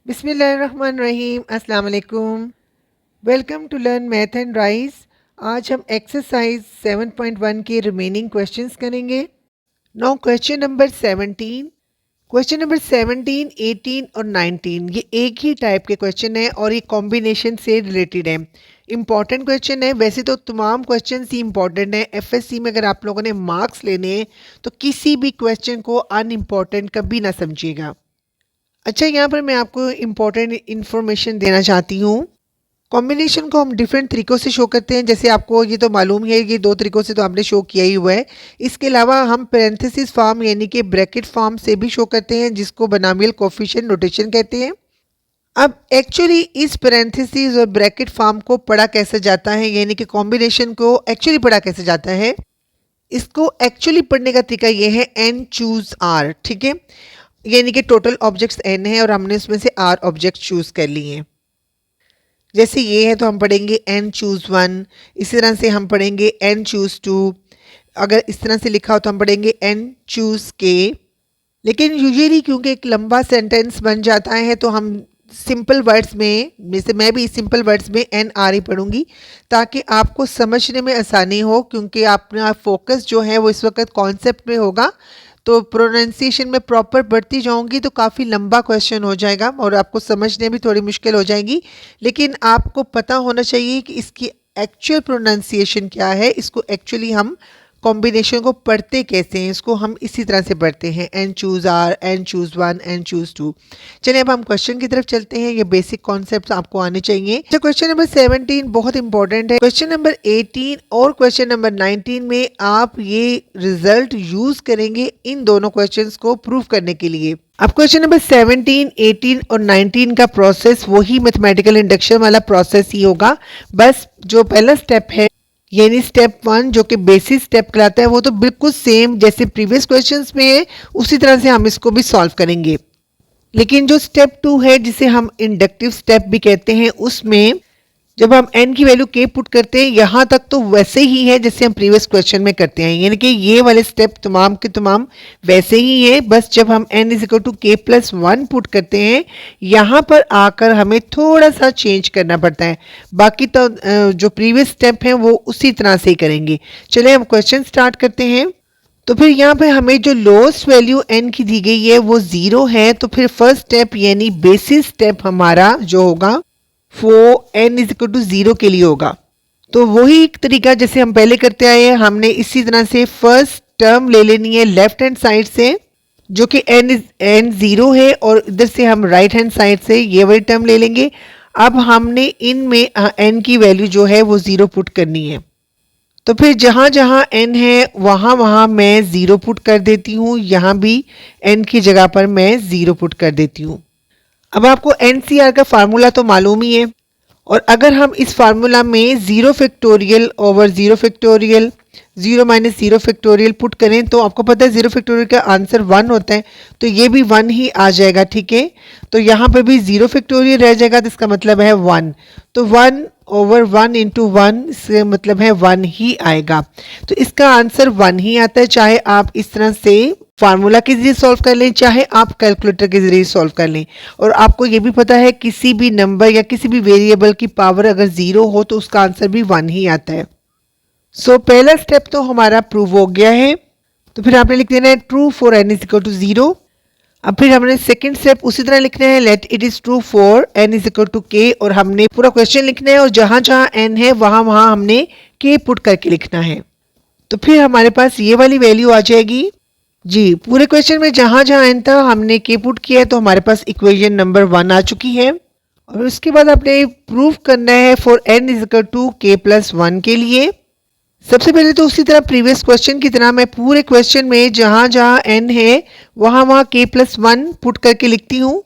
बिस्मिल्लाहिर्रहमानिर्रहीम। अस्सलाम वालेकुम। Welcome to learn math and rise. आज हम एक्सरसाइज 7.1 के रिमेनिंग क्वेश्चंस करेंगे। Now question number 17। Question number 17, 18 और 19 ये एक ही टाइप के क्वेश्चन है और ये कॉम्बिनेशन से रिलेटेड है। इंपॉर्टेंट क्वेश्चन है। वैसे तो तमाम क्वेश्चन ही इंपॉर्टेंट है। एफएससी में अगर आप लोगों ने मार्क्स लेने हैं तो किसी भी क्वेश्चन को अनइम्पॉर्टेंट कभी ना समझिएगा। अच्छा, यहाँ पर मैं आपको इम्पोर्टेंट इन्फॉर्मेशन देना चाहती हूँ। कॉम्बिनेशन को हम डिफरेंट तरीक़ों से शो करते हैं। जैसे आपको ये तो मालूम है, ये दो तरीक़ों से तो आपने शो किया ही हुआ है। इसके अलावा हम पैरेंथेसिस फॉर्म यानी कि ब्रैकेट फॉर्म से भी शो करते हैं, जिसको बाइनॉमियल कोएफिशिएंट नोटेशन कहते हैं। अब एक्चुअली इस पैरेंथेसिस और ब्रैकेट फॉर्म को पढ़ा कैसे जाता है, यानी कि कॉम्बिनेशन को एक्चुअली पढ़ा कैसे जाता है, इसको एक्चुअली पढ़ने का तरीका ये है n चूज r। ठीक है, यानी कि टोटल ऑब्जेक्ट्स n है और हमने उसमें से r ऑब्जेक्ट चूज कर लिए हैं। जैसे ये है तो हम पढ़ेंगे n चूज 1, इसी तरह से हम पढ़ेंगे n चूज 2। अगर इस तरह से लिखा हो तो हम पढ़ेंगे n चूज k। लेकिन यूजुअली क्योंकि एक लंबा सेंटेंस बन जाता है तो हम सिंपल वर्ड्स में, जैसे मैं भी सिंपल वर्ड्स में एन आर ही पढ़ूंगी ताकि आपको समझने में आसानी हो, क्योंकि अपना फोकस जो है वो इस वक्त कॉन्सेप्ट में होगा। तो प्रोनाउंसिएशन में प्रॉपर बढ़ती जाऊंगी तो काफ़ी लंबा क्वेश्चन हो जाएगा और आपको समझने भी थोड़ी मुश्किल हो जाएगी। लेकिन आपको पता होना चाहिए कि इसकी एक्चुअल प्रोनाउंसिएशन क्या है, इसको एक्चुअली हम कॉम्बिनेशन को पढ़ते कैसे हैं, इसको हम इसी तरह से पढ़ते हैं n choose r, n choose 1, n choose 2। चलिए अब हम क्वेश्चन की तरफ चलते हैं। ये बेसिक कॉन्सेप्ट्स आपको आने चाहिए। तो क्वेश्चन नंबर 17 बहुत इंपॉर्टेंट है। क्वेश्चन नंबर 18 और क्वेश्चन नंबर 19 में आप ये रिजल्ट यूज करेंगे इन दोनों क्वेश्चंस को प्रूव करने के लिए। अब क्वेश्चन नंबर 17, 18 और 19 का प्रोसेस वही मैथमेटिकल इंडक्शन वाला प्रोसेस ही होगा। बस जो पहला स्टेप है यानी स्टेप 1 जो कि बेसिक स्टेप कहलाता है, वो तो बिल्कुल सेम जैसे प्रीवियस क्वेश्चंस में है उसी तरह से हम इसको भी सॉल्व करेंगे। लेकिन जो स्टेप 2 है, जिसे हम इंडक्टिव स्टेप भी कहते हैं, उसमें जब हम n की वैल्यू k पुट करते हैं यहाँ तक तो वैसे ही है जैसे हम प्रीवियस क्वेश्चन में करते हैं, यानी कि ये वाले स्टेप तमाम के तमाम वैसे ही है। बस जब हम n = k+1 पुट करते हैं यहाँ पर आकर हमें थोड़ा सा चेंज करना पड़ता है। बाकी तो जो प्रीवियस स्टेप हैं वो उसी तरह से ही करेंगे। चलिए हम क्वेश्चन स्टार्ट करते हैं। तो फिर यहाँ पे हमें जो लोएस्ट वैल्यू n की दी गई है वो 0 है। तो फिर फर्स्ट स्टेप यानी बेसिस स्टेप हमारा जो होगा वो n = 0 के लिए होगा। तो वही एक तरीका जैसे हम पहले करते आए हैं, हमने इसी तरह से फर्स्ट टर्म ले लेनी है लेफ्ट हैंड साइड से जो कि n 0 है, और इधर से हम राइट हैंड साइड से ये वाली टर्म ले लेंगे। अब हमने इनमें n की वैल्यू जो है वो 0 पुट करनी है। तो फिर जहाँ जहाँ n है वहाँ वहाँ मैं 0 पुट कर देती हूँ। यहाँ भी n की जगह पर मैं 0 पुट कर देती हूँ। अब आपको NCR का फार्मूला तो मालूम ही है, और अगर हम इस फार्मूला में 0 factorial over 0 factorial 0 - 0 factorial put करें तो आपको पता है 0 फैक्टोरियल का आंसर 1 होता है, तो ये भी 1 ही आ जाएगा। ठीक है, तो यहाँ पे भी 0 फैक्टोरियल रह जाएगा, तो इसका मतलब है 1। तो 1 ओवर 1 इंटू 1, इसका मतलब है 1 ही आएगा। तो इसका आंसर 1 ही आता है, चाहे आप इस तरह से फार्मूला के जरिए सॉल्व कर लें, चाहे आप कैलकुलेटर के जरिए सॉल्व कर लें। और आपको ये भी पता है किसी भी नंबर या किसी भी वेरिएबल की पावर अगर 0 हो तो उसका आंसर भी 1 ही आता है। सो पहला स्टेप तो हमारा प्रूव हो गया है। तो फिर आपने लिख देना है ट्रू फॉर n = 0। अब फिर हमने सेकंड स्टेप उसी तरह लिखना है, let it is true for n = k, और हमने पूरा क्वेश्चन लिखना है और जहाँ जहाँ n है वहाँ वहाँ हमने k पुट करके लिखना है। तो फिर हमारे पास ये वाली वैल्यू आ जाएगी जी। पूरे क्वेश्चन में जहाँ जहाँ n था हमने k पुट किया है, तो हमारे पास इक्वेशन नंबर 1 आ चुकी है। और उसके बाद आपने प्रूव करना है फॉर n = k+1 के लिए। सबसे पहले तो उसी तरह प्रीवियस क्वेश्चन की तरह मैं पूरे क्वेश्चन में जहाँ जहाँ n है वहाँ वहाँ k+1 पुट करके लिखती हूँ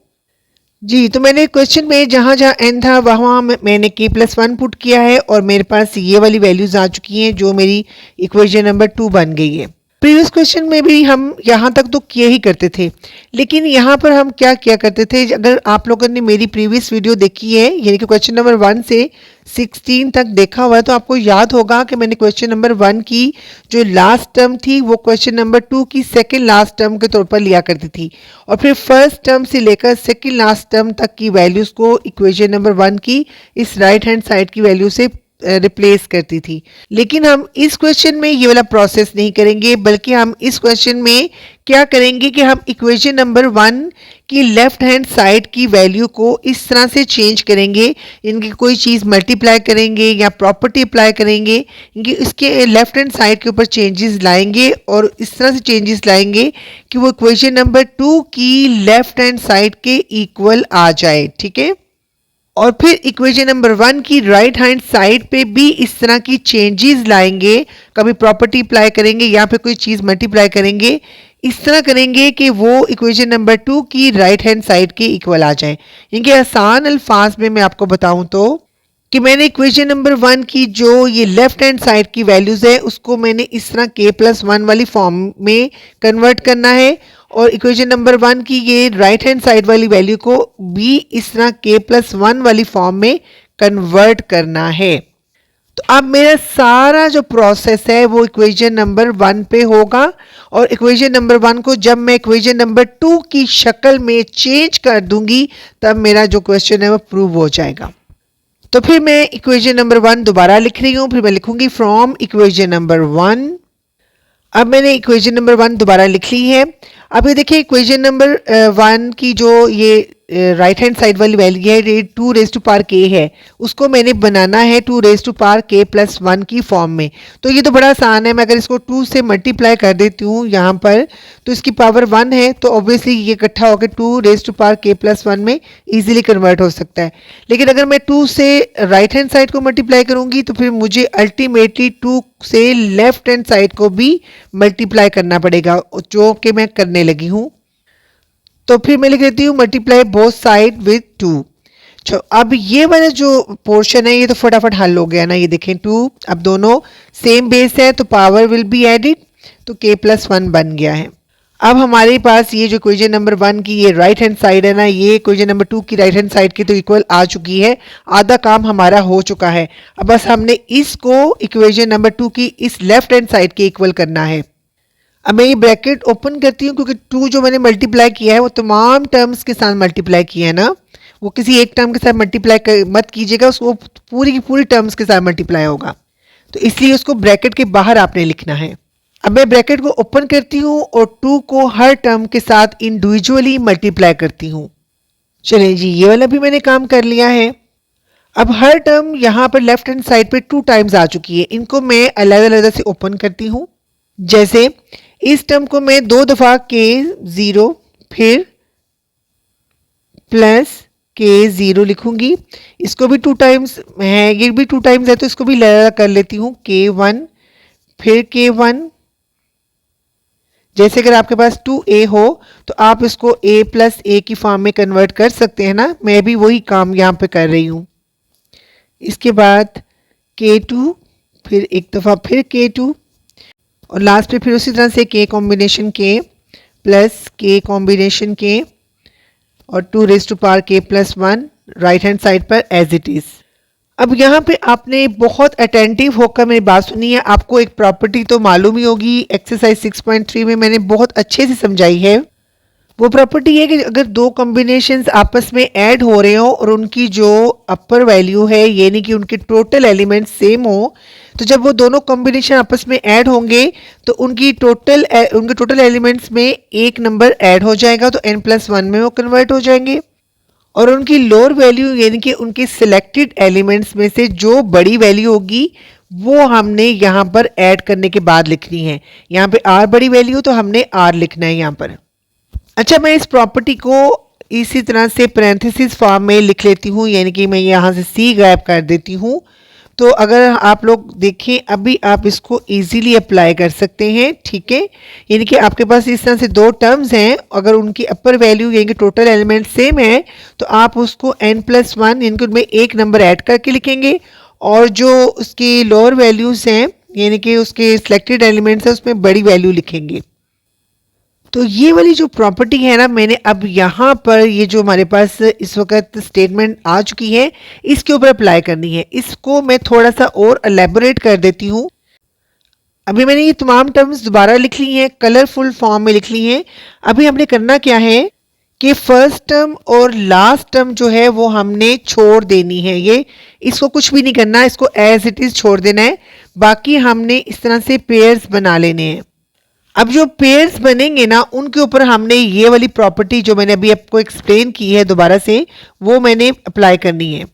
जी। तो मैंने क्वेश्चन में जहाँ जहाँ n था वहाँ मैंने k+1 पुट किया है और मेरे पास ये वाली वैल्यूज आ चुकी हैं जो मेरी इक्वेशन नंबर 2 बन गई है। प्रीवियस क्वेश्चन में भी हम यहाँ तक तो किए ही करते थे, लेकिन यहाँ पर हम क्या किया करते थे, अगर आप लोगों ने मेरी प्रीवियस वीडियो देखी है यानी कि क्वेश्चन नंबर 1 से 16 तक देखा हुआ है, तो आपको याद होगा कि मैंने क्वेश्चन नंबर 1 की जो लास्ट टर्म थी वो क्वेश्चन नंबर 2 की सेकेंड लास्ट टर्म के तौर पर लिया करती थी, और फिर फर्स्ट टर्म से लेकर सेकेंड लास्ट टर्म तक की वैल्यूज़ को इक्वेशन नंबर 1 की इस राइट हैंड साइड की वैल्यू से रिप्लेस करती थी। लेकिन हम इस क्वेश्चन में ये वाला प्रोसेस नहीं करेंगे, बल्कि हम इस क्वेश्चन में क्या करेंगे कि हम इक्वेशन नंबर 1 की लेफ्ट हैंड साइड की वैल्यू को इस तरह से चेंज करेंगे, इनकी कोई चीज़ मल्टीप्लाई करेंगे या प्रॉपर्टी अप्लाई करेंगे, इनकी इसके लेफ्ट हैंड साइड के ऊपर चेंजेस लाएंगे और इस तरह से चेंजेस लाएंगे कि वो इक्वेशन नंबर 2 की लेफ्ट हैंड साइड के इक्वल आ जाए। ठीक है, और फिर इक्वेशन नंबर 1 की राइट हैंड साइड पे भी इस तरह की चेंजेस लाएंगे, कभी प्रॉपर्टी अप्लाई करेंगे या फिर कोई चीज़ मल्टीप्लाई करेंगे, इस तरह करेंगे कि वो इक्वेशन नंबर 2 की राइट हैंड साइड के इक्वल आ जाए। इनके आसान अल्फाज में मैं आपको बताऊं तो कि मैंने इक्वेशन नंबर 1 की जो ये लेफ्ट हैंड साइड की वैल्यूज़ है उसको मैंने इस तरह k+1 वाली फॉर्म में कन्वर्ट करना है, और इक्वेशन नंबर 1 की ये राइट हैंड साइड वाली वैल्यू को भी इस तरह k+1 वाली फॉर्म में कन्वर्ट करना है। तो अब मेरा सारा जो प्रोसेस है वो इक्वेशन नंबर 1 पे होगा, और इक्वेशन नंबर 1 को जब मैं इक्वेशन नंबर 2 की शक्ल में चेंज कर दूंगी तब मेरा जो क्वेश्चन है वो प्रूव हो जाएगा। तो फिर मैं इक्वेशन नंबर 1 दोबारा लिख रही हूँ, फिर मैं लिखूंगी फ्रॉम इक्वेशन नंबर 1। अब मैंने इक्वेशन नंबर 1 दोबारा लिख ली है। अब ये देखिए इक्वेशन नंबर 1 की जो ये राइट हैंड साइड वाली वैल्यू है ये 2 रेज़ टू पावर k है, उसको मैंने बनाना है 2 रेज़ टू पावर k+1 की फॉर्म में। तो ये तो बड़ा आसान है, मैं अगर इसको 2 से मल्टीप्लाई कर देती हूँ यहाँ पर तो इसकी पावर 1 है, तो ऑब्वियसली ये इकट्ठा होकर 2 रेज़ टू पावर k+1 में इजीली कन्वर्ट हो सकता है। लेकिन अगर मैं 2 से राइट हैंड साइड को मल्टीप्लाई करूँगी तो फिर मुझे अल्टीमेटली 2 से लेफ्ट हैंड साइड को भी मल्टीप्लाई करना पड़ेगा, जो कि मैं करने लगी हूँ। तो फिर मैं लिख देती हूँ मल्टीप्लाई बोथ साइड विद 2। चलो अब ये वाला जो पोर्शन है ये तो फटाफट हल हो गया ना, ये देखें 2, अब दोनों सेम बेस है तो पावर विल बी एडिड, तो k+1 बन गया है। अब हमारे पास ये जो इक्वेशन नंबर 1 की ये राइट हैंड साइड है ना, ये इक्वेशन नंबर 2 की राइट हैंड साइड की तो इक्वल आ चुकी है, आधा काम हमारा हो चुका है। अब बस हमने इसको इक्वेशन नंबर 2 की इस लेफ्ट हैंड साइड के इक्वल करना है। अब मैं ये ब्रैकेट ओपन करती हूँ क्योंकि 2 जो मैंने मल्टीप्लाई किया है वो तमाम टर्म्स के साथ मल्टीप्लाई किया है ना, वो किसी एक टर्म के साथ मल्टीप्लाई मत कीजिएगा, उसको पूरी की पूरी टर्म्स के साथ मल्टीप्लाई होगा, तो इसलिए उसको ब्रैकेट के बाहर आपने लिखना है। अब मैं ब्रैकेट को ओपन करती हूँ और 2 को हर टर्म के साथ इंडिविजुअली मल्टीप्लाई करती हूँ। चलिए जी, ये वाला भी मैंने काम कर लिया है। अब हर टर्म यहाँ पर लेफ्ट हैंड साइड पे 2 टाइम्स आ चुकी है, इनको मैं अलग अलग से ओपन करती हूँ। जैसे इस टर्म को मैं 2 दफ़ा k0 फिर प्लस k0 लिखूंगी, इसको भी 2 टाइम्स है, ये भी 2 टाइम्स है तो इसको भी अलग कर लेती हूँ, k1 फिर k1। जैसे अगर आपके पास 2a हो तो आप इसको a+a की फॉर्म में कन्वर्ट कर सकते हैं ना, मैं भी वही काम यहाँ पे कर रही हूँ। इसके बाद k2 फिर एक दफ़ा फिर k2, और लास्ट पे फिर उसी तरह से k combination k plus k combination k और 2 raise to power k+1 right hand side पर एज इट इज़। अब यहाँ पे आपने बहुत अटेंटिव होकर मेरी बात सुनी है, आपको एक प्रॉपर्टी तो मालूम ही होगी, एक्सरसाइज 6.3 में मैंने बहुत अच्छे से समझाई है। वो प्रॉपर्टी है कि अगर 2 कॉम्बिनेशंस आपस में ऐड हो रहे हो और उनकी जो अपर वैल्यू है यानी कि उनके टोटल एलिमेंट्स सेम हो, तो जब वो दोनों कॉम्बिनेशन आपस में ऐड होंगे तो उनके टोटल एलिमेंट्स में एक नंबर ऐड हो जाएगा, तो n+1 में वो कन्वर्ट हो जाएंगे, और उनकी लोअर वैल्यू यानी कि उनके सिलेक्टेड एलिमेंट्स में से जो बड़ी वैल्यू होगी वो हमने यहाँ पर ऐड करने के बाद लिखनी है। यहाँ पे r बड़ी वैल्यू तो हमने r लिखना है यहाँ पर। अच्छा, मैं इस प्रॉपर्टी को इसी तरह से पैरेंथेसिस फॉर्म में लिख लेती हूँ, यानी कि मैं यहाँ से c गायब कर देती हूँ। तो अगर आप लोग देखें अभी आप इसको इजीली अप्लाई कर सकते हैं, ठीक है। यानी कि आपके पास इस तरह से 2 टर्म्स हैं, अगर उनकी अपर वैल्यू यानी कि टोटल एलिमेंट सेम है तो आप उसको n+1 यानी कि उनमें एक नंबर ऐड करके लिखेंगे, और जो उसकी लोअर वैल्यूज़ हैं यानी कि उसके सिलेक्टेड एलिमेंट्स है उसमें बड़ी वैल्यू लिखेंगे। तो ये वाली जो प्रॉपर्टी है ना, मैंने अब यहाँ पर ये जो हमारे पास इस वक्त स्टेटमेंट आ चुकी है इसके ऊपर अप्लाई करनी है। इसको मैं थोड़ा सा और एलेबोरेट कर देती हूँ। अभी मैंने ये तमाम टर्म्स दोबारा लिख ली हैं, कलरफुल फॉर्म में लिख ली हैं। अभी हमने करना क्या है कि फर्स्ट टर्म और लास्ट टर्म जो है वो हमने छोड़ देनी है। ये इसको कुछ भी नहीं करना, इसको एज इट इज छोड़ देना है। बाकी हमने इस तरह से पेयर्स बना लेने हैं। अब जो पेयर्स बनेंगे ना उनके ऊपर हमने ये वाली प्रॉपर्टी जो मैंने अभी आपको एक्सप्लेन की है दोबारा से, वो मैंने अप्लाई करनी है।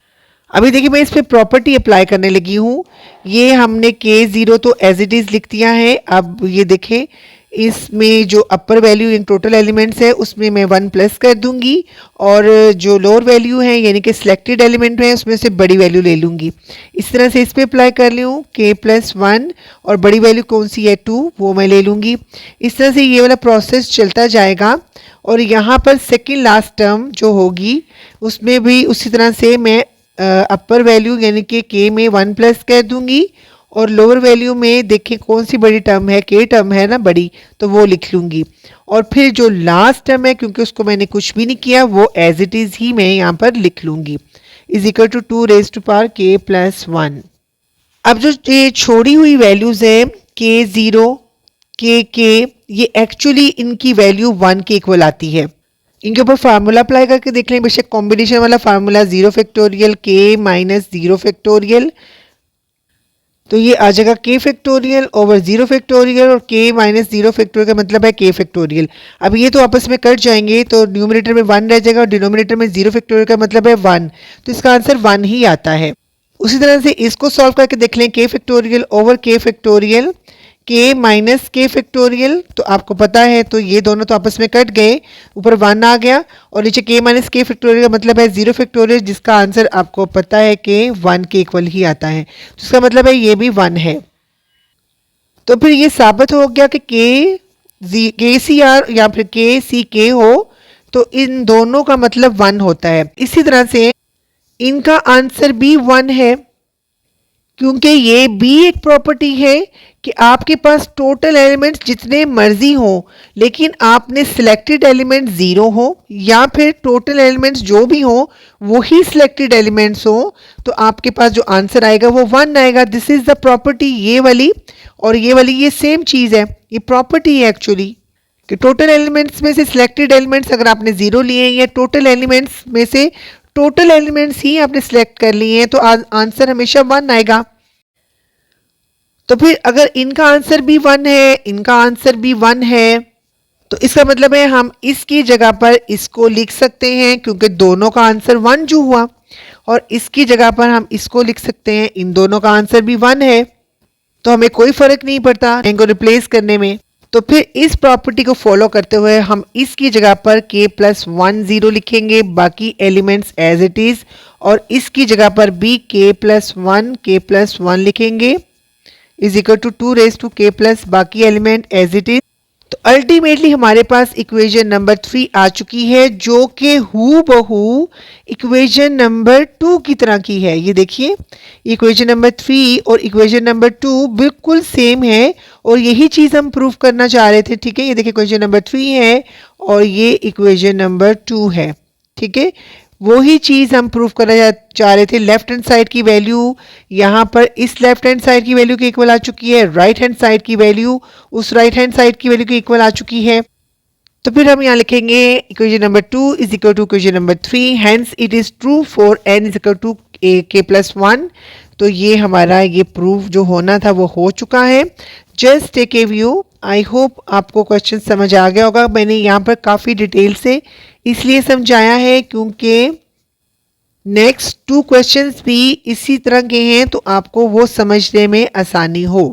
अभी देखिए मैं इस पर प्रॉपर्टी अप्लाई करने लगी हूँ। ये हमने K0 तो एज इट इज़ लिख दिया है। अब ये देखें इसमें जो अपर वैल्यू इन टोटल एलिमेंट्स है उसमें मैं 1 प्लस कर दूंगी और जो लोअर वैल्यू है यानी कि सिलेक्टेड एलिमेंट है उसमें से बड़ी वैल्यू ले लूँगी। इस तरह से इस पर अप्लाई कर लूँ K+1 और बड़ी वैल्यू कौन सी है 2, वो मैं ले लूँगी। इस तरह से ये वाला प्रोसेस चलता जाएगा और यहाँ पर सेकेंड लास्ट टर्म जो होगी उसमें भी उसी तरह से मैं अपर वैल्यू यानी कि K में 1 प्लस कर दूंगी और लोअर वैल्यू में देखिए कौन सी बड़ी टर्म है, K टर्म है ना बड़ी, तो वो लिख लूँगी। और फिर जो लास्ट टर्म है क्योंकि उसको मैंने कुछ भी नहीं किया वो एज इट इज़ ही मैं यहाँ पर लिख लूँगी, is equal to 2 raise to power K+1। अब जो ये छोड़ी हुई वैल्यूज़ है K0 K, ये एक्चुअली इनकी वैल्यू 1 के इक्वल आती है। इनके ऊपर फार्मूला अप्लाई करके देख लें, बेशक कॉम्बिनेशन वाला formula 0 factorial K minus 0 factorial, तो ये आ जाएगा K फैक्टोरियल ओवर 0 फैक्टोरियल और K माइनस 0 फैक्टोरियल का मतलब है K फैक्टोरियल। अब ये तो आपस में कट जाएंगे तो न्यूमरेटर में 1 रह जाएगा और डिनोमिनेटर में 0 फैक्टोरियल का मतलब है 1, तो इसका आंसर 1 ही आता है। उसी तरह से इसको सॉल्व करके देख लें K factorial over K factorial K minus K factorial, तो आपको पता है तो ये दोनों तो आपस में कट गए, ऊपर 1 आ गया और नीचे K माइनस K फैक्टोरियल का मतलब है 0 फैक्टोरियल जिसका आंसर आपको पता है कि 1 के इक्वल ही आता है, तो इसका मतलब है ये भी 1 है। तो फिर ये साबित हो गया कि KCR या फिर KCK हो तो इन दोनों का मतलब 1 होता है। इसी तरह से इनका आंसर भी 1 है क्योंकि ये भी एक प्रॉपर्टी है कि आपके पास टोटल एलिमेंट्स जितने मर्जी हों लेकिन आपने सिलेक्टेड एलिमेंट 0 हो या फिर टोटल एलिमेंट्स जो भी हों वही सिलेक्टेड एलिमेंट्स हों तो आपके पास जो आंसर आएगा वो 1 आएगा। दिस इज द प्रॉपर्टी, ये वाली और ये वाली ये सेम चीज़ है, ये प्रॉपर्टी है एक्चुअली कि टोटल एलिमेंट्स में से सिलेक्टेड एलिमेंट्स अगर आपने 0 लिए या टोटल एलिमेंट्स में से टोटल एलिमेंट्स ही आपने सिलेक्ट कर लिए हैं तो आंसर हमेशा 1 आएगा। तो फिर अगर इनका आंसर भी 1 है, इनका आंसर भी 1 है, तो इसका मतलब है हम इसकी जगह पर इसको लिख सकते हैं क्योंकि दोनों का आंसर 1 जो हुआ, और इसकी जगह पर हम इसको लिख सकते हैं, इन दोनों का आंसर भी 1 है, तो हमें कोई फर्क नहीं पड़ता इनको रिप्लेस करने में। तो फिर इस प्रॉपर्टी को फॉलो करते हुए हम इसकी जगह पर K+1 0 लिखेंगे, बाकी एलिमेंट्स एज इट इज, और इसकी जगह पर भी K+1 लिखेंगे is equal to 2 raise to K plus बाकी एलिमेंट एज इट इज। तो अल्टीमेटली हमारे पास इक्वेशन नंबर 3 आ चुकी है जो कि हूबहू इक्वेशन नंबर 2 की तरह की है। ये देखिए इक्वेशन नंबर 3 और इक्वेशन नंबर 2 बिल्कुल सेम है और यही चीज़ हम प्रूव करना चाह रहे थे। ठीक है, ये देखिए इक्वेशन नंबर 3 है और ये इक्वेशन नंबर 2 है। ठीक है, वही चीज़ हम प्रूव करना चाह रहे थे। लेफ्ट हैंड साइड की वैल्यू यहाँ पर इस लेफ्ट हैंड साइड की वैल्यू के इक्वल आ चुकी है, राइट हैंड साइड की वैल्यू उस राइट हैंड साइड की वैल्यू के इक्वल आ चुकी है। तो फिर हम यहाँ लिखेंगे equation number 2 is equal to equation number 3, hence it is true for n is equal to K+1। तो ये हमारा ये प्रूफ जो होना था वो हो चुका है। Just take a view. I hope आपको क्वेश्चन समझ आ गया होगा। मैंने यहाँ पर काफ़ी डिटेल से इसलिए समझाया है क्योंकि नेक्स्ट 2 क्वेश्चंस भी इसी तरह के हैं तो आपको वो समझने में आसानी हो।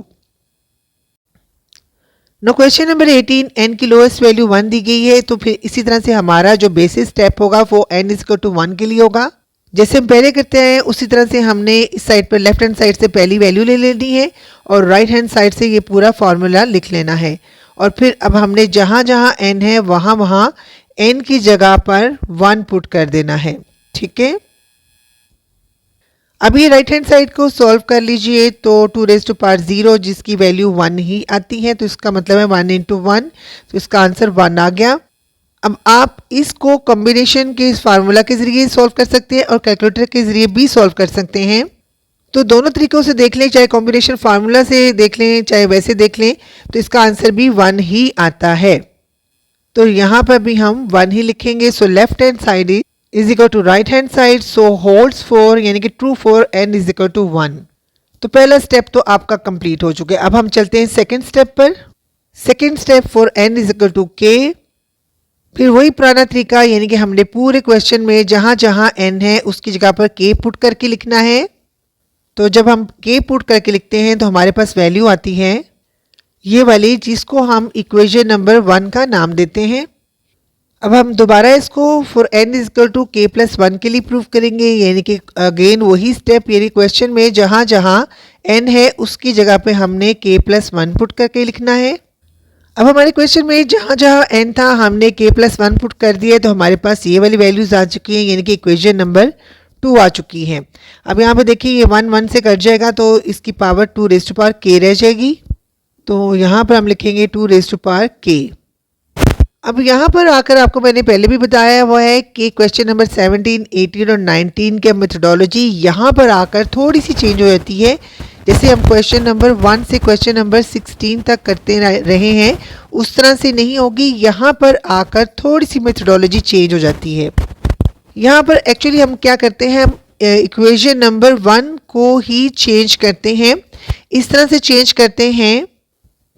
नो क्वेश्चन नंबर 18, n की लोएस्ट वैल्यू 1 दी गई है तो फिर इसी तरह से हमारा जो बेसिस स्टेप होगा वो n इज इक्वल टू 1 के लिए होगा। जैसे हम पहले करते हैं उसी तरह से हमने इस साइड पर लेफ्ट हैंड साइड से पहली वैल्यू ले लेनी है और राइट हैंड साइड से ये पूरा फॉर्मूला लिख लेना है। और फिर अब हमने जहाँ जहाँ n है वहाँ वहाँ n की जगह पर 1 पुट कर देना है। ठीक है, अब ये राइट हैंड साइड को सॉल्व कर लीजिए तो 2 रेज़ टू पावर 0 जिसकी वैल्यू 1 ही आती है, तो इसका मतलब है 1 इंटू 1, तो इसका आंसर 1 आ गया। अब आप इसको कॉम्बिनेशन के फार्मूला के ज़रिए सॉल्व कर सकते हैं और कैलकुलेटर के ज़रिए भी सॉल्व कर सकते हैं। तो दोनों तरीक़ों से देख लें, चाहे कॉम्बिनेशन फार्मूला से देख लें चाहे वैसे देख लें, तो इसका आंसर भी 1 ही आता है। तो यहाँ पर भी हम 1 ही लिखेंगे। So left hand side is equal to right hand side, so holds 4 यानी कि true for n is equal to 1। तो पहला स्टेप तो आपका कंप्लीट हो चुका है। अब हम चलते हैं सेकंड स्टेप पर। Second step for n is equal to k। फिर वही पुराना तरीका, यानी कि हमने पूरे क्वेश्चन में जहाँ जहाँ n है उसकी जगह पर k पुट करके लिखना है। तो जब हम k पुट करके लिखते हैं तो हमारे पास वैल्यू आती है ये वाली, जिसको हम इक्वेशन नंबर 1 का नाम देते हैं। अब हम दोबारा इसको for n is equal to k plus 1 के लिए प्रूव करेंगे, यानी कि अगेन वही स्टेप, यानी क्वेश्चन में जहाँ जहाँ n है उसकी जगह पे हमने k प्लस 1 पुट करके लिखना है। अब हमारे क्वेश्चन में जहाँ जहाँ n था हमने k प्लस 1 पुट कर दिया है, तो हमारे पास ये वाली वैल्यूज आ चुकी हैं, यानी कि इक्वेशन नंबर 2 आ चुकी है। अब यहाँ पर देखिए ये 1 1 से कट जाएगा तो इसकी power 2 raise to power k रह जाएगी। तो यहाँ पर हम लिखेंगे 2 रेज़ टू पावर k। अब यहाँ पर आकर आपको मैंने पहले भी बताया हुआ है कि क्वेश्चन नंबर 17, 18 और 19 के मेथोडोलॉजी यहाँ पर आकर थोड़ी सी चेंज हो जाती है। जैसे हम क्वेश्चन नंबर 1 से क्वेश्चन नंबर 16 तक करते रहे हैं उस तरह से नहीं होगी, यहाँ पर आकर थोड़ी सी मेथोडोलॉजी चेंज हो जाती है। यहाँ पर एक्चुअली हम क्या करते हैं, हम इक्वेशन नंबर 1 को ही चेंज करते हैं। इस तरह से चेंज करते हैं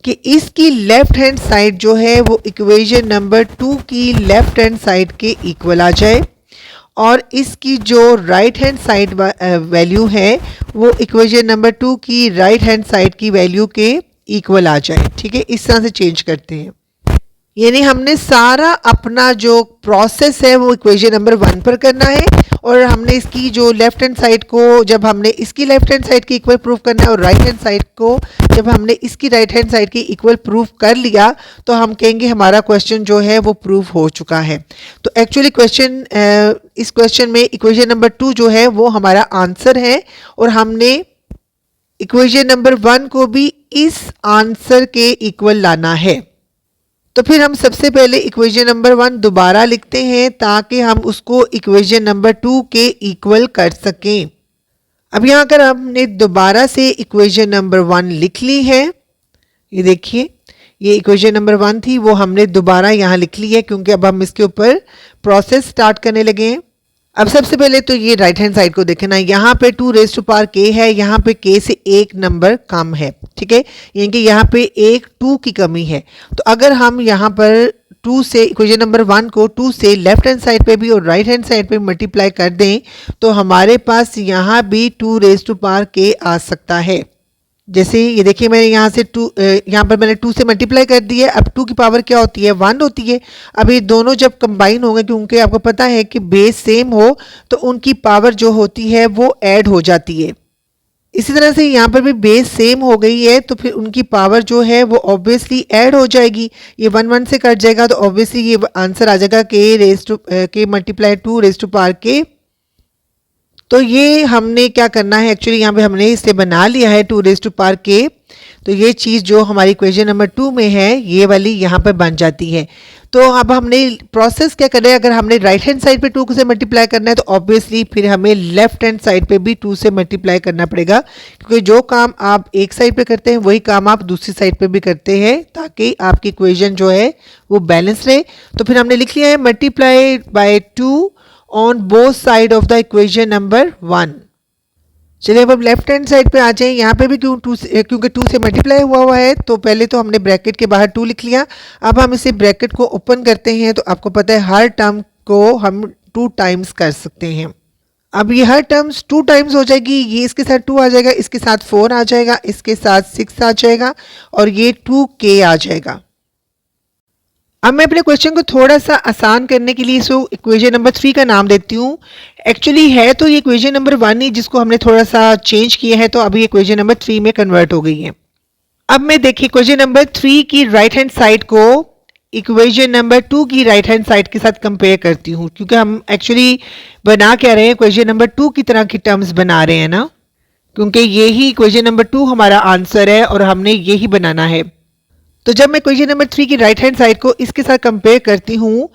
कि इसकी लेफ्ट हैंड साइड जो है वो इक्वेशन नंबर 2 की लेफ्ट हैंड साइड के इक्वल आ जाए और इसकी जो राइट हैंड साइड वैल्यू है वो इक्वेशन नंबर 2 की राइट हैंड साइड की वैल्यू के इक्वल आ जाए। ठीक है, इस तरह से चेंज करते हैं। यानी हमने सारा अपना जो प्रोसेस है वो इक्वेशन नंबर 1 पर करना है और हमने इसकी जो लेफ्ट हैंड साइड को जब हमने इसकी लेफ्ट हैंड साइड की इक्वल प्रूफ करना है और राइट हैंड साइड को जब हमने इसकी राइट हैंड साइड की इक्वल प्रूफ कर लिया तो हम कहेंगे हमारा क्वेश्चन जो है वो प्रूफ हो चुका है। तो एक्चुअली इस क्वेश्चन में इक्वेशन नंबर 2 जो है वो हमारा आंसर है और हमने इक्वेशन नंबर 1 को भी इस आंसर के इक्वल लाना है। तो फिर हम सबसे पहले इक्वेशन नंबर 1 दोबारा लिखते हैं ताकि हम उसको इक्वेशन नंबर 2 के इक्वल कर सकें। अब यहाँ कर हमने दोबारा से इक्वेशन नंबर 1 लिख ली है। ये देखिए ये इक्वेशन नंबर 1 थी वो हमने दोबारा यहाँ लिख ली है क्योंकि अब हम इसके ऊपर प्रोसेस स्टार्ट करने लगे हैं। अब सबसे पहले तो ये राइट हैंड साइड को देखना है, यहाँ पे 2 रेज़ टू पावर k है, यहाँ पे k से एक नंबर कम है। ठीक है, यानी कि यहाँ पे एक 2 की कमी है। तो अगर हम यहाँ पर 2 से इक्वेशन नंबर 1 को 2 से लेफ्ट हैंड साइड पे भी और राइट हैंड साइड पे मल्टीप्लाई कर दें तो हमारे पास यहाँ भी 2 रेज़ टू पावर k आ सकता है। जैसे ये देखिए मैंने यहाँ से यहाँ पर मैंने 2 से मल्टीप्लाई कर दी है। अब 2 की पावर क्या होती है, 1 होती है। अब ये दोनों जब कंबाइन होंगे, क्योंकि आपको पता है कि बेस सेम हो तो उनकी पावर जो होती है वो ऐड हो जाती है। इसी तरह से यहाँ पर भी बेस सेम हो गई है तो फिर उनकी पावर जो है वो ऑब्वियसली ऐड हो जाएगी। ये 1 1 से कट जाएगा तो ऑब्वियसली ये आंसर आ जाएगा k multiply 2 raise to power k। तो ये हमने क्या करना है, एक्चुअली यहाँ पे हमने इसे बना लिया है 2 रेज़ टू पावर k। तो ये चीज़ जो हमारी इक्वेशन नंबर 2 में है ये वाली यहाँ पर बन जाती है। तो अब हमने प्रोसेस क्या करना है, अगर हमने राइट हैंड साइड पे 2 से मल्टीप्लाई करना है तो ऑब्वियसली फिर हमें लेफ्ट हैंड साइड पे भी 2 से मल्टीप्लाई करना पड़ेगा, क्योंकि जो काम आप एक साइड पे करते हैं वही काम आप दूसरी साइड पे भी करते हैं ताकि आपकी इक्वेशन जो है वो बैलेंस रहे। तो फिर हमने लिख लिया है multiply by 2 on both side of the equation number 1। चलिए अब हम लेफ्ट हैंड साइड पे आ जाएं। यहाँ पे भी क्योंकि 2 से मल्टीप्लाई हुआ है तो पहले तो हमने ब्रैकेट के बाहर 2 लिख लिया। अब हम इसे ब्रैकेट को ओपन करते हैं तो आपको पता है हर टर्म को हम 2 टाइम्स कर सकते हैं। अब ये हर टर्म्स 2 टाइम्स हो जाएगी, ये इसके साथ 2 आ जाएगा, इसके साथ 4 आ जाएगा, इसके साथ 6 आ जाएगा और ये 2k आ जाएगा। अब मैं अपने क्वेश्चन को थोड़ा सा आसान करने के लिए इसको इक्वेशन नंबर 3 का नाम देती हूँ। एक्चुअली है तो ये इक्वेशन नंबर 1 ही, जिसको हमने थोड़ा सा चेंज किया है तो अभी इक्वेशन नंबर 3 में कन्वर्ट हो गई है। अब मैं देखिए इक्वेशन नंबर 3 की राइट हैंड साइड को इक्वेशन नंबर 2 की राइट हैंड साइड के साथ कंपेयर करती हूँ, क्योंकि हम एक्चुअली बना क्या रहे हैं, इक्वेशन नंबर 2 की तरह की टर्म्स बना रहे हैं ना, क्योंकि ये ही इक्वेशन नंबर 2 हमारा आंसर है और हमने ये ही बनाना है। तो जब मैं इक्वेशन नंबर 3 की राइट हैंड साइड को इसके साथ कंपेयर करती हूँ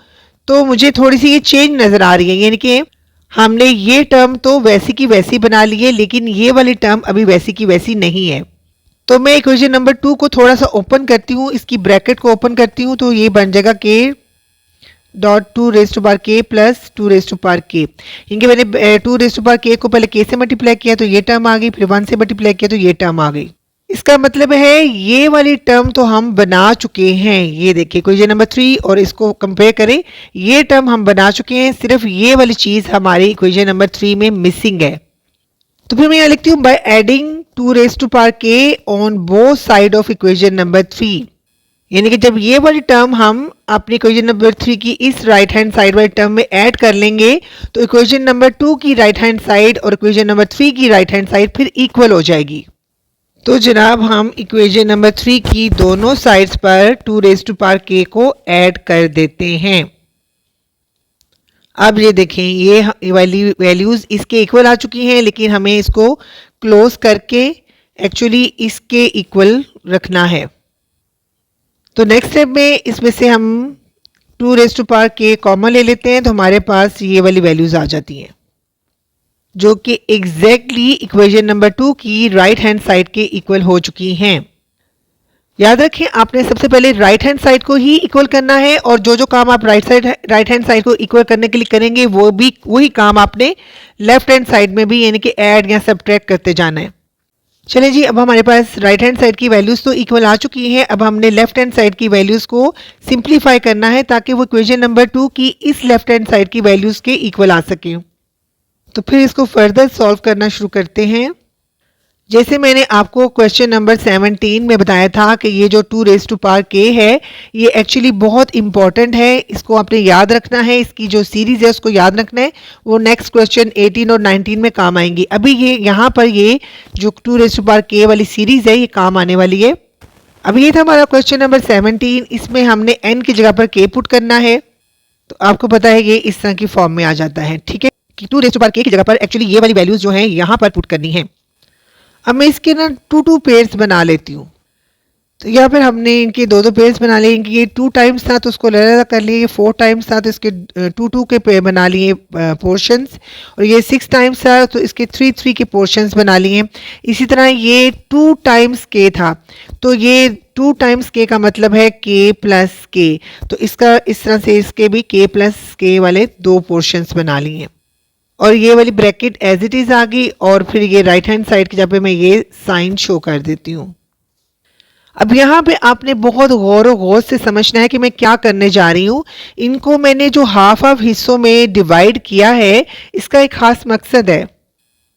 तो मुझे थोड़ी सी ये चेंज नज़र आ रही है, यानी कि हमने ये टर्म तो वैसी की वैसी बना ली है, लेकिन ये वाली टर्म अभी वैसी की वैसी नहीं है। तो मैं इक्वेशन नंबर 2 को थोड़ा सा ओपन करती हूँ, इसकी ब्रैकेट को ओपन करती हूँ, तो ये बन जाएगा के डॉट 2 रेज टू पावर के प्लस 2 रेज टू पावर के। क्योंकि मैंने 2 रेज टू पावर के को पहले के से मल्टीप्लाई किया तो ये टर्म आ गई, फिर 1 से मल्टीप्लाई किया तो ये टर्म आ गई। इसका मतलब है ये वाली टर्म तो हम बना चुके हैं। ये देखिए इक्वेशन नंबर 3 और इसको कंपेयर करें, ये टर्म हम बना चुके हैं, सिर्फ ये वाली चीज़ हमारी इक्वेशन नंबर 3 में मिसिंग है। तो फिर मैं यहाँ लिखती हूँ by adding 2 raise to power के on both side of equation number 3। यानी कि जब ये वाली टर्म हम अपनी इक्वेशन नंबर 3 की इस राइट हैंड साइड वाली टर्म में ऐड कर लेंगे तो इक्वेशन नंबर 2 की राइट हैंड साइड और इक्वेशन नंबर 3 की राइट हैंड साइड फिर इक्वल हो जाएगी। तो जनाब हम इक्वेशन नंबर 3 की दोनों साइड्स पर 2 रेज टू पावर के को ऐड कर देते हैं। अब ये देखें ये वाली वैल्यूज इसके इक्वल आ चुकी हैं, लेकिन हमें इसको क्लोज करके एक्चुअली इसके इक्वल रखना है। तो नेक्स्ट स्टेप में इसमें से हम 2 रेज टू पावर के कॉमन ले लेते हैं, तो हमारे पास ये वाली वैल्यूज आ जाती हैं जो कि एग्जैक्टली इक्वेशन नंबर 2 की राइट हैंड साइड के इक्वल हो चुकी हैं। याद रखें आपने सबसे पहले राइट हैंड साइड को ही इक्वल करना है, और जो जो काम आप राइट हैंड साइड को इक्वल करने के लिए करेंगे वो भी वही काम आपने लेफ्ट हैंड साइड में भी, यानी कि ऐड या सब्ट्रैक्ट करते जाना है। चलिए जी, अब हमारे पास राइट हैंड साइड की वैल्यूज़ तो इक्वल आ चुकी हैं। अब हमने लेफ्ट हैंड साइड की वैल्यूज़ को सिंप्लीफाई करना है ताकि वो इक्वेशन नंबर 2 की इस लेफ्ट हैंड साइड की वैल्यूज़ के इक्वल आ सके। तो फिर इसको फर्दर सॉल्व करना शुरू करते हैं। जैसे मैंने आपको क्वेश्चन नंबर 17 में बताया था कि ये जो 2 रेज टू पावर के है ये एक्चुअली बहुत इंपॉर्टेंट है, इसको आपने याद रखना है, इसकी जो सीरीज़ है उसको याद रखना है, वो नेक्स्ट क्वेश्चन 18 और 19 में काम आएंगी। अभी ये यहाँ पर ये जो 2 रेज टू पावर के वाली सीरीज़ है ये काम आने वाली है। अभी ये था हमारा क्वेश्चन नंबर 17, इसमें हमने n की जगह पर k पुट करना है। तो आपको पता है ये इस तरह की फॉर्म में आ जाता है, ठीक है, कि 2 रेज टू पावर के की जगह पर एक्चुअली ये वाली वैल्यूज़ जो हैं यहाँ पर पुट करनी है। अब मैं इसके ना 2 पेयर्स बना लेती हूँ। तो यहाँ पर हमने इनके 2 पेयर्स बना लिए, इनके ये 2 टाइम्स था तो उसको अलग कर लिए, ये 4 टाइम्स था तो इसके 2 के पेयर बना लिए पोर्शंस, और ये 6 टाइम्स था तो इसके 3 के पोर्शंस बना लिए। इसी तरह ये 2 टाइम्स के था तो ये 2 टाइम्स के का मतलब है k प्लस के, तो इसका इस तरह से इसके भी k प्लस के वाले 2 पोर्शंस बना लिए, और ये वाली ब्रैकेट एज इट इज़ आ गई, और फिर ये राइट हैंड साइड की जगह पे मैं ये साइन शो कर देती हूँ। अब यहाँ पे आपने बहुत गौर से समझना है कि मैं क्या करने जा रही हूँ। इनको मैंने जो हाफ हिस्सों में डिवाइड किया है इसका एक खास मकसद है।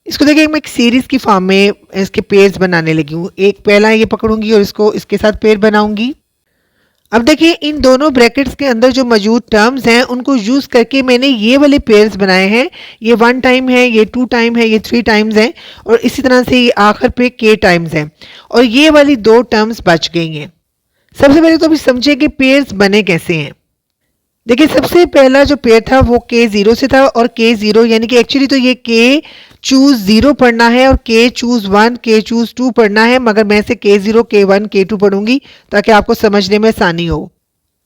इसको देखिए मैं एक सीरीज़ की फॉर्म में इसके पेयर्स बनाने लगी हूँ। एक पहला ये पकड़ूंगी और इसको इसके साथ पेयर बनाऊंगी। अब देखिए इन दोनों ब्रैकेट्स के अंदर जो मौजूद टर्म्स हैं उनको यूज़ करके मैंने ये वाले पेयर्स बनाए हैं। ये 1 टाइम है, ये 2 टाइम है, ये 3 टाइम्स हैं, और इसी तरह से ये आखिर पे k टाइम्स हैं, और ये वाली 2 टर्म्स बच गई हैं। सबसे पहले तो अभी समझे कि पेयर्स बने कैसे हैं। देखिए सबसे पहला जो पेयर था वो k0 से था, और k0 यानी कि एक्चुअली तो ये k चूज 0 पढ़ना है और k चूज 1 k चूज 2 पढ़ना है, मगर मैं से k0 k1 k2 पढ़ूंगी ताकि आपको समझने में आसानी हो।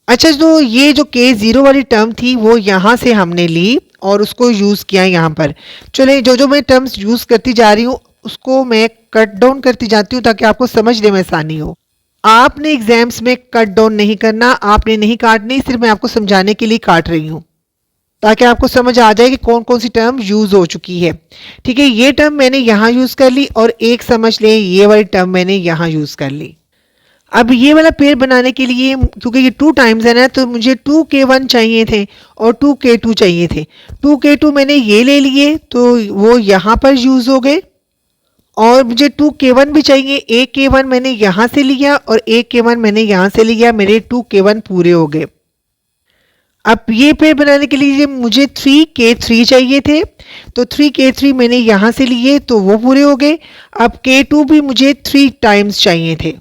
अच्छा, तो ये जो k0 वाली टर्म थी वो यहाँ से हमने ली और उसको यूज़ किया यहाँ पर। चले जो जो मैं टर्म्स यूज़ करती जा रही हूँ उसको मैं कट डाउन करती जाती हूँ ताकि आपको समझने में आसानी हो। आपने एग्जाम्स में कट डाउन नहीं करना, आपने नहीं काटनी, सिर्फ मैं आपको समझाने के लिए काट रही हूँ ताकि आपको समझ आ जाए कि कौन कौन सी टर्म यूज़ हो चुकी है। ठीक है, ये टर्म मैंने यहाँ यूज़ कर ली, और एक समझ लें ये वाली टर्म मैंने यहाँ यूज़ कर ली। अब ये वाला पेयर बनाने के लिए क्योंकि ये 2 टाइम्स है ना, तो मुझे 2k1 चाहिए थे और 2k2 चाहिए थे। 2k2 मैंने ये ले लिए तो वो यहाँ पर यूज़ हो गए, और मुझे 2k1 भी चाहिए। एक k1 मैंने यहाँ से लिया और एक k1 मैंने यहाँ से लिया, मेरे 2k1 पूरे हो गए। अब ये पेयर बनाने के लिए मुझे 3k3 चाहिए थे, तो 3k3 मैंने यहाँ से लिए तो वो पूरे हो गए। अब k2 भी मुझे 3 टाइम्स चाहिए थे,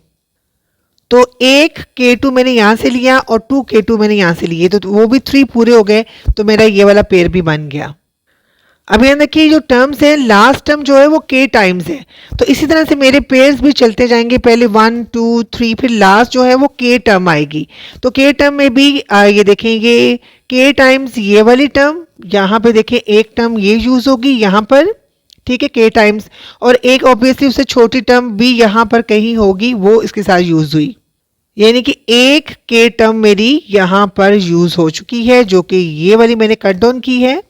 तो एक K2 मैंने यहाँ से लिया और 2 K2 मैंने यहाँ से लिए, तो वो भी 3 पूरे हो गए, तो मेरा ये वाला पेयर भी बन गया। अब यहाँ देखिए जो टर्म्स है, लास्ट टर्म जो है वो K टाइम्स है, तो इसी तरह से मेरे पेयर्स भी चलते जाएंगे, पहले 1 2 3, फिर लास्ट जो है वो K टर्म आएगी। तो K टर्म में भी ये देखेंगे K टाइम्स ये वाली टर्म, यहाँ पे देखें एक टर्म ये यूज होगी यहाँ पर, ठीक है, K टाइम्स, और एक ऑब्वियसली उससे छोटी टर्म भी यहाँ पर कहीं होगी, वो इसके साथ यूज हुई, यानी कि एक K टर्म मेरी यहाँ पर यूज हो चुकी है, जो कि ये वाली मैंने कट डाउन की है,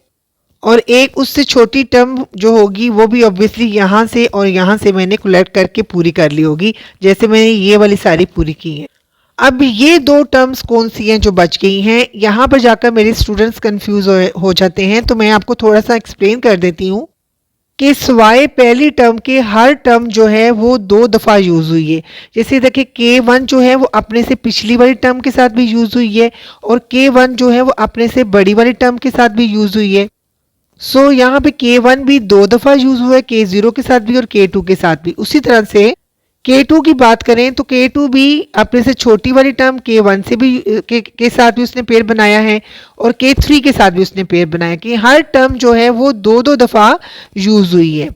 और एक उससे छोटी टर्म जो होगी वो भी ऑब्वियसली यहाँ से और यहाँ से मैंने कलेक्ट करके पूरी कर ली होगी, जैसे मैंने ये वाली सारी पूरी की है। अब ये दो टर्म्स कौन सी हैं जो बच गई हैं, यहाँ पर जाकर मेरे स्टूडेंट्स कंफ्यूज हो जाते हैं, तो मैं आपको थोड़ा सा एक्सप्लेन कर देती हूँ कि सिवाय पहली टर्म के हर टर्म जो है वो 2 दफ़ा यूज़ हुई है। जैसे देखिए K1 जो है वो अपने से पिछली वाली टर्म के साथ भी यूज़ हुई है, और K1 जो है वो अपने से बड़ी वाली टर्म के साथ भी यूज़ हुई है। सो यहाँ पे K1 भी 2 दफ़ा यूज़ हुआ है, K0 के साथ भी और K2 के साथ भी। उसी तरह से K2 की बात करें तो K2 भी अपने से छोटी वाली टर्म K1 से भी के साथ भी उसने पेयर बनाया है, और K3 के साथ भी उसने पेयर बनाया, कि हर टर्म जो है वो 2-2 दफ़ा यूज़ हुई है।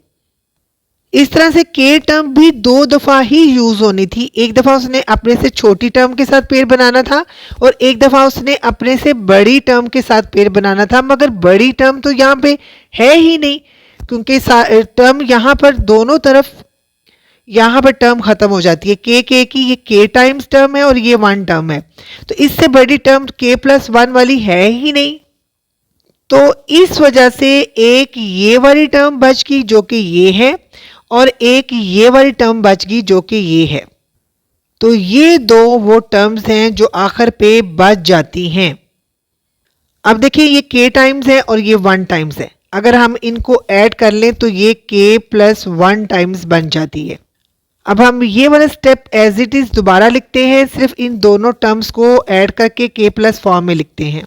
इस तरह से K टर्म भी 2 दफ़ा ही यूज़ होनी थी, एक दफ़ा उसने अपने से छोटी टर्म के साथ पेयर बनाना था, और एक दफ़ा उसने अपने से बड़ी टर्म के साथ पेयर बनाना था, मगर बड़ी टर्म तो यहाँ पे है ही नहीं, क्योंकि टर्म यहाँ पर दोनों तरफ यहाँ पर टर्म खत्म हो जाती है। K की ये K टाइम्स टर्म है और ये 1 टर्म है, तो इससे बड़ी टर्म K+1 वाली है ही नहीं। तो इस वजह से एक ये वाली टर्म बच गई जो कि ये है, और एक ये वाली टर्म बच गई जो कि ये है। तो ये दो वो टर्म्स हैं जो आखिर पे बच जाती हैं। अब देखिए ये K टाइम्स है और ये 1 टाइम्स है, अगर हम इनको ऐड कर लें तो ये K+1 टाइम्स बन जाती है। अब हम ये वाला स्टेप एज इट इज़ दोबारा लिखते हैं, सिर्फ इन दोनों टर्म्स को ऐड करके K+ फॉर्म में लिखते हैं।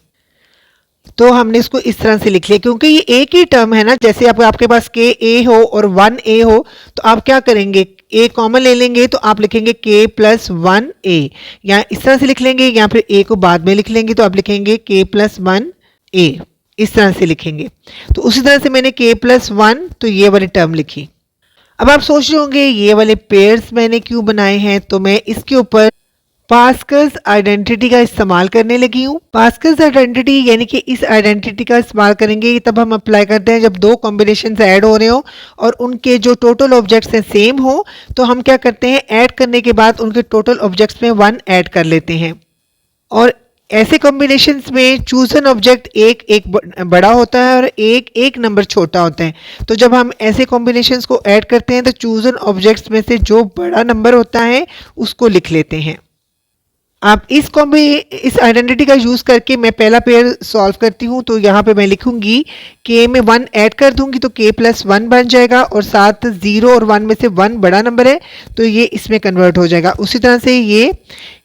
तो हमने इसको इस तरह से लिख लिया, क्योंकि ये एक ही टर्म है ना, जैसे आपके पास Ka हो और 1a हो, तो आप क्या करेंगे, a कॉमन ले लेंगे, तो आप लिखेंगे K+1a, या इस तरह से लिख लेंगे, या फिर a को बाद में लिख लेंगे, तो आप लिखेंगे K+1a, इस तरह से लिखेंगे। तो उसी तरह से मैंने K+1 तो ये वाली टर्म लिखी। अब आप सोच रहे होंगे ये वाले पेयर्स मैंने क्यों बनाए हैं, तो मैं इसके ऊपर पास्कल्स आइडेंटिटी का इस्तेमाल करने लगी हूँ। पास्कल्स आइडेंटिटी यानी कि इस आइडेंटिटी का इस्तेमाल करेंगे तब हम अप्लाई करते हैं जब दो कॉम्बिनेशन ऐड हो रहे हो और उनके जो टोटल ऑब्जेक्ट्स हैं सेम हो, तो हम क्या करते हैं, ऐड करने के बाद उनके टोटल ऑब्जेक्ट्स में 1 ऐड कर लेते हैं। और ऐसे कॉम्बिनेशंस में चूजन ऑब्जेक्ट एक बड़ा होता है और एक नंबर छोटा होता है। तो जब हम ऐसे कॉम्बिनेशंस को ऐड करते हैं तो चूजन ऑब्जेक्ट्स में से जो बड़ा नंबर होता है उसको लिख लेते हैं। आप इस आइडेंटिटी का यूज़ करके मैं पहला पेयर सॉल्व करती हूँ। तो यहाँ पे मैं लिखूंगी K में 1 ऐड कर दूंगी तो K+1 बन जाएगा, और साथ 0 और 1 में से 1 बड़ा नंबर है तो ये इसमें कन्वर्ट हो जाएगा। उसी तरह से ये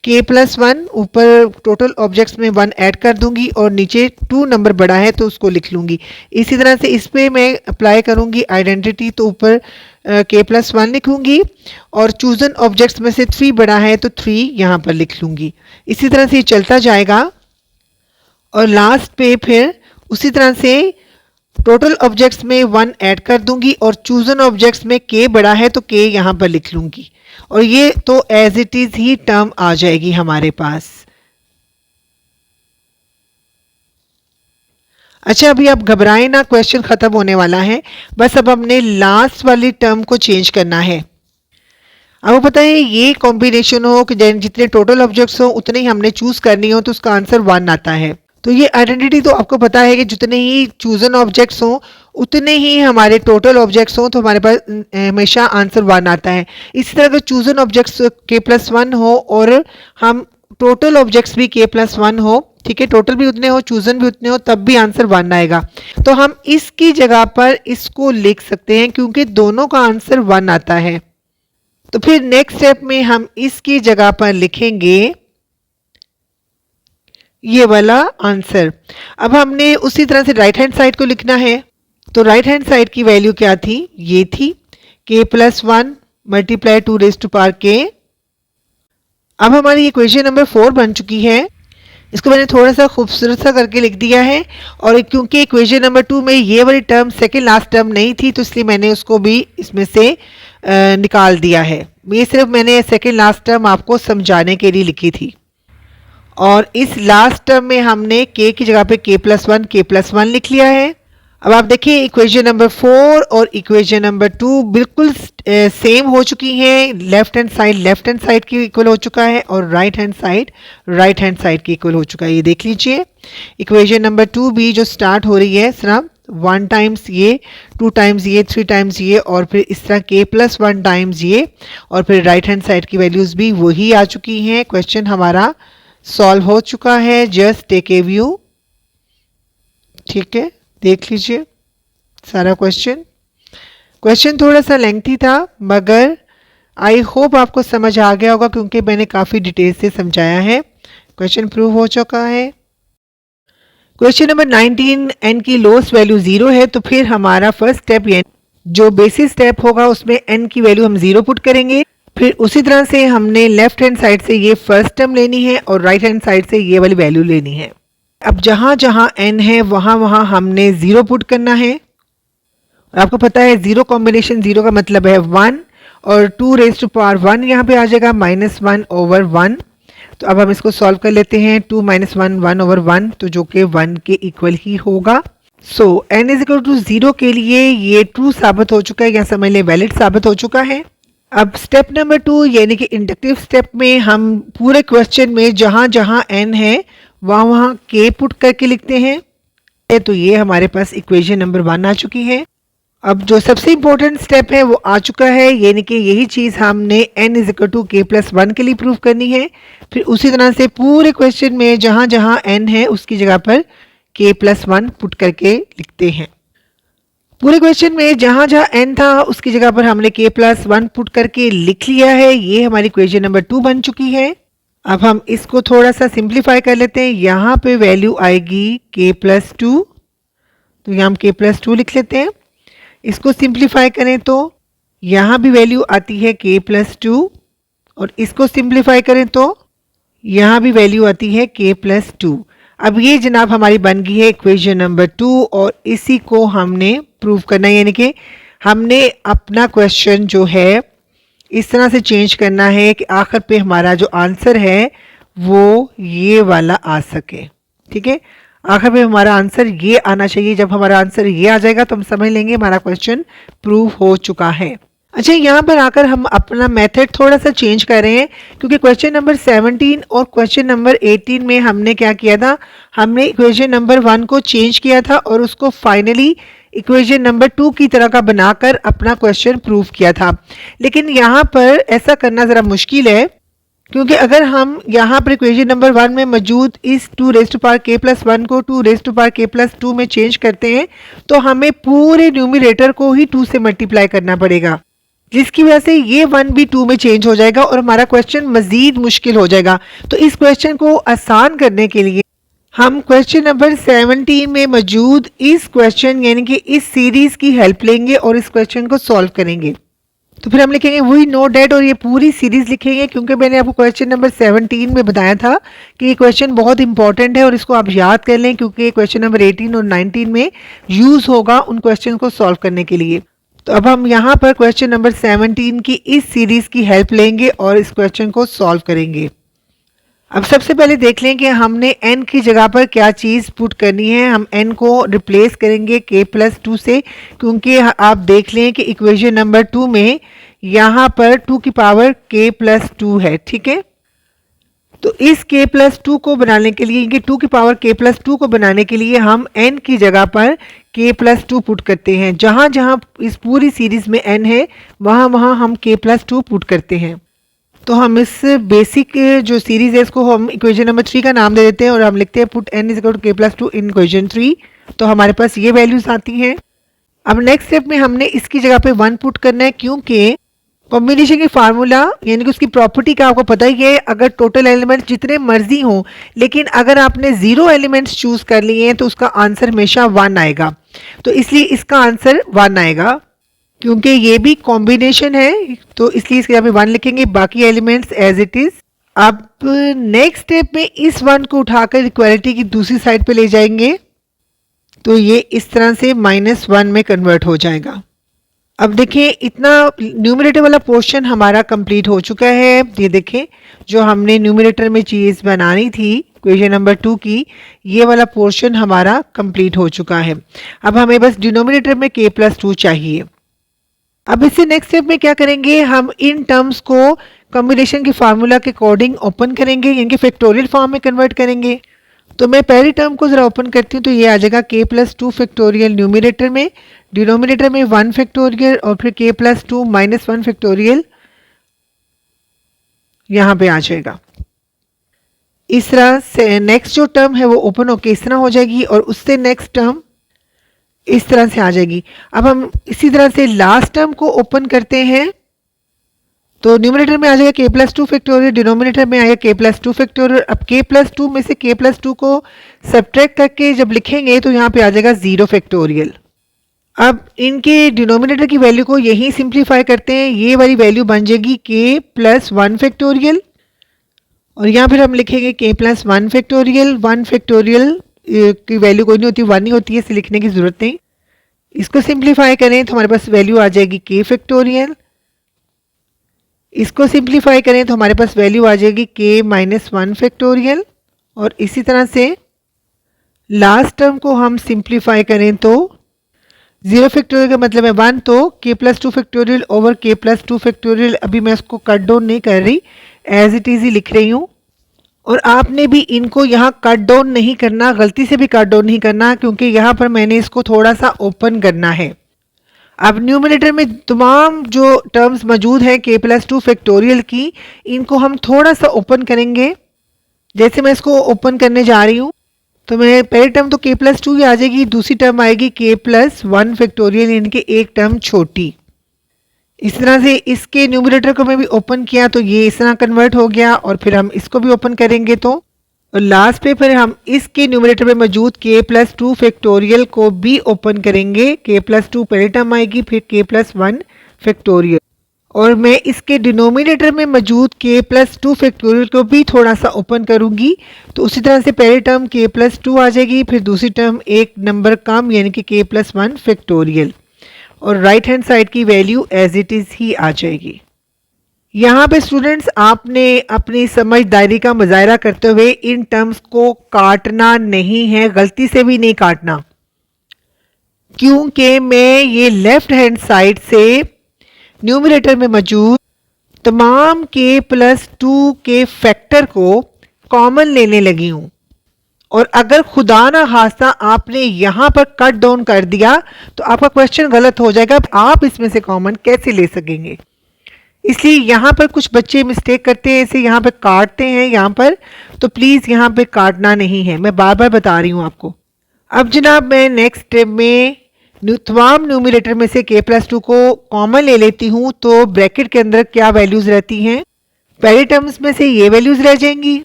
K+1 ऊपर टोटल ऑब्जेक्ट्स में 1 ऐड कर दूंगी और नीचे 2 नंबर बड़ा है तो उसको लिख लूँगी। इसी तरह से इस पर मैं अप्लाई करूँगी आइडेंटिटी, तो ऊपर K+1 लिखूंगी और चूजन ऑब्जेक्ट्स में से 3 बड़ा है तो 3 यहाँ पर लिख लूँगी। इसी तरह से ये चलता जाएगा और लास्ट पे फिर उसी तरह से टोटल ऑब्जेक्ट्स में 1 ऐड कर दूंगी और चूजन ऑब्जेक्ट्स में K बड़ा है तो K यहाँ पर लिख लूँगी, और ये तो एज इट इज़ ही टर्म आ जाएगी हमारे पास। अच्छा, अभी आप घबराएं ना, क्वेश्चन खत्म होने वाला है, बस अब हमने लास्ट वाली टर्म को चेंज करना है। आपको पता है ये कॉम्बिनेशन हो कि जितने टोटल ऑब्जेक्ट्स हो उतने ही हमने चूज करनी हो, तो उसका आंसर 1 आता है। तो ये आइडेंटिटी तो आपको पता है कि जितने ही चूजन ऑब्जेक्ट्स हों उतने ही हमारे टोटल ऑब्जेक्ट्स हों, तो हमारे पास हमेशा आंसर 1 आता है। इसी तरह अगर चूजन ऑब्जेक्ट्स K+1 हो और हम टोटल ऑब्जेक्ट्स भी K+1 हो, ठीक है, टोटल भी उतने हो चूजन भी उतने हो, तब भी आंसर 1 आएगा। तो हम इसकी जगह पर इसको लिख सकते हैं क्योंकि दोनों का आंसर 1 आता है। तो फिर नेक्स्ट स्टेप में हम इसकी जगह पर लिखेंगे ये वाला आंसर। अब हमने उसी तरह से राइट हैंड साइड को लिखना है। तो राइट हैंड साइड की वैल्यू क्या थी, ये थी K+1 × 2 raised to power K अब हमारी इक्वेशन नंबर 4 बन चुकी है। इसको मैंने थोड़ा सा खूबसूरत सा करके लिख दिया है, और क्योंकि इक्वेशन नंबर 2 में ये वाली टर्म सेकेंड लास्ट टर्म नहीं थी तो इसलिए मैंने उसको भी इसमें से निकाल दिया है। ये सिर्फ मैंने सेकेंड लास्ट टर्म आपको समझाने के लिए लिखी थी। और इस लास्ट टर्म में हमने k की जगह पे k+1 k+1 लिख लिया है। अब आप देखिए इक्वेशन नंबर 4 और इक्वेशन नंबर 2 बिल्कुल सेम हो चुकी हैं। लेफ्ट हैंड साइड की इक्वल हो चुका है और राइट हैंड साइड की इक्वल हो चुका है। ये देख लीजिए इक्वेशन नंबर 2 भी जो स्टार्ट हो रही है सिर्फ 1 टाइम्स ये, 2 टाइम्स ये, 3 टाइम्स ये, और फिर इस तरह k+1 टाइम्स ये, और फिर राइट हैंड साइड की वैल्यूज भी वही आ चुकी हैं। क्वेश्चन हमारा सॉल्व हो चुका है। Just take a view. ठीक है, देख लीजिए सारा क्वेश्चन थोड़ा सा लेंथी था, मगर आई होप आपको समझ आ गया होगा क्योंकि मैंने काफ़ी डिटेल से समझाया है। क्वेश्चन प्रूव हो चुका है। क्वेश्चन नंबर 19, n की लोएस्ट वैल्यू 0 है, तो फिर हमारा फर्स्ट स्टेप यानी जो बेसिक स्टेप होगा उसमें n की वैल्यू हम 0 पुट करेंगे। फिर उसी तरह से हमने लेफ्ट हैंड साइड से ये फर्स्ट टर्म लेनी है और राइट हैंड साइड से ये वाली वैल्यू लेनी है। अब जहाँ जहाँ n है वहाँ वहाँ हमने 0 पुट करना है। और आपको पता है 0 कॉम्बिनेशन 0 का मतलब है 1, और 2 रेज़ टू पावर 1 यहाँ पे आ जाएगा -1/1। तो अब हम इसको सॉल्व कर लेते हैं। 2 - 1 1/1, तो जो कि 1 के इक्वल ही होगा। सो n = 0 के लिए ये ट्रू साबित हो चुका है, या समझ लें वैलिड साबित हो चुका है। अब स्टेप नंबर 2 यानी कि इंडक्टिव स्टेप में हम पूरे क्वेश्चन में जहाँ जहाँ n है वहाँ वहाँ k पुट करके लिखते हैं। तो ये हमारे पास इक्वेशन नंबर 1 आ चुकी है। अब जो सबसे इम्पोर्टेंट स्टेप है वो आ चुका है, यानी कि यही चीज़ हमने n = k+1 के लिए प्रूव करनी है। फिर उसी तरह से पूरे क्वेश्चन में जहाँ जहाँ n है उसकी जगह पर k+1 पुट करके लिखते हैं। पूरे क्वेश्चन में जहाँ जहाँ n था उसकी जगह पर हमने k+1 पुट करके लिख लिया है। ये हमारी इक्वेशन नंबर 2 बन चुकी है। अब हम इसको थोड़ा सा सिंप्लीफाई कर लेते हैं। यहाँ पे वैल्यू आएगी k+2, तो यहाँ हम k+2 लिख लेते हैं। इसको सिंप्लीफाई करें तो यहाँ भी वैल्यू आती है k+2, और इसको सिंप्लीफाई करें तो यहाँ भी वैल्यू आती है k+2। अब ये जनाब हमारी बन गई है इक्वेशन नंबर 2, और इसी को हमने प्रूव करना है, यानी कि हमने अपना क्वेश्चन जो है इस तरह से चेंज करना है कि आखिर पे हमारा जो आंसर है वो ये वाला आ सके। ठीक है, आखिर पे हमारा आंसर ये आना चाहिए। जब हमारा आंसर ये आ जाएगा तो हम समझ लेंगे हमारा क्वेश्चन प्रूव हो चुका है। अच्छा, यहाँ पर आकर हम अपना मेथड थोड़ा सा चेंज कर रहे हैं, क्योंकि क्वेश्चन नंबर 17 और क्वेश्चन नंबर 18 में हमने क्या किया था, हमने इक्वेशन नंबर 1 को चेंज किया था और उसको फाइनली इक्वेशन नंबर 2 की तरह का बनाकर अपना क्वेश्चन प्रूव किया था। लेकिन यहाँ पर ऐसा करना ज़रा मुश्किल है, क्योंकि अगर हम यहाँ पर इक्वेशन नंबर 1 में मौजूद इस 2k+1 को 2k+2 में चेंज करते हैं तो हमें पूरे न्यूमरेटर को ही 2 से मल्टीप्लाई करना पड़ेगा, जिसकी वजह से ये 1 भी 2 में चेंज हो जाएगा और हमारा क्वेश्चन मज़ीद मुश्किल हो जाएगा। तो इस क्वेश्चन को आसान करने के लिए हम क्वेश्चन नंबर 17 में मौजूद इस क्वेश्चन यानी कि इस सीरीज़ की हेल्प लेंगे और इस क्वेश्चन को सॉल्व करेंगे। तो फिर हम लिखेंगे वी नो डैट, और ये पूरी सीरीज़ लिखेंगे, क्योंकि मैंने आपको क्वेश्चन नंबर 17 में बताया था कि ये क्वेश्चन बहुत इंपॉर्टेंट है और इसको आप याद कर लें, क्योंकि क्वेश्चन नंबर 18 और 19 में यूज़ होगा उन क्वेश्चन को सॉल्व करने के लिए। तो अब हम यहाँ पर क्वेश्चन नंबर 17 की इस सीरीज़ की हेल्प लेंगे और इस क्वेश्चन को सॉल्व करेंगे। अब सबसे पहले देख लें कि हमने n की जगह पर क्या चीज़ पुट करनी है। हम n को रिप्लेस करेंगे k+2 से, क्योंकि आप देख लें कि इक्वेशन नंबर 2 में यहाँ पर 2 की पावर k+2 है। ठीक है, तो इस k+2 को बनाने के लिए, इनके 2 की पावर k+2 को बनाने के लिए हम n की जगह पर k+2 पुट करते हैं। जहाँ जहाँ इस पूरी सीरीज़ में n है वहाँ वहाँ हम k+2 पुट करते हैं। तो हम इस बेसिक जो सीरीज़ है इसको हम इक्वेशन नंबर 3 का नाम दे देते हैं और हम लिखते हैं put n = k+2 in equation 3। तो हमारे पास ये वैल्यूज़ आती हैं। अब नेक्स्ट स्टेप में हमने इसकी जगह पे 1 पुट करना है, क्योंकि कॉम्बिनेशन की फार्मूला यानी कि उसकी प्रॉपर्टी का आपको पता ही है, अगर टोटल एलिमेंट्स जितने मर्जी हों, लेकिन अगर आपने 0 एलिमेंट्स चूज़ कर लिए हैं तो उसका आंसर हमेशा 1 आएगा। तो इसलिए इसका आंसर 1 आएगा, क्योंकि ये भी कॉम्बिनेशन है, तो इसलिए इसके यहाँ पे 1 लिखेंगे, बाकी एलिमेंट्स एज इट इज़ अब नेक्स्ट स्टेप में इस 1 को उठाकर इक्वालिटी की दूसरी साइड पे ले जाएंगे तो ये इस तरह से -1 में कन्वर्ट हो जाएगा। अब देखिए इतना न्यूमरेटर वाला पोर्शन हमारा कंप्लीट हो चुका है। ये देखें जो हमने न्यूमरेटर में चीज़ बनानी थी क्वेश्चन नंबर 2 की, ये वाला पोर्शन हमारा कंप्लीट हो चुका है। अब हमें बस डिनोमिनेटर में k+2 चाहिए। अब इससे नेक्स्ट स्टेप में क्या करेंगे, हम इन टर्म्स को कॉम्बिनेशन के फार्मूला के अकॉर्डिंग ओपन करेंगे, यानी फैक्टोरियल फॉर्म में कन्वर्ट करेंगे। तो मैं पहली टर्म को ज़रा ओपन करती हूँ तो ये आ जाएगा k+2 फैक्टोरियल न्यूमरेटर में, डिनोमिनेटर में 1 फैक्टोरियल और फिर k+2 -1 फैक्टोरियल यहाँ पे आ जाएगा। इस तरह से नेक्स्ट जो टर्म है वो ओपन होके इस तरह हो जाएगी और उससे नेक्स्ट टर्म इस तरह से आ जाएगी। अब हम इसी तरह से लास्ट टर्म को ओपन करते हैं तो न्यूमरेटर में आ जाएगा k+2 फैक्टोरियल, डिनोमिनेटर में आएगा k+2 फैक्टोरियल। अब k+2 में से k+2 को सब्ट्रैक्ट करके जब लिखेंगे तो यहाँ पे आ जाएगा 0 फैक्टोरियल। अब इनके डिनोमिनेटर की वैल्यू को यहीं सिंप्लीफाई करते हैं, ये वाली वैल्यू बन जाएगी k+1 फैक्टोरियल और यहाँ फिर हम लिखेंगे k+1 फैक्टोरियल। 1 फैक्टोरियल की वैल्यू कोई नहीं होती, 1 ही होती है, इसे लिखने की ज़रूरत नहीं। इसको सिंप्लीफाई करें तो हमारे पास वैल्यू आ जाएगी k फैक्टोरियल। इसको सिंप्लीफाई करें तो हमारे पास वैल्यू आ जाएगी k-1 फैक्टोरियल और इसी तरह से लास्ट टर्म को हम सिंप्लीफाई करें तो 0 फैक्टोरियल का मतलब है 1, तो k+2 factorial over k+2 factorial. अभी मैं इसको कट डाउन नहीं कर रही, एज इट इज़ ही लिख रही हूँ। और आपने भी इनको यहाँ कट डाउन नहीं करना, गलती से भी कट डाउन नहीं करना, क्योंकि यहाँ पर मैंने इसको थोड़ा सा ओपन करना है। अब न्यूमरेटर में तमाम जो टर्म्स मौजूद हैं k+2 फैक्टोरियल की, इनको हम थोड़ा सा ओपन करेंगे। जैसे मैं इसको ओपन करने जा रही हूँ तो मैं पहली टर्म तो k+2 ही आ जाएगी, दूसरी टर्म आएगी k+1 फैक्टोरियल, यानी कि एक टर्म छोटी। इस तरह से इसके न्यूमरेटर को मैं भी ओपन किया तो ये इस तरह कन्वर्ट हो गया और फिर हम इसको भी ओपन करेंगे तो और लास्ट पे फिर हम इसके न्यूमरेटर में मौजूद k+2 फैक्टोरियल को भी ओपन करेंगे। k+2 पहली टर्म आएगी, फिर k+1 फैक्टोरियल और मैं इसके डिनोमिनेटर में मौजूद k+2 फैक्टोरियल को भी थोड़ा सा ओपन करूंगी। तो उसी तरह से पहली टर्म k+2 आ जाएगी, फिर दूसरी टर्म एक नंबर कम यानी कि k+1 फैक्टोरियल और राइट हैंड साइड की वैल्यू एज इट इज़ ही आ जाएगी। यहाँ पे स्टूडेंट्स आपने अपनी समझदारी का मुजाहरा करते हुए इन टर्म्स को काटना नहीं है, गलती से भी नहीं काटना, क्योंकि मैं ये लेफ्ट हैंड साइड से न्यूमरेटर में मौजूद तमाम k+2 के फैक्टर को कॉमन लेने लगी हूँ। और अगर खुदा ना खास्ता आपने यहाँ पर कट डाउन कर दिया तो आपका क्वेश्चन गलत हो जाएगा, आप इसमें से कॉमन कैसे ले सकेंगे। इसलिए यहाँ पर कुछ बच्चे मिस्टेक करते हैं, इसे यहाँ पे काटते हैं यहाँ पर, तो प्लीज़ यहाँ पे काटना नहीं है, मैं बार बार बता रही हूँ आपको। अब जनाब मैं नेक्स्ट स्टेप में तमाम न्यूमरेटर में से k+2 को कॉमन ले लेती हूँ तो ब्रैकेट के अंदर क्या वैल्यूज़ रहती हैं, पहले टर्म्स में से ये वैल्यूज़ रह जाएंगी,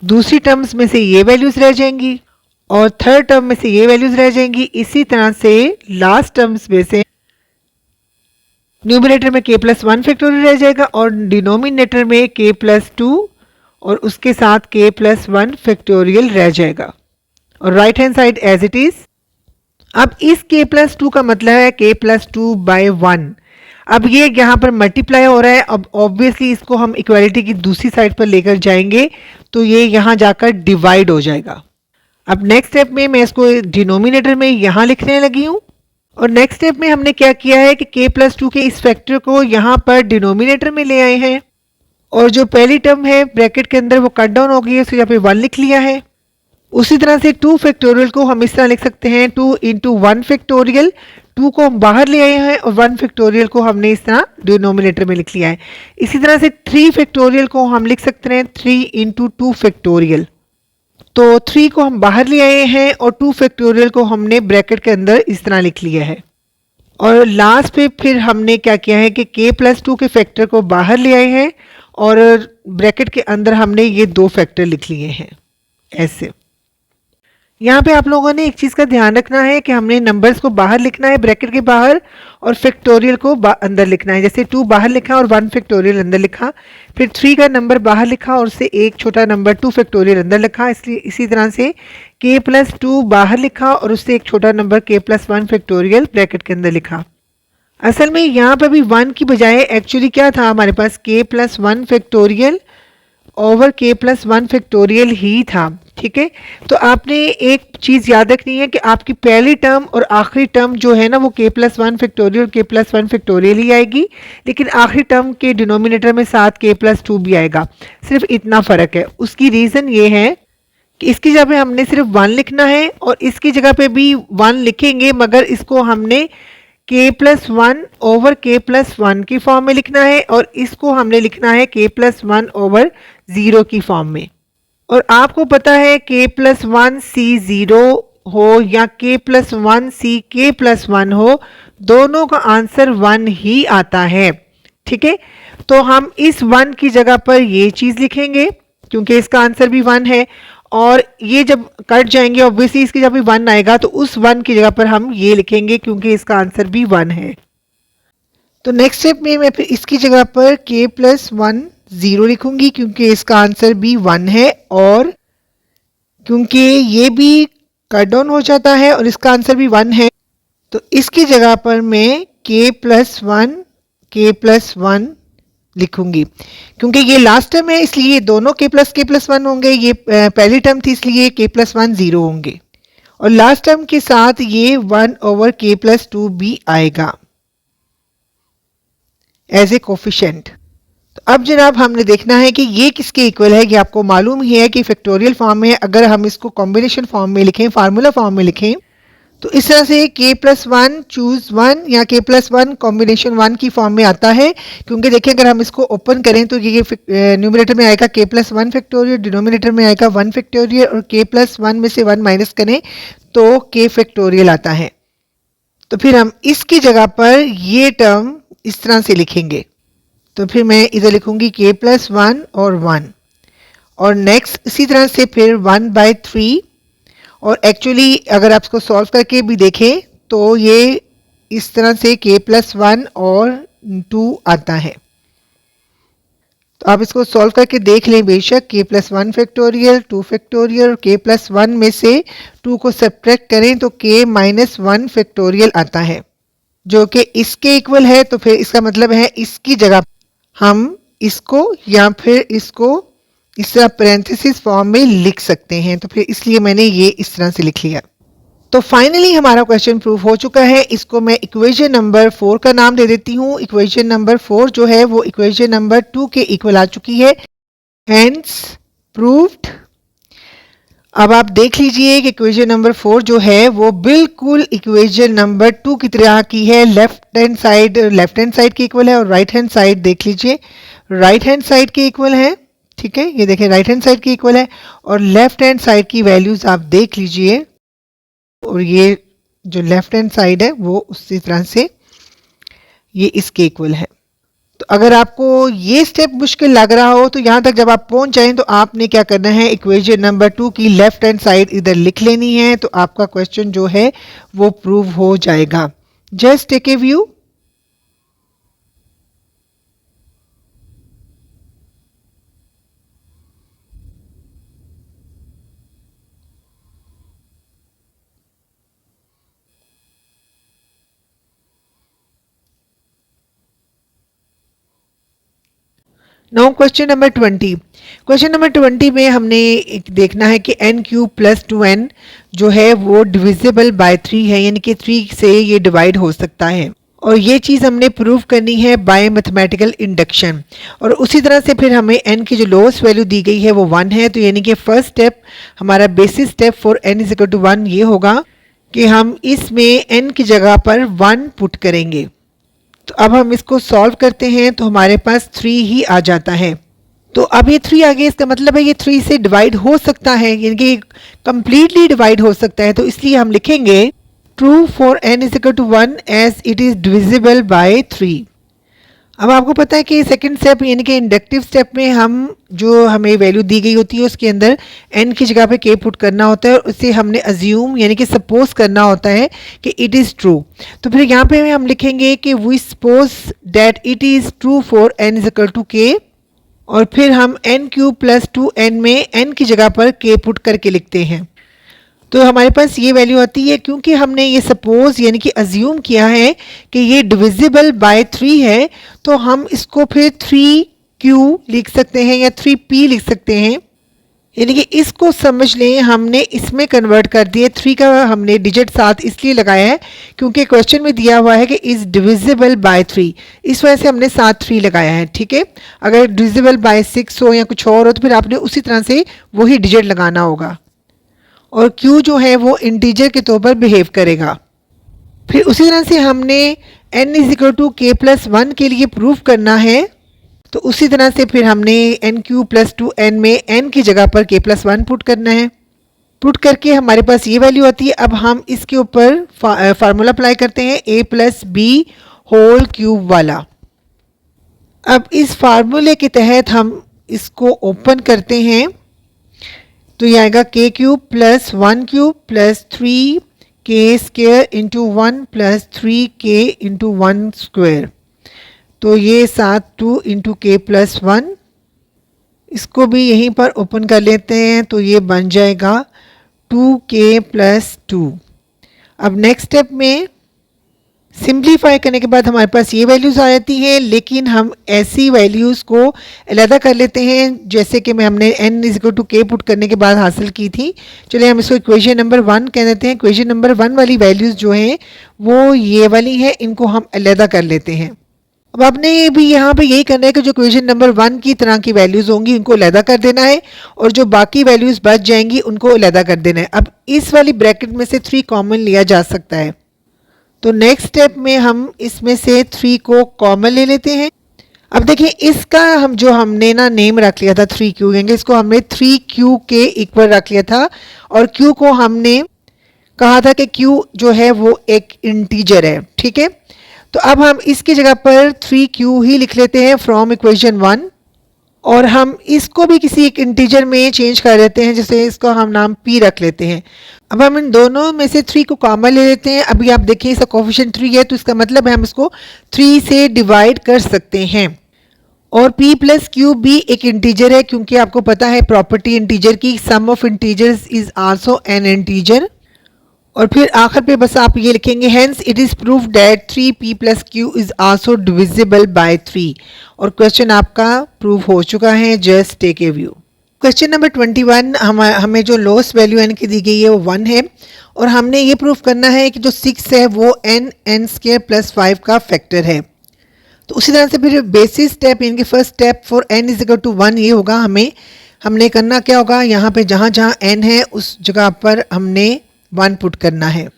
दूसरी टर्म्स में से ये वैल्यूज़ रह जाएंगी और थर्ड टर्म में से ये वैल्यूज़ रह जाएंगी। इसी तरह से लास्ट टर्म्स में से न्यूमरेटर में k+1 फैक्टोरियल रह जाएगा और डिनोमिनेटर में k+2 और उसके साथ k+1 फैक्टोरियल रह जाएगा और right hand side as it is. अब इस k+2 का मतलब है k+2/1। अब ये यहाँ पर मल्टीप्लाई हो रहा है, अब ऑब्वियसली इसको हम इक्वालिटी की दूसरी साइड पर लेकर जाएंगे तो ये यहाँ जाकर डिवाइड हो जाएगा। अब नेक्स्ट स्टेप में मैं इसको डिनोमिनेटर में यहाँ लिखने लगी हूँ और नेक्स्ट स्टेप में हमने क्या किया है कि k+2 के इस फैक्टर को यहाँ पर डिनोमिनेटर में ले आए हैं और जो पहली टर्म है ब्रैकेट के अंदर वो कट डाउन हो गई है, तो यहाँ पे 1 लिख लिया है। उसी तरह से 2 फैक्टोरियल को हम इस तरह लिख सकते हैं 2 × 1 फैक्टोरियल, 2 को हम बाहर ले आए हैं और 1 फैक्टोरियल को हमने इस तरह डिनोमिनेटर में लिख लिया है। इसी तरह से 3 फैक्टोरियल को हम लिख सकते हैं 3 × 2 फैक्टोरियल, तो 3 को हम बाहर ले आए हैं और 2 फैक्टोरियल को हमने ब्रैकेट के अंदर इस तरह लिख लिया है। और लास्ट पे फिर हमने क्या किया है कि k+2 के फैक्टर को बाहर ले आए हैं और ब्रैकेट के अंदर हमने ये 2 फैक्टर लिख लिए हैं ऐसे। यहाँ पे आप लोगों ने एक चीज़ का ध्यान रखना है कि हमने नंबर्स को बाहर लिखना है ब्रैकेट के बाहर और फैक्टोरियल को अंदर लिखना है। जैसे 2 बाहर लिखा और 1 फैक्टोरियल अंदर लिखा, फिर 3 का नंबर बाहर लिखा और उससे एक छोटा नंबर 2 फैक्टोरियल अंदर लिखा। इसलिए इसी तरह से k+2 बाहर लिखा और उससे एक छोटा नंबर k+1 फैक्टोरियल ब्रैकेट के अंदर लिखा। असल में यहाँ पर भी 1 की बजाय एक्चुअली क्या था हमारे पास k+1 factorial over k+1 factorial ही था। ठीक है, तो आपने एक चीज़ याद रखनी है कि आपकी पहली टर्म और आखिरी टर्म जो है ना वो k+1 फैक्टोरियल k+1 फैक्टोरियल ही आएगी, लेकिन आखिरी टर्म के डिनोमिनेटर में साथ k+2 भी आएगा। सिर्फ इतना फ़र्क है। उसकी रीज़न ये है कि इसकी जगह पे हमने सिर्फ 1 लिखना है और इसकी जगह पे भी 1 लिखेंगे, मगर इसको हमने k+1 ओवर k+1 की फॉर्म में लिखना है और इसको हमने लिखना है k+1 ओवर 0 की फॉर्म में। और आपको पता है k+1 c0 हो या k+1 c k+1 हो, दोनों का आंसर 1 ही आता है। ठीक है, तो हम इस 1 की जगह पर ये चीज़ लिखेंगे क्योंकि इसका आंसर भी 1 है, और ये जब कट जाएंगे ऑब्वियसली इसकी जब भी 1 आएगा तो उस 1 की जगह पर हम ये लिखेंगे क्योंकि इसका आंसर भी 1 है। तो नेक्स्ट स्टेप में मैं फिर इसकी जगह पर k+1 0 लिखूंगी क्योंकि इसका आंसर भी 1 है, और क्योंकि ये भी कट डाउन हो जाता है और इसका आंसर भी 1 है, तो इसकी जगह पर मैं k+1 लिखूंगी। क्योंकि ये लास्ट टर्म है इसलिए दोनों k+1 होंगे, ये पहली टर्म थी इसलिए k+1 0 होंगे, और लास्ट टर्म के साथ ये 1 ओवर k+2 भी आएगा एज ए कोफिशिएंट। तो अब जनाब हमने देखना है कि ये किसके इक्वल है। कि आपको मालूम ही है कि फैक्टोरियल फॉर्म में अगर हम इसको कॉम्बिनेशन फॉर्म में लिखें, फार्मूला फॉर्म में लिखें, तो इस तरह से k+1 चूज 1 या k+1 कॉम्बिनेशन 1 की फॉर्म में आता है। क्योंकि देखिए अगर हम इसको ओपन करें तो ये न्यूमरेटर में आएगा k+1 फैक्टोरियल, डिनोमिनेटर में आएगा 1 फैक्टोरियल, और k+1 में से 1 माइनस करें तो k फैक्टोरियल आता है। तो फिर हम इसकी जगह पर ये टर्म इस तरह से लिखेंगे। तो फिर मैं इधर लिखूंगी k+1 और 1, और नेक्स्ट इसी तरह से फिर 1/3, और एक्चुअली अगर आप इसको सॉल्व करके भी देखें तो ये इस तरह से k+1 और 2 आता है। तो आप इसको सॉल्व करके देख लें बेशक, k+1 फैक्टोरियल 2 फैक्टोरियल और k+1 में से 2 को सब्ट्रैक्ट करें तो k-1 फैक्टोरियल आता है जो कि इसके इक्वल है। तो फिर इसका मतलब है इसकी जगह हम इसको या फिर इसको इस तरह पैरेंथेसिस फॉर्म में लिख सकते हैं। तो फिर इसलिए मैंने ये इस तरह से लिख लिया। तो फाइनली हमारा क्वेश्चन प्रूव हो चुका है। इसको मैं इक्वेशन नंबर 4 का नाम दे देती हूँ। इक्वेशन नंबर 4 जो है वो इक्वेशन नंबर 2 के इक्वल आ चुकी है, हेंस प्रूव्ड। अब आप देख लीजिए कि इक्वेशन नंबर 4 जो है वो बिल्कुल इक्वेशन नंबर 2 की तरह की है। लेफ्ट हैंड साइड के इक्वल है, और राइट हैंड साइड देख लीजिए राइट हैंड साइड के इक्वल है। ठीक है, ये देखें राइट हैंड साइड के इक्वल है, और लेफ्ट हैंड साइड की वैल्यूज आप देख लीजिए, और ये जो लेफ्ट हैंड साइड है वो उसी तरह से ये इसके इक्वल है। तो अगर आपको ये स्टेप मुश्किल लग रहा हो तो यहाँ तक जब आप पहुँच जाएं तो आपने क्या करना है, इक्वेशन नंबर 2 की लेफ्ट हैंड साइड इधर लिख लेनी है, तो आपका क्वेश्चन जो है वो प्रूव हो जाएगा। Just take a view. Now question number 20। Question number 20 में हमने देखना है कि n³ + 2n जो है वो डिविजिबल बाय 3 है, यानी कि 3 से ये डिवाइड हो सकता है, और ये चीज़ हमने प्रूव करनी है बाय मैथमेटिकल इंडक्शन। और उसी तरह से फिर हमें n की जो लोएस्ट वैल्यू दी गई है वो 1 है। तो यानी कि फर्स्ट स्टेप हमारा बेसिस स्टेप फॉर n = 1 ये होगा कि हम इसमें n की जगह पर 1 पुट करेंगे। तो अब हम इसको सॉल्व करते हैं तो हमारे पास 3 ही आ जाता है। तो अब ये 3 आ गया, इसका मतलब है ये 3 से डिवाइड हो सकता है, यानी कि कंप्लीटली डिवाइड हो सकता है। तो इसलिए हम लिखेंगे true for n = 1 as it is divisible by 3। अब आपको पता है कि सेकंड स्टेप यानी कि इंडक्टिव स्टेप में हम जो हमें वैल्यू दी गई होती है उसके अंदर n की जगह पे k पुट करना होता है और उसे हमने अज्यूम यानी कि सपोज करना होता है कि इट इज़ ट्रू। तो फिर यहाँ पे हम लिखेंगे कि we suppose that it is true for n is equal to k, और फिर हम n क्यूब प्लस 2n में n की जगह पर k पुट करके लिखते हैं। तो हमारे पास ये वैल्यू आती है, क्योंकि हमने ये सपोज यानी कि अज्यूम किया है कि ये डिविजिबल बाय 3 है, तो हम इसको फिर 3q लिख सकते हैं या 3p लिख सकते हैं। यानी कि इसको समझ लें, हमने इसमें कन्वर्ट कर दिए। 3 का हमने डिजिट 7 इसलिए लगाया है क्योंकि क्वेश्चन में दिया हुआ है कि इज़ डिविजिबल बाय 3, इस वजह से हमने 7 3 लगाया है। ठीक है, अगर डिविजिबल बाय 6 हो या कुछ और हो तो फिर आपने उसी तरह से वही डिजिट लगाना होगा, और q जो है वो इंटीजर के तौर पर बिहेव करेगा। फिर उसी तरह से हमने n is equal to k plus 1 के लिए प्रूफ करना है, तो उसी तरह से फिर हमने n क्यू प्लस 2n में n की जगह पर k प्लस 1 पुट करना है। पुट करके हमारे पास ये वैल्यू आती है। अब हम इसके ऊपर फार्मूला अप्लाई करते हैं a plus B whole cube वाला। अब इस फार्मूले के तहत हम इसको ओपन करते हैं, तो ये आएगा k cube plus 1 cube plus 3k square into 1 plus 3k into 1 square, तो ये 7 2 इंटू k प्लस 1। इसको भी यहीं पर ओपन कर लेते हैं, तो ये बन जाएगा 2k प्लस 2। अब नेक्स्ट स्टेप में सिंप्लीफाई करने के बाद हमारे पास ये वैल्यूज़ आ जाती हैं, लेकिन हम ऐसी वैल्यूज़ को अलहदा कर लेते हैं जैसे कि हमने n is equal to k put करने के बाद हासिल की थी। चलिए हम इसको इक्वेशन नंबर 1 कह देते हैं। इक्वेशन नंबर 1 वाली वैल्यूज़ जो हैं वो ये वाली हैं, इनको हम अलहदा कर लेते हैं। अब आपने ये भी यहाँ पे यही करना है कि जो इक्वेशन नंबर 1 की तरह की वैल्यूज़ होंगी उनको अलहदा कर देना है, और जो बाकी वैल्यूज़ बच जाएंगी उनको अलहदा कर देना है। अब इस वाली ब्रैकेट में से 3 कॉमन लिया जा सकता है, तो नेक्स्ट स्टेप में हम इसमें से 3 को कॉमन ले लेते हैं। अब देखिए इसका हमने ना नेम रख लिया था 3q, यानी इसको हमने 3q के इक्वल रख लिया था, और q को हमने कहा था कि q जो है वो एक इंटीजर है। ठीक है, तो अब हम इसकी जगह पर 3q ही लिख लेते हैं फ्रॉम इक्वेशन 1, और हम इसको भी किसी एक इंटीजर में चेंज कर देते हैं, जैसे इसको हम नाम p रख लेते हैं। अब हम इन दोनों में से 3 को कॉमन ले लेते हैं। अभी आप देखिए इसका कोफिशिएंट 3 है, तो इसका मतलब है हम इसको 3 से डिवाइड कर सकते हैं। और p प्लस क्यू भी एक इंटीजर है, क्योंकि आपको पता है प्रॉपर्टी इंटीजर की, sum of integers is also an integer. और फिर आखिर पे बस आप ये लिखेंगे hence it is proof that 3p plus Q is also divisible by 3, और क्वेश्चन आपका प्रूफ हो चुका है। Just take a view. Question number 21 हमें जो लोएस्ट वैल्यू n की दी गई है वो 1 है, और हमने ये प्रूफ करना है कि जो 6 है वो n स्क्वायर प्लस 5 का फैक्टर है। तो उसी तरह से फिर बेसिस स्टेप यानी कि first step for n is equal to 1 ये होगा। हमने करना क्या होगा, यहाँ पे जहाँ जहाँ n है उस जगह पर हमने 1 पुट करना है।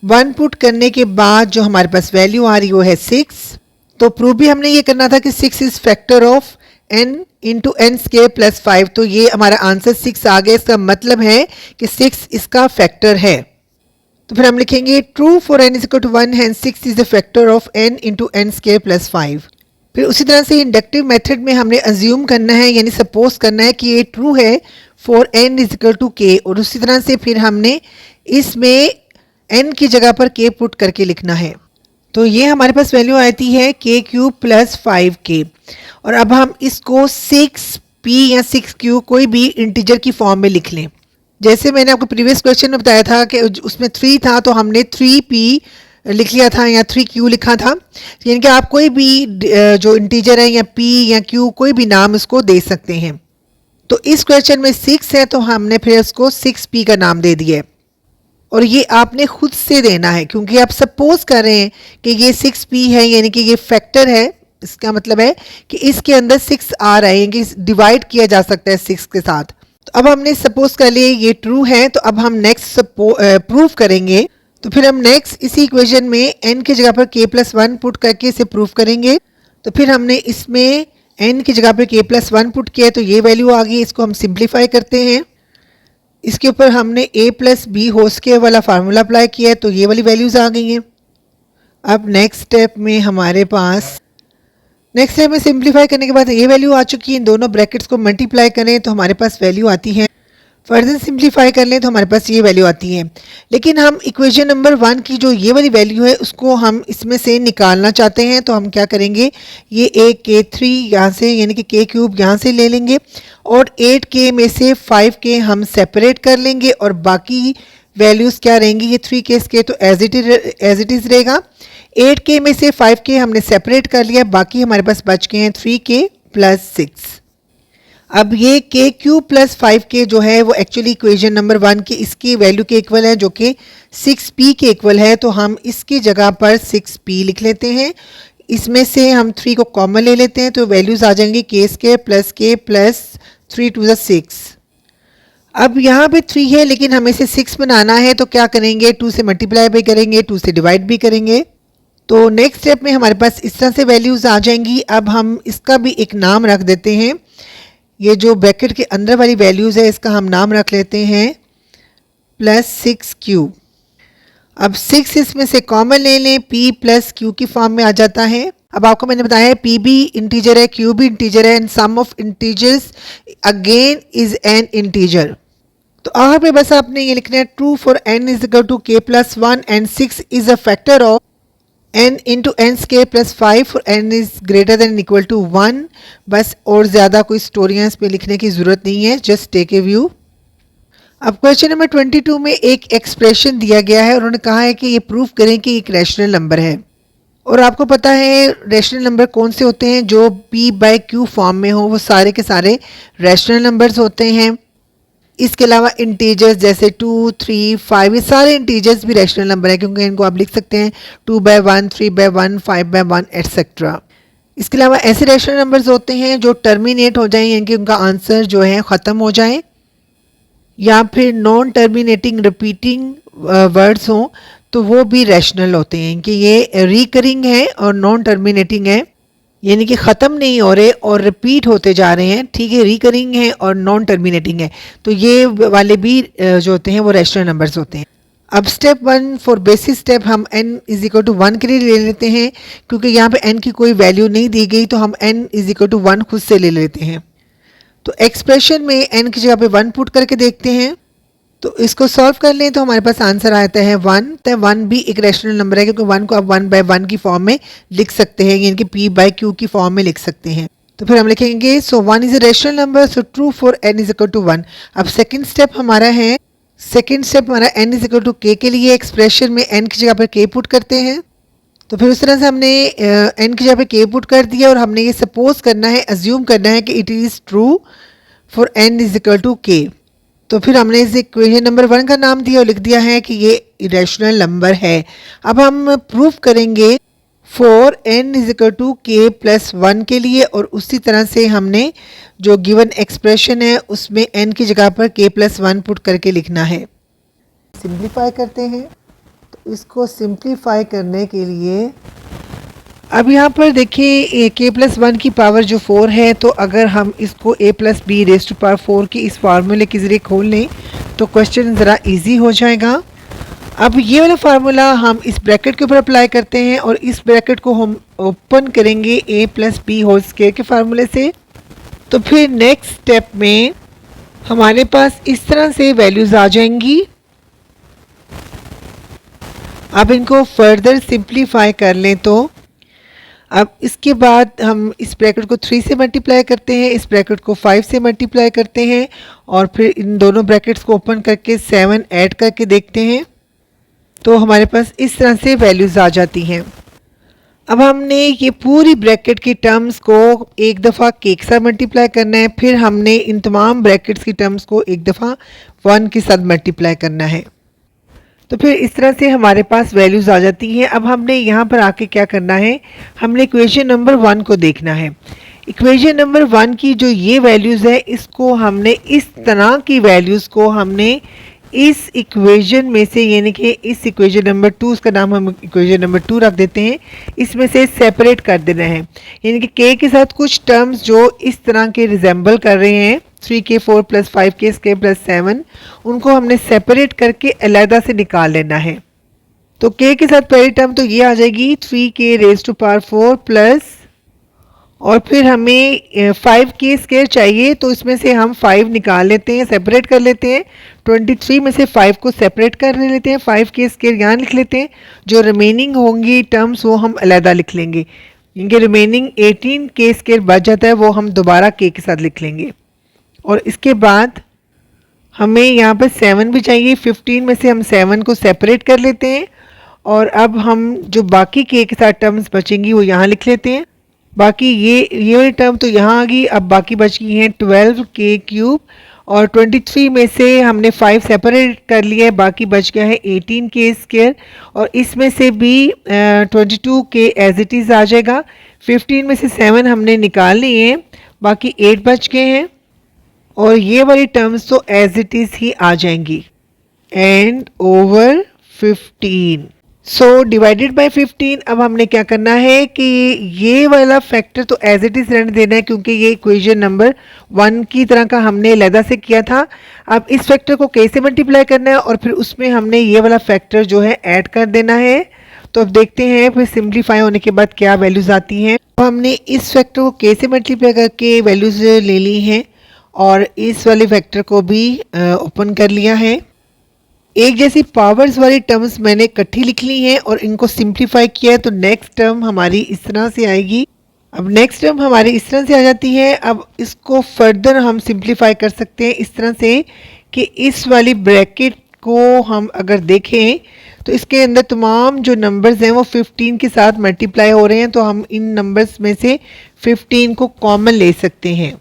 1 पुट करने के बाद जो हमारे पास वैल्यू आ रही वो है 6। तो प्रूफ भी हमने ये करना था कि 6 is factor of n into n square plus 5, तो ये हमारा आंसर 6 आ गया। इसका मतलब है कि 6 इसका फैक्टर है। तो फिर हम लिखेंगे true for n is equal to 1 hence 6 is the factor of n into n square plus 5। फिर उसी तरह से इंडक्टिव मेथड में हमने अज्यूम करना है यानी सपोज करना है कि ये ट्रू है for n is equal to k, और उसी तरह से फिर हमने इसमें n की जगह पर k पुट करके लिखना है। तो ये हमारे पास वैल्यू आती है k क्यूब प्लस 5k, और अब हम इसको 6p या 6q कोई भी इंटीजर की फॉर्म में लिख लें। जैसे मैंने आपको प्रीवियस क्वेश्चन में बताया था कि उसमें 3 था तो हमने 3p लिख लिया था या 3q लिखा था, यानी कि आप कोई भी जो इंटीजर है या p या q कोई भी नाम इसको दे सकते हैं। तो इस क्वेश्चन में 6 है तो हमने फिर इसको 6p का नाम दे दिया, और ये आपने खुद से देना है क्योंकि आप सपोज कर रहे हैं कि ये 6p है यानी कि ये फैक्टर है। इसका मतलब है कि इसके अंदर 6 आ रहा है, यानी कि डिवाइड किया जा सकता है 6 के साथ। तो अब हमने सपोज कर लिया ये ट्रू है, तो अब हम नेक्स्ट प्रूफ करेंगे। तो फिर हम नेक्स्ट इसी इक्वेशन में n की जगह पर k प्लस 1 पुट करके इसे प्रूफ करेंगे। तो फिर हमने इसमें n की जगह पर k प्लस 1 पुट किया तो ये वैल्यू आ गई। इसको हम सिंप्लीफाई करते हैं। इसके ऊपर हमने a plus B whole square वाला फार्मूला अप्लाई किया है, तो ये वाली वैल्यूज़ आ गई हैं। अब नेक्स्ट स्टेप में हमारे पास नेक्स्ट स्टेप में सिंप्लीफाई करने के बाद ये वैल्यू आ चुकी है, इन दोनों ब्रैकेट्स को मल्टीप्लाई करें तो हमारे पास वैल्यू आती है। फर्दर सिंप्लीफाई कर लें तो हमारे पास ये वैल्यू आती है। लेकिन हम इक्वेशन नंबर 1 की जो ये वाली वैल्यू है उसको हम इसमें से निकालना चाहते हैं, तो हम क्या करेंगे, ये एक k3 यहाँ से यानी कि k क्यूब यहाँ से ले लेंगे और 8k में से 5k हम सेपरेट कर लेंगे और बाकी वैल्यूज़ क्या रहेंगी, ये 3k के तो एज इट इज़ रहेगा। 8k में से 5k हमने सेपरेट कर लिया, बाकी हमारे पास बच गए हैं 3k प्लस 6। अब ये k क्यूब प्लस 5k जो है वो एक्चुअली इक्वेशन नंबर 1 की इसकी वैल्यू के इक्वल है, जो कि 6p के इक्वल है, तो हम इसकी जगह पर 6p लिख लेते हैं। इसमें से हम 3 को कॉमन ले लेते हैं तो वैल्यूज़ आ जाएंगी k प्लस 3 टू द 6। अब यहाँ पे 3 है लेकिन हमें इसे 6 बनाना है, तो क्या करेंगे, 2 से मल्टीप्लाई भी करेंगे, 2 से डिवाइड भी करेंगे। तो नेक्स्ट स्टेप में हमारे पास इस तरह से वैल्यूज़ आ जाएंगी। अब हम इसका भी एक नाम रख देते हैं, ये जो ब्रैकेट के अंदर वाली वैल्यूज़ है इसका हम नाम रख लेते हैं प्लस 6q। अब 6 इसमें से कॉमन ले लें, p प्लस q की फॉर्म में आ जाता है। अब आपको मैंने बताया है p भी इंटीजर है, q भी इंटीजर है, and sum of integers again is an integer. तो आखिर पे बस आपने ये लिखना है true for n is equal to k plus 1 and 6 is a factor of n into n square plus 5 और n is greater than equal to 1। बस और ज़्यादा कोई स्टोरियाँ इस पर लिखने की ज़रूरत नहीं है, जस्ट टेक ए व्यू। अब क्वेश्चन नंबर 22 में एक एक्सप्रेशन दिया गया है, उन्होंने कहा है कि ये प्रूफ करें कि एक रैशनल नंबर है। और आपको पता है रैशनल नंबर कौन से होते हैं, जो p बाई क्यू फॉर्म में हो वो सारे के सारे रैशनल नंबर्स होते हैं। इसके अलावा इंटीजर्स जैसे 2, 3, 5 ये सारे इंटीजर्स भी रैशनल नंबर है, क्योंकि इनको आप लिख सकते हैं 2/1, 3/1, 5/1 एटसेट्रा। इसके अलावा ऐसे रैशनल नंबर्स होते हैं जो टर्मिनेट हो जाएं, यानी कि उनका आंसर जो है ख़त्म हो जाए, या फिर नॉन टर्मिनेटिंग रिपीटिंग वर्ड्स हों तो वो भी रैशनल होते हैं, कि ये रिकरिंग है और नॉन टर्मिनेटिंग है, यानी कि ख़त्म नहीं हो रहे और रिपीट होते जा रहे हैं, ठीक है, रिकरिंग है और नॉन टर्मिनेटिंग है, तो ये वाले भी जो होते हैं वो रैशनल नंबर्स होते हैं। अब स्टेप 1 फॉर बेसिस स्टेप हम n इज इक्वल टू 1 के लिए ले लेते हैं, क्योंकि यहाँ पे n की कोई वैल्यू नहीं दी गई तो हम n इज इक्वल टू 1 खुद से ले लेते हैं। तो एक्सप्रेशन में n की जगह पे 1 पुट करके देखते हैं, तो इसको सॉल्व कर लें तो हमारे पास आंसर आता है 1। तो 1 भी एक रैशनल नंबर है, क्योंकि 1 को आप 1/1 की फॉर्म में लिख सकते हैं, यानी कि p बाई क्यू की फॉर्म में लिख सकते हैं। तो फिर हम लिखेंगे so 1 is a rational number, so true for n is equal to 1। अब सेकंड स्टेप हमारा n is equal to k के लिए एक्सप्रेशन में n की जगह पर k पुट करते हैं। तो फिर उस तरह से हमने n की जगह पर k पुट कर दिया और हमने ये सपोज करना है, अज्यूम करना है कि it is true for n is equal to k। तो फिर हमने इस इक्वेशन नंबर 1 का नाम दिया और लिख दिया है कि ये इरेशनल नंबर है। अब हम प्रूफ करेंगे for n is equal to k plus 1 के लिए, और उसी तरह से हमने जो गिवन एक्सप्रेशन है उसमें n की जगह पर k प्लस 1 पुट करके लिखना है। सिंप्लीफाई करते हैं, तो इसको सिंप्लीफाई करने के लिए अब यहाँ पर देखिए k प्लस 1 की पावर जो 4 है, तो अगर हम इसको a plus B raise to power 4 की इस फार्मूले के ज़रिए खोल लें तो क्वेश्चन ज़रा इजी हो जाएगा। अब ये वाला फार्मूला हम इस ब्रैकेट के ऊपर अप्लाई करते हैं और इस ब्रैकेट को हम ओपन करेंगे a plus B whole square के फार्मूले से। तो फिर नेक्स्ट स्टेप में हमारे पास इस तरह से वैल्यूज़ आ जाएंगी। अब इनको फर्दर सिंप्लीफाई कर लें तो अब इसके बाद हम इस ब्रैकेट को 3 से मल्टीप्लाई करते हैं, इस ब्रैकेट को 5 से मल्टीप्लाई करते हैं और फिर इन दोनों ब्रैकेट्स को ओपन करके 7 ऐड करके देखते हैं, तो हमारे पास इस तरह से वैल्यूज़ आ जाती हैं। अब हमने ये पूरी ब्रैकेट की टर्म्स को एक दफ़ा k के साथ मल्टीप्लाई करना है, फिर हमने इन तमाम ब्रैकेट्स की टर्म्स को एक दफ़ा 1 के साथ मल्टीप्लाई करना है। तो फिर इस तरह से हमारे पास वैल्यूज़ आ जाती हैं। अब हमने यहाँ पर आके क्या करना है, हमने इक्वेशन नंबर 1 को देखना है। इक्वेशन नंबर 1 की जो ये वैल्यूज़ है, इसको हमने इस तरह की वैल्यूज़ को हमने इस इक्वेशन में से, यानी कि इस इक्वेशन नंबर 2, उसका नाम हम इक्वेशन नंबर 2 रख देते हैं, इसमें से सेपरेट कर देना है। यानी कि k के साथ कुछ टर्म्स जो इस तरह के रिजेंबल कर रहे हैं, 3k4 प्लस 5k प्लस 7, उनको हमने सेपरेट करके अलहदा से निकाल लेना है। तो k के साथ पहली टर्म तो ये आ जाएगी 3k rays to power 4 plus और फिर हमें 5 के स्क्वायर चाहिए, तो इसमें से हम 5 निकाल लेते हैं, सेपरेट कर लेते हैं। 23 में से 5 को सेपरेट कर लेते हैं, 5 के स्क्वायर यहाँ लिख लेते हैं। जो रिमेनिंग होंगी टर्म्स वो हम अलहदा लिख लेंगे। इनके रिमेनिंग 18 के स्क्वायर बच जाता है, वो हम दोबारा के साथ लिख लेंगे। और इसके बाद हमें यहाँ पर 7 भी चाहिए। 15 में से हम 7 को सेपरेट कर लेते हैं और अब हम जो बाकी के साथ टर्म्स बचेंगी वो यहाँ लिख लेते हैं। बाकी ये वाली टर्म तो यहाँ आ गई। अब बाकी बच गई हैं 12 के क्यूब और 23 में से हमने 5 सेपरेट कर लिया है, बाकी बच गया है 18 के स्क्वायर और इसमें से भी 22 के एज इट इज़ आ जाएगा। 15 में से 7 हमने निकाल लिए हैं, बाकी 8 बच गए हैं और ये वाली टर्म्स तो एज इट इज़ ही आ जाएंगी and over 15। So divided by 15। अब हमने क्या करना है कि ये वाला फैक्टर तो एज इट इज़ रहने देना है, क्योंकि ये इक्वेशन नंबर 1 की तरह का हमने अलहदा से किया था। अब इस फैक्टर को कैसे मल्टीप्लाई करना है और फिर उसमें हमने ये वाला फैक्टर जो है ऐड कर देना है। तो अब देखते हैं फिर सिंप्लीफाई होने के बाद क्या वैल्यूज़ आती हैं। तो हमने इस फैक्टर को कैसे मल्टीप्लाई करके वैल्यूज़ ले ली हैं और इस वाले फैक्टर को भी ओपन कर लिया है। एक जैसी पावर्स वाली टर्म्स मैंने इकट्ठी लिख ली हैं और इनको सिंप्लीफाई किया है, तो नेक्स्ट टर्म हमारी इस तरह से आएगी। अब नेक्स्ट टर्म हमारी इस तरह से आ जाती है। अब इसको फर्दर हम सिंप्लीफाई कर सकते हैं इस तरह से कि इस वाली ब्रैकेट को हम अगर देखें तो इसके अंदर तमाम जो नंबर्स हैं वो 15 के साथ मल्टीप्लाई हो रहे हैं, तो हम इन नंबर्स में से 15 को कॉमन ले सकते हैं।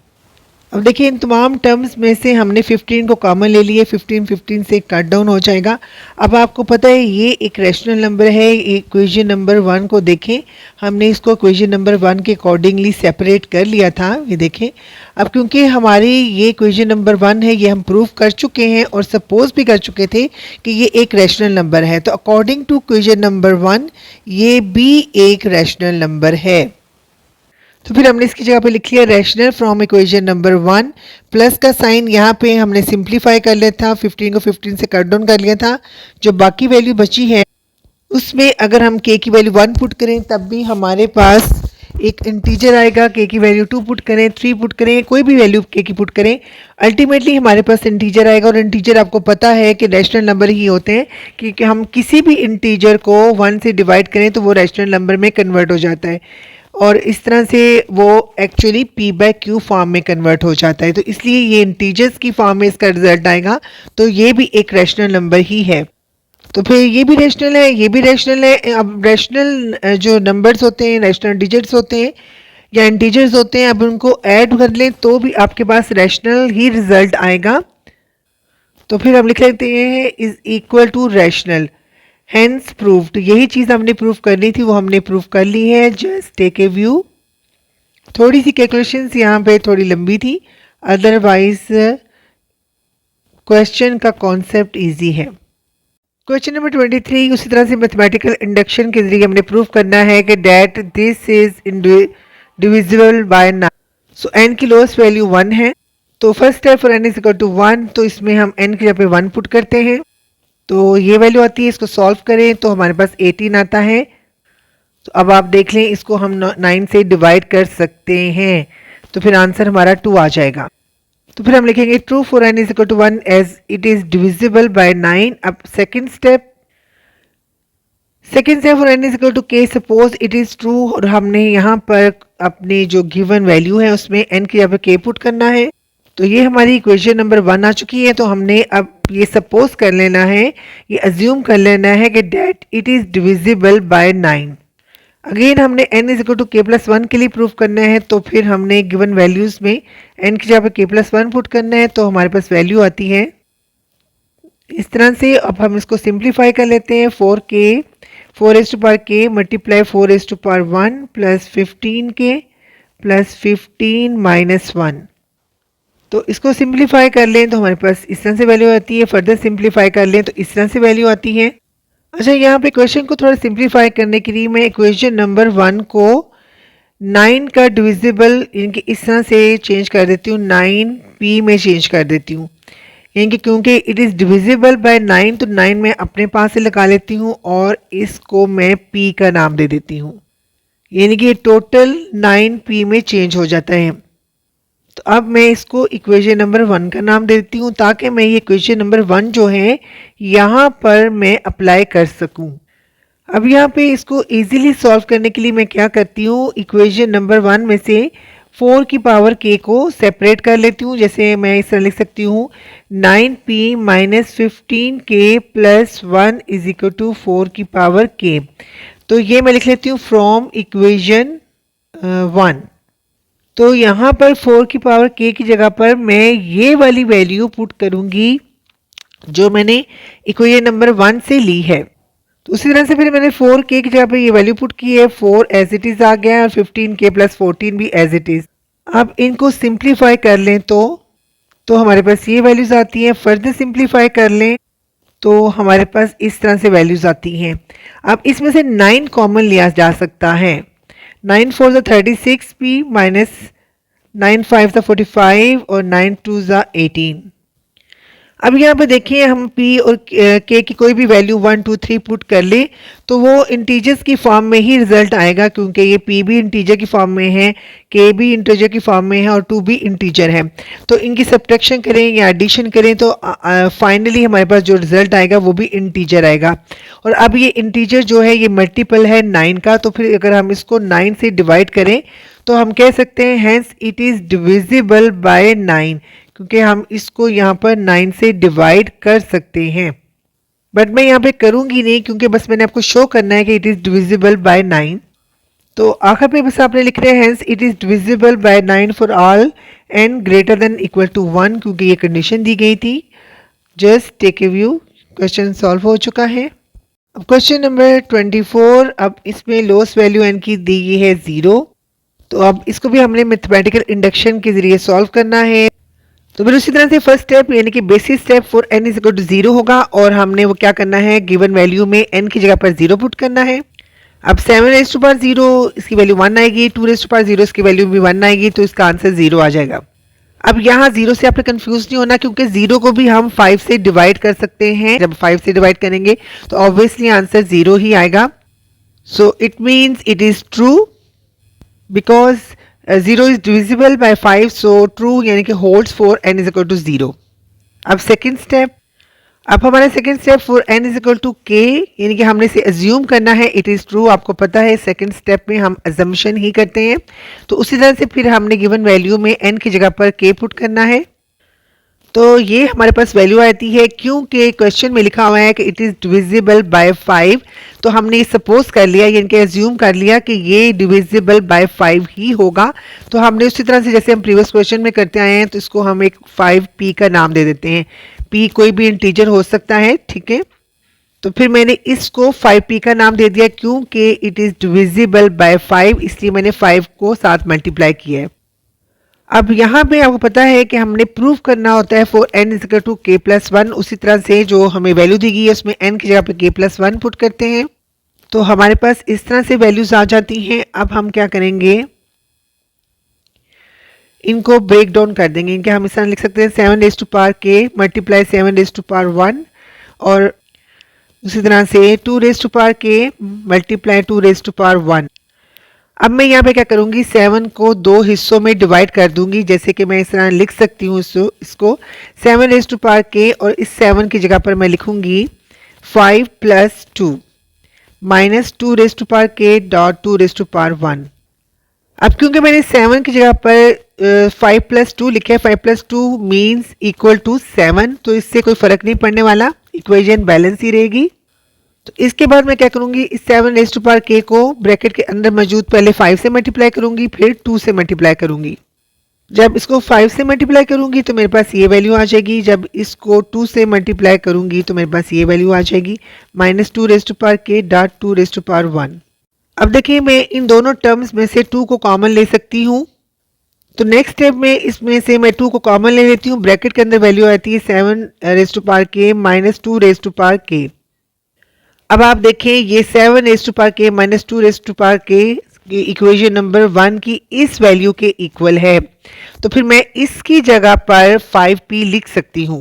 अब देखिए इन तमाम टर्म्स में से हमने 15 को कॉमन ले लिए। 15 से कट डाउन हो जाएगा। अब आपको पता है ये एक रैशनल नंबर है। इक्वेशन नंबर 1 को देखें, हमने इसको इक्वेशन नंबर 1 के अकॉर्डिंगली सेपरेट कर लिया था। ये देखें, अब क्योंकि हमारी ये इक्वेशन नंबर 1 है, ये हम प्रूव कर चुके हैं और सपोज भी कर चुके थे कि ये एक रैशनल नंबर है, तो अकॉर्डिंग टू इक्वेशन नंबर 1 ये भी एक रैशनल नंबर है। तो फिर हमने इसकी जगह पे लिख लिया rational from equation number 1। Plus का साइन यहाँ पे हमने सिंप्लीफाई कर लिया था, 15 को 15 से कट डाउन कर लिया था। जो बाकी वैल्यू बची है उसमें अगर हम के की वैल्यू 1 पुट करें तब भी हमारे पास एक इंटीजर आएगा। के की वैल्यू 2 पुट करें, 3 पुट करें, कोई भी वैल्यू के की पुट करें, अल्टीमेटली हमारे पास इंटीजर आएगा। और इंटीजर आपको पता है कि रैशनल नंबर ही होते हैं, क्योंकि हम किसी भी इंटीजर को 1 से डिवाइड करें तो वो रैशनल नंबर में कन्वर्ट हो जाता है और इस तरह से वो एक्चुअली p/q फॉर्म में कन्वर्ट हो जाता है। तो इसलिए ये इंटीजर्स की फॉर्म में इसका रिजल्ट आएगा, तो ये भी एक रैशनल नंबर ही है। तो फिर ये भी रैशनल है, ये भी रैशनल है। अब रैशनल जो नंबर्स होते हैं, रैशनल डिजिट्स होते हैं या इंटीजर्स होते हैं, अब उनको ऐड कर लें तो भी आपके पास रैशनल ही रिजल्ट आएगा। तो फिर हम लिख लेते हैं is equal to rational, hence proved. यही चीज़ हमने प्रूव करनी थी, वो हमने प्रूव कर ली है। Just take a view. थोड़ी सी कैलकुलेशंस यहाँ पे थोड़ी लंबी थी, अदरवाइज क्वेश्चन का कॉन्सेप्ट इजी है। क्वेश्चन नंबर 23 उसी तरह से मैथमेटिकल इंडक्शन के जरिए हमने प्रूव करना है कि that this is divisible by 9। So n की लोएस्ट वैल्यू 1 है, तो first step for n is equal to 1, तो इसमें हम n की जगह पे 1 पुट करते हैं तो ये वैल्यू आती है। इसको सॉल्व करें तो हमारे पास 18 आता है। तो अब आप देख लें, इसको हम 9 से डिवाइड कर सकते हैं, तो फिर आंसर हमारा 2 आ जाएगा। तो फिर हम लिखेंगे true for n is equal to 1 as it is divisible by 9। अब second step for n is equal to k, suppose it is true और हमने यहाँ पर अपने जो गिवन वैल्यू है उसमें n की जगह k पुट करना है। तो ये हमारी इक्वेशन नंबर 1 आ चुकी है। तो हमने अब ये सपोज कर लेना है, ये अज्यूम कर लेना है कि that it is divisible by 9। Again हमने n is equal to k plus 1 के लिए प्रूव करना है, तो फिर हमने गिवन वैल्यूज में n की जगह पे k प्लस 1 पुट करना है, तो हमारे पास वैल्यू आती है इस तरह से। अब हम इसको सिंप्लीफाई कर लेते हैं। 4 raised to power k multiply 4 raised to power 1 plus 15k plus 15 minus 1। तो इसको सिंप्लीफाई कर लें तो हमारे पास इस तरह से वैल्यू आती है। फर्दर सिंप्लीफाई कर लें तो इस तरह से वैल्यू आती है। अच्छा, यहाँ पे क्वेश्चन को थोड़ा सिंप्लीफाई करने के लिए मैं इक्वेशन नंबर 1 को 9 का डिविजिबल इनकी इस तरह से चेंज कर देती हूँ, 9p में चेंज कर देती हूँ। यानी क्योंकि इट इज़ डिविजिबल बाय 9, तो 9 मैं अपने पास से लगा लेती हूँ और इसको मैं p का नाम दे देती हूँ। यानी कि टोटल 9p में चेंज हो जाता है। तो अब मैं इसको इक्वेशन नंबर 1 का नाम देती हूँ ताकि मैं ये इक्वेशन नंबर 1 जो है यहाँ पर मैं अप्लाई कर सकूँ। अब यहाँ पे इसको इजीली सॉल्व करने के लिए मैं क्या करती हूँ, इक्वेशन नंबर 1 में से 4 की पावर k को सेपरेट कर लेती हूँ। जैसे मैं इस तरह लिख सकती हूँ 9p minus 15k plus 1 is equal to 4 की पावर k। तो ये मैं लिख लेती हूँ फ्रॉम इक्वेशन 1। तो यहाँ पर 4 की पावर k की जगह पर मैं ये वाली वैल्यू पुट करूँगी जो मैंने इक्वेशन नंबर 1 से ली है। तो उसी तरह से फिर मैंने 4k की जगह पर ये वैल्यू पुट की है, 4 एज इट इज़ आ गया और 15k प्लस 14 भी एज इट इज़। अब इनको सिंप्लीफाई कर लें तो हमारे पास ये वैल्यूज़ आती हैं। फर्दर सिंप्लीफाई कर लें तो हमारे पास इस तरह से वैल्यूज़ आती हैं। अब इसमें से 9 कॉमन लिया जा सकता है। 9 4 ज़ा 36p माइनस 9 5 ज़ा 45 और 9 2 ज़ा 18। अब यहाँ पे देखिए हम p और k की कोई भी वैल्यू 1 2 3 पुट कर ले तो वो इंटीजर्स की फॉर्म में ही रिजल्ट आएगा, क्योंकि ये p भी इंटीजर की फॉर्म में है, k भी इंटीजर की फॉर्म में है और 2 भी इंटीजर है। तो इनकी सब्ट्रैक्शन करें या एडिशन करें तो फाइनली हमारे पास जो रिजल्ट आएगा वो भी इंटीजर आएगा। और अब ये इंटीजर जो है ये मल्टीपल है 9 का, तो फिर अगर हम इसको 9 से डिवाइड करें तो हम कह सकते हैं hence it is divisible by 9, क्योंकि हम इसको यहाँ पर 9 से डिवाइड कर सकते हैं। बट मैं यहाँ पे करूँगी नहीं क्योंकि बस मैंने आपको शो करना है कि इट इज़ डिविजिबल बाय 9। तो आखिर पे बस आपने लिख रहे हैं hence it is divisible by 9 for all n greater than equal to 1, क्योंकि ये कंडीशन दी गई थी। Just take a view, question solve हो चुका है। अब क्वेश्चन नंबर 24, अब इसमें लोएस्ट वैल्यू n की दी गई है 0। तो अब इसको भी हमने मैथमेटिकल इंडक्शन के जरिए सॉल्व करना है। तो फिर उसी तरह से फर्स्ट स्टेप यानी कि basic step for n is equal to 0 होगा और हमने वो क्या करना है, गिवन वैल्यू में n की जगह पर 0 पुट करना है। अब 7 रेज़ टू पावर 0 इसकी वैल्यू 1 आएगी, 2 रेज़ टू पावर 0 इसकी वैल्यू भी 1 आएगी, तो इसका आंसर 0 आ जाएगा। अब यहाँ 0 से आपने कंफ्यूज नहीं होना, क्योंकि 0 को भी हम 5 से डिवाइड कर सकते हैं। जब 5 से डिवाइड करेंगे तो ऑब्वियसली आंसर 0 ही आएगा। So it means it is true because 0 is divisible by 5, so true यानी कि holds for n is equal to 0। अब सेकेंड स्टेप, अब हमारा second step for n is equal to k, यानी कि हमने इसे अज्यूम करना है इट इज़ ट्रू। आपको पता है सेकेंड स्टेप में हम अजम्पशन ही करते हैं। तो उसी तरह से फिर हमने गिवन वैल्यू में n की जगह पर k पुट करना है। तो ये हमारे पास वैल्यू आती है, क्योंकि क्वेश्चन में लिखा हुआ है कि इट इज़ डिविजिबल बाय 5, तो हमने सपोज कर लिया यानी कि एज्यूम कर लिया कि ये डिविजिबल बाय 5 ही होगा। तो हमने उसी तरह से जैसे हम प्रीवियस क्वेश्चन में करते आए हैं, तो इसको हम एक 5p का नाम दे देते हैं। p कोई भी इंटीजर हो सकता है, ठीक है। तो फिर मैंने इसको 5p का नाम दे दिया क्योंकि इट इज़ डिविजिबल बाय 5, इसलिए मैंने 5 को साथ मल्टीप्लाई किया है। अब यहाँ पे आपको पता है कि हमने प्रूफ करना होता है for n is equal to k plus 1। उसी तरह से जो हमें वैल्यू दी गई है उसमें n की जगह पे k प्लस 1 पुट करते हैं, तो हमारे पास इस तरह से वैल्यूज आ जाती हैं। अब हम क्या करेंगे, इनको ब्रेक डाउन कर देंगे। इनके हम इस तरह लिख सकते हैं 7 raise to power k multiply 7 raise to power 1, और उसी तरह से 2 raise to power k multiply 2 raise to power 1। अब मैं यहाँ पे क्या करूँगी, 7 को 2 हिस्सों में डिवाइड कर दूंगी। जैसे कि मैं इस तरह लिख सकती हूँ इसको 7 रेज़ टू पावर k, और इस 7 की जगह पर मैं लिखूंगी 5 plus 2 minus 2 raise to power k dot 2 raise to power 1। अब क्योंकि मैंने 7 की जगह पर 5 प्लस 2 लिखा है, 5 प्लस 2 मीन्स इक्वल टू 7, तो इससे कोई फर्क नहीं पड़ने वाला, इक्वेशन बैलेंस ही रहेगी। तो इसके बाद मैं क्या करूंगी, इस 7 रेज़ टू पावर k को ब्रैकेट के अंदर मौजूद पहले 5 से मल्टीप्लाई करूंगी, फिर 2 से मल्टीप्लाई करूंगी। जब इसको 5 से मल्टीप्लाई करूंगी तो मेरे पास ये वैल्यू आ जाएगी। जब इसको 2 से मल्टीप्लाई करूंगी तो मेरे पास ये वैल्यू आ जाएगी minus 2 raise to power k dot 2 raise to power 1। अब देखिए मैं इन दोनों टर्म्स में से 2 को कॉमन ले सकती हूँ। तो नेक्स्ट स्टेप में इसमें से मैं 2 को कॉमन ले लेती हूँ। ब्रैकेट के अंदर वैल्यू आती है 7 raise to power k minus 2 raise to power k। अब आप देखें ये 7 raise to power k minus 2 raise to power k equation number 1 की इस वैल्यू के इक्वल है, तो फिर मैं इसकी जगह पर 5p लिख सकती हूँ।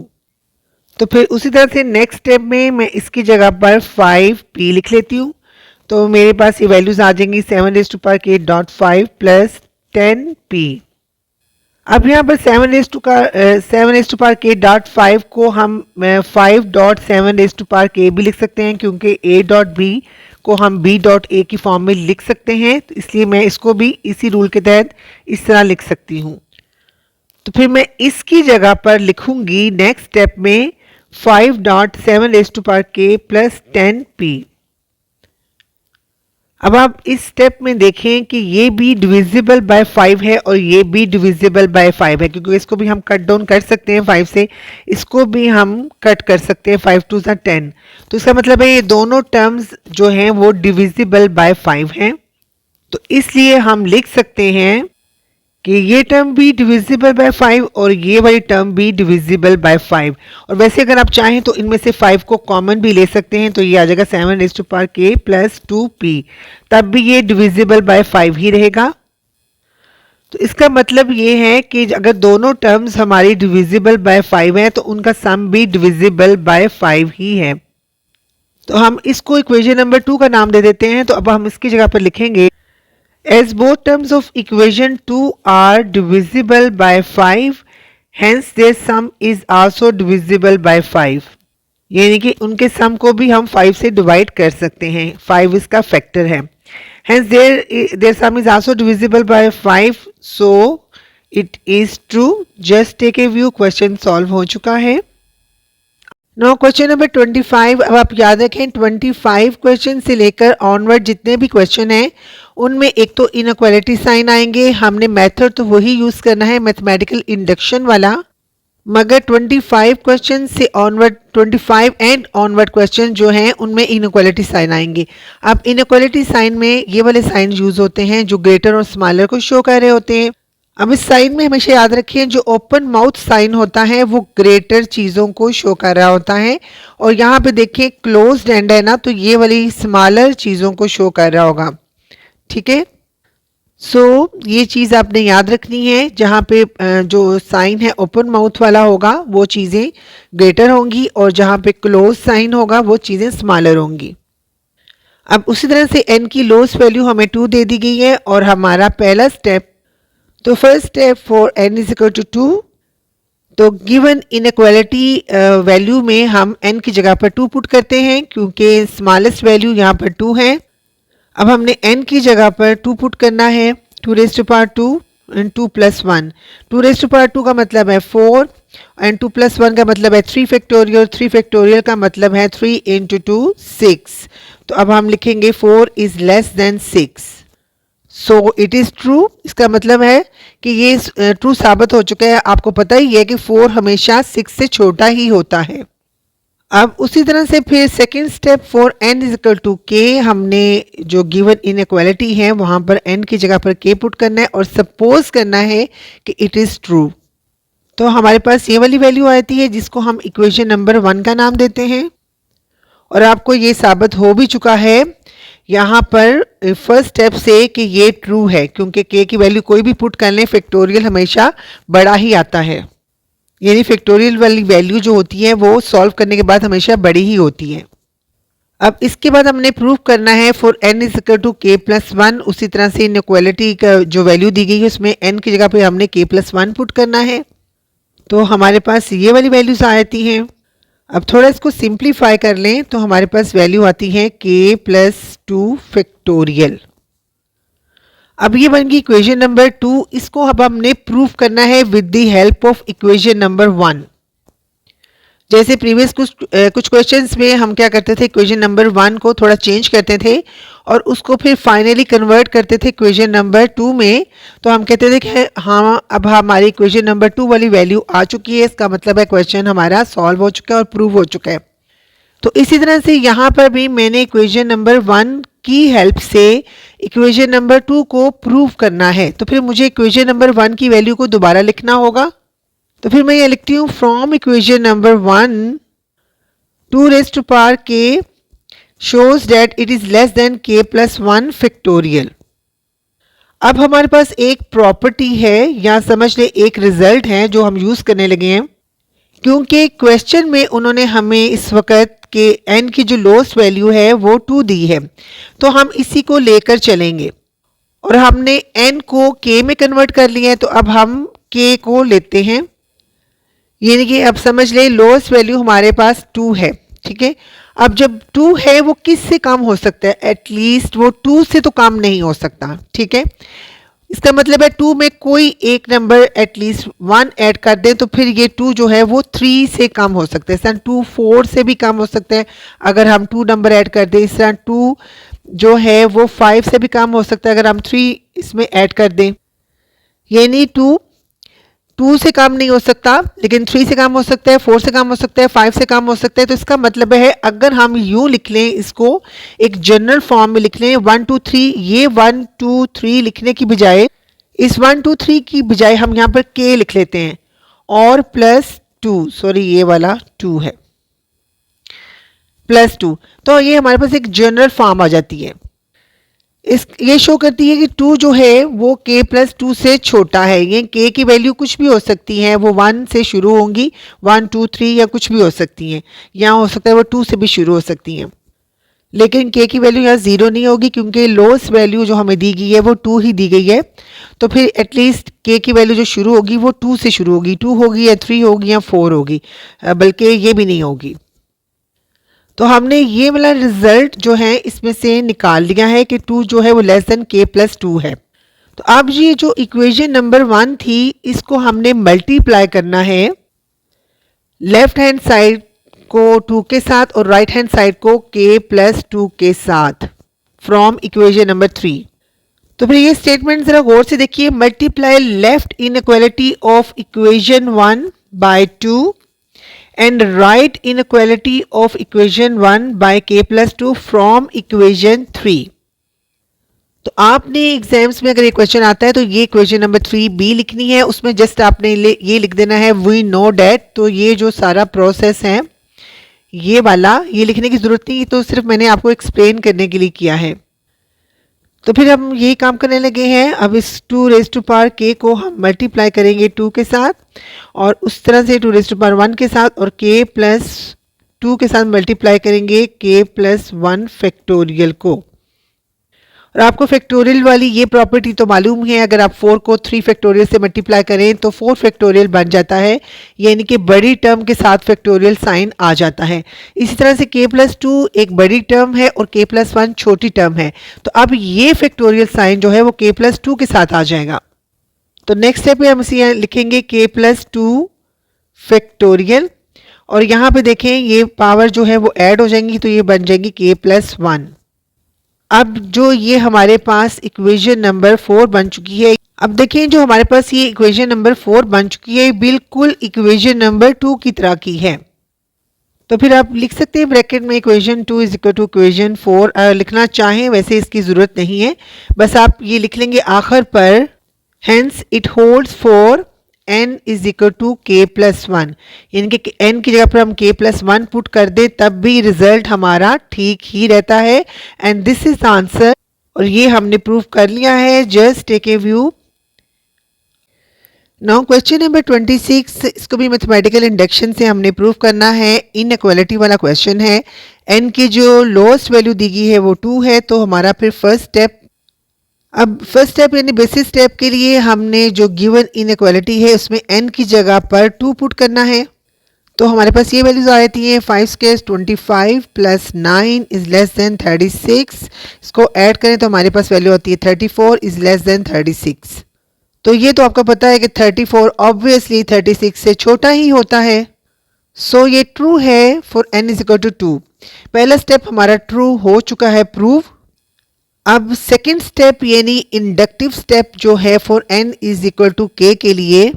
तो फिर उसी तरह से नेक्स्ट स्टेप में मैं इसकी जगह पर 5p लिख लेती हूँ। तो मेरे पास ये वैल्यूज आ जाएंगी 7^8.5 प्लस 10p। अब यहाँ पर 7^8.5 को हम 5.7 भी लिख सकते हैं, क्योंकि a.b को हम b.a की फॉर्म में लिख सकते हैं, तो इसलिए मैं इसको भी इसी रूल के तहत इस तरह लिख सकती हूँ। तो फिर मैं इसकी जगह पर लिखूंगी नेक्स्ट स्टेप में 5.7 प्लस 10p। अब आप इस स्टेप में देखें कि ये भी डिविजिबल बाय 5 है और ये भी डिविजिबल बाय 5 है, क्योंकि इसको भी हम कट डाउन कर सकते हैं 5 से, इसको भी हम कट कर सकते हैं 5 2 10। तो इसका मतलब है ये दोनों टर्म्स जो हैं वो डिविजिबल बाय 5 हैं। तो इसलिए हम लिख सकते हैं कि ये टर्म भी डिविजिबल बाय 5 और ये वाली टर्म भी डिविजिबल बाय 5। और वैसे अगर आप चाहें तो इनमें से 5 को कॉमन भी ले सकते हैं, तो ये आ जाएगा 7^k प्लस 2p, तब भी ये डिविजिबल बाय 5 ही रहेगा। तो इसका मतलब ये है कि अगर दोनों टर्म्स हमारी डिविजिबल बाय 5 हैं तो उनका सम भी डिविजिबल बाय 5 ही है। तो हम इसको इक्वेशन नंबर 2 का नाम दे देते हैं। तो अब हम इसकी जगह पर लिखेंगे as both terms of equation 2 are divisible by 5, hence their sum is also divisible by 5। यानी कि उनके सम को भी हम 5 से डिवाइड कर सकते हैं, 5 इसका फैक्टर है। hence their sum is also divisible by 5, so it is true। just take a view, question solve हो चुका है। No question number 25। अब आप याद रखें 25 क्वेश्चन से लेकर ऑनवर्ड जितने भी क्वेश्चन हैं उनमें एक तो इनइक्वालिटी साइन आएंगे। हमने मेथड तो वही यूज़ करना है, मैथमेटिकल इंडक्शन वाला, मगर 25 क्वेश्चन से ऑनवर्ड 25 एंड ऑनवर्ड क्वेश्चन जो हैं उनमें इनइक्वालिटी साइन आएंगे। अब इनइक्वालिटी साइन में ये वाले साइन यूज़ होते हैं जो ग्रेटर और स्मॉलर को शो कर रहे होते हैं। अब इस साइन में हमेशा याद रखिए जो ओपन माउथ साइन होता है वो ग्रेटर चीज़ों को शो कर रहा होता है, और यहाँ पे देखिए क्लोज्ड एंड है ना, तो ये वाली स्मॉलर चीज़ों को शो कर रहा होगा। ठीक है, सो ये चीज़ आपने याद रखनी है। जहाँ पे जो साइन है ओपन माउथ वाला होगा वो चीज़ें ग्रेटर होंगी, और जहाँ पे क्लोज साइन होगा वो चीज़ें स्मॉलर होंगी। अब उसी तरह से n की लोएस्ट वैल्यू हमें 2 दे दी गई है, और हमारा पहला स्टेप, तो first step for n is equal to 2, तो गिवन इनइक्वालिटी वैल्यू में हम n की जगह पर 2 पुट करते हैं, क्योंकि स्मॉलेस्ट वैल्यू यहाँ पर 2 है। अब हमने n की जगह पर 2 पुट करना है, 2^2 एंड 2 + 1। 2^2 का मतलब है 4 एंड 2 + 1 का मतलब है 3 फैक्टोरियल, 3 फैक्टोरियल का मतलब है 3 × 2 6। तो अब हम लिखेंगे 4 is less than 6, so it is true. इसका मतलब है कि ये ट्रू साबित हो चुका है। आपको पता ही है कि 4 हमेशा 6 से छोटा ही होता है। अब उसी तरह से फिर second step for n is equal to k, हमने जो गिवन इनइक्वालिटी है वहाँ पर n की जगह पर k पुट करना है और सपोज करना है कि इट इज़ ट्रू। तो हमारे पास ये वाली वैल्यू आती है जिसको हम इक्वेशन नंबर 1 का नाम देते हैं, और आपको ये साबित हो भी चुका है यहाँ पर फर्स्ट स्टेप से कि ये ट्रू है, क्योंकि k की वैल्यू कोई भी पुट कर लें फैक्टोरियल हमेशा बड़ा ही आता है। यानी फैक्टोरियल वाली वैल्यू जो होती है वो सॉल्व करने के बाद हमेशा बड़ी ही होती है। अब इसके बाद हमने प्रूव करना है for n is equal to k + 1। उसी तरह से इनइक्वालिटी का जो वैल्यू दी गई है उसमें n की जगह पे हमने k + 1 पुट करना है, तो हमारे पास ये वाली वैल्यूज आती हैं। अब थोड़ा इसको सिंप्लीफाई कर लें तो हमारे पास वैल्यू आती है k + 2 फैक्टोरियल। अब ये बन गई इक्वेशन नंबर 2। इसको अब हमने प्रूव करना है with the help of equation number 1। जैसे प्रीवियस कुछ क्वेश्चंस में हम क्या करते थे, इक्वेशन नंबर 1 को थोड़ा चेंज करते थे और उसको फिर फाइनली कन्वर्ट करते थे इक्वेशन नंबर 2 में। तो हम कहते थे कि हाँ अब हमारी इक्वेशन नंबर 2 वाली वैल्यू आ चुकी है, इसका मतलब है क्वेश्चन हमारा सॉल्व हो चुका है और प्रूव हो चुका है। तो इसी तरह से यहाँ पर भी मैंने इक्वेशन नंबर 1 की हेल्प से इक्वेशन नंबर 2 को प्रूव करना है, तो फिर मुझे इक्वेशन नंबर 1 की वैल्यू को दोबारा लिखना होगा। तो फिर मैं ये लिखती हूँ from equation number 1 2^k shows that it is less than k + 1 factorial. अब हमारे पास एक प्रॉपर्टी है या समझ ले एक रिजल्ट है जो हम यूज करने लगे हैं, क्योंकि क्वेश्चन में उन्होंने हमें इस वक्त के n की जो लोएस्ट वैल्यू है वो 2 दी है, तो हम इसी को लेकर चलेंगे और हमने n को k में कन्वर्ट कर लिया है, तो अब हम k को लेते हैं। यानी कि अब समझ लें लोएस्ट वैल्यू हमारे पास 2 है, ठीक है। अब जब 2 है वो किस से कम हो सकता है, एटलीस्ट वो 2 से तो कम नहीं हो सकता, ठीक है। इसका मतलब है 2 में कोई एक नंबर एटलीस्ट 1 ऐड कर दें तो फिर ये 2 जो है वो 3 से कम हो सकता है। इस तरह 2 4 से भी कम हो सकता है अगर हम 2 नंबर ऐड कर दें। इस तरह 2 जो है वो 5 से भी कम हो सकता है अगर हम 3 इसमें ऐड कर दें। यानी 2 से कम नहीं हो सकता, लेकिन 3 से कम हो सकता है, 4 से कम हो सकता है, 5 से कम हो सकता है। तो इसका मतलब है अगर हम यूं लिख लें, इसको एक जनरल फॉर्म में लिख लें 1 2 3, ये 1 2 3 लिखने की बजाय इस 1 2 3 की बजाय हम यहाँ पर k लिख लेते हैं और +2, सॉरी ये वाला 2 है, +2, तो ये हमारे पास एक जनरल फॉर्म आ जाती है। ये शो करती है कि 2 जो है वो k + 2 से छोटा है। ये k की वैल्यू कुछ भी हो सकती है, वो 1 से शुरू होंगी, 1 2 3 या कुछ भी हो सकती हैं, या हो सकता है वो 2 से भी शुरू हो सकती हैं, लेकिन k की वैल्यू यहाँ 0 नहीं होगी क्योंकि लोएस्ट वैल्यू जो हमें दी गई है वो 2 ही दी गई है। तो फिर एटलीस्ट k की वैल्यू जो शुरू होगी वो 2 से शुरू होगी, 2 होगी या 3 होगी या 4 होगी, बल्कि ये भी नहीं होगी। तो हमने ये वाला रिजल्ट जो है इसमें से निकाल लिया है कि 2 जो है वो लेस देन k + 2 है। तो अब ये जो इक्वेशन नंबर 1 थी इसको हमने मल्टीप्लाई करना है लेफ्ट हैंड साइड को 2 के साथ और राइट हैंड साइड को k + 2 के साथ फ्रॉम इक्वेशन नंबर 3। तो फिर ये स्टेटमेंट जरा गौर से देखिए, multiply left inequality of equation 1 by 2 and write inequality of equation 1 by k + 2 from equation 3। तो आपने एग्जाम्स में अगर ये क्वेश्चन आता है तो ये इक्वेशन नंबर 3b लिखनी है, उसमें जस्ट आपने ये लिख देना है वी नो डैट। तो ये जो सारा प्रोसेस है ये वाला, ये लिखने की जरूरत नहीं, तो सिर्फ मैंने आपको एक्सप्लेन करने के लिए किया है। तो फिर हम यही काम करने लगे हैं। अब इस 2 k को हम मल्टीप्लाई करेंगे 2 के साथ और उस तरह से 2 1 के साथ और k + 2 के साथ मल्टीप्लाई करेंगे k + 1 फैक्टोरियल को। और आपको फैक्टोरियल वाली ये प्रॉपर्टी तो मालूम है, अगर आप 4 को 3 फैक्टोरियल से मल्टीप्लाई करें तो 4 फैक्टोरियल बन जाता है, यानी कि बड़ी टर्म के साथ फैक्टोरियल साइन आ जाता है। इसी तरह से k + 2 एक बड़ी टर्म है और k + 1 छोटी टर्म है, तो अब ये फैक्टोरियल साइन जो है वो k + 2 के साथ आ जाएगा। तो नेक्स्ट स्टेप में हम इसे लिखेंगे k + 2 फैक्टोरियल और यहाँ पे देखें ये पावर जो है वो ऐड हो जाएंगी, तो ये बन जाएंगी k + 1। अब जो ये हमारे पास इक्वेशन नंबर 4 बन चुकी है, अब देखें जो हमारे पास ये इक्वेशन नंबर 4 बन चुकी है बिल्कुल इक्वेशन नंबर 2 की तरह की है। तो फिर आप लिख सकते हैं ब्रैकेट में इक्वेशन 2 = इक्वेशन 4। लिखना चाहें वैसे इसकी ज़रूरत नहीं है, बस आप ये लिख लेंगे आखिर पर, hence it holds for n = k + 1, यानी कि n की जगह पर हम k + 1 पुट कर दें तब भी रिजल्ट हमारा ठीक ही रहता है। एंड दिस इज आंसर, और ये हमने प्रूव कर लिया है। Just take a view. Now question number 26, इसको भी मैथमेटिकल इंडक्शन से हमने प्रूव करना है। इनइक्वालिटी वाला क्वेश्चन है, n की जो लोएस्ट वैल्यू दी गई है वो 2 है, तो हमारा फिर फर्स्ट स्टेप, अब फर्स्ट स्टेप यानी बेसिस स्टेप के लिए हमने जो गिवन इनइक्वालिटी है उसमें n की जगह पर 2 पुट करना है। तो हमारे पास ये वैल्यूज आ जाती हैं 5 25 + 9 > 36। इसको ऐड करें तो हमारे पास वैल्यू आती है 34 > 36। तो ये तो आपको पता है कि 34 ऑब्वियसली 36 से छोटा ही होता है, सो ये ट्रू है फॉर n = 2। पहला स्टेप हमारा ट्रू हो चुका है, प्रूव। अब सेकेंड स्टेप यानी इंडक्टिव स्टेप जो है फॉर n = k के लिए,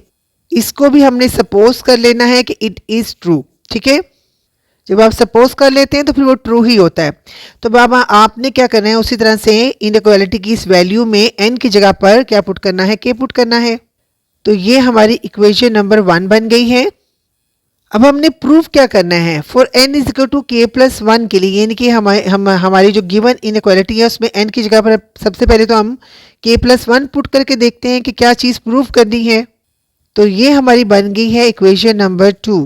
इसको भी हमने सपोज कर लेना है कि इट इज ट्रू, ठीक है। जब आप सपोज कर लेते हैं तो फिर वो ट्रू ही होता है। तो बाबा आपने क्या करना है, उसी तरह से इनइक्वालिटी की इस वैल्यू में n की जगह पर क्या पुट करना है, k पुट करना है। तो ये हमारी इक्वेशन नंबर 1 बन गई है। अब हमने प्रूफ क्या करना है फॉर n = k + 1 के लिए, यानी कि हमारी जो गिवन इनइक्वालिटी है उसमें n की जगह पर सबसे पहले तो हम k + 1 पुट करके देखते हैं कि क्या चीज़ प्रूफ करनी है। तो ये हमारी बन गई है इक्वेशन नंबर 2।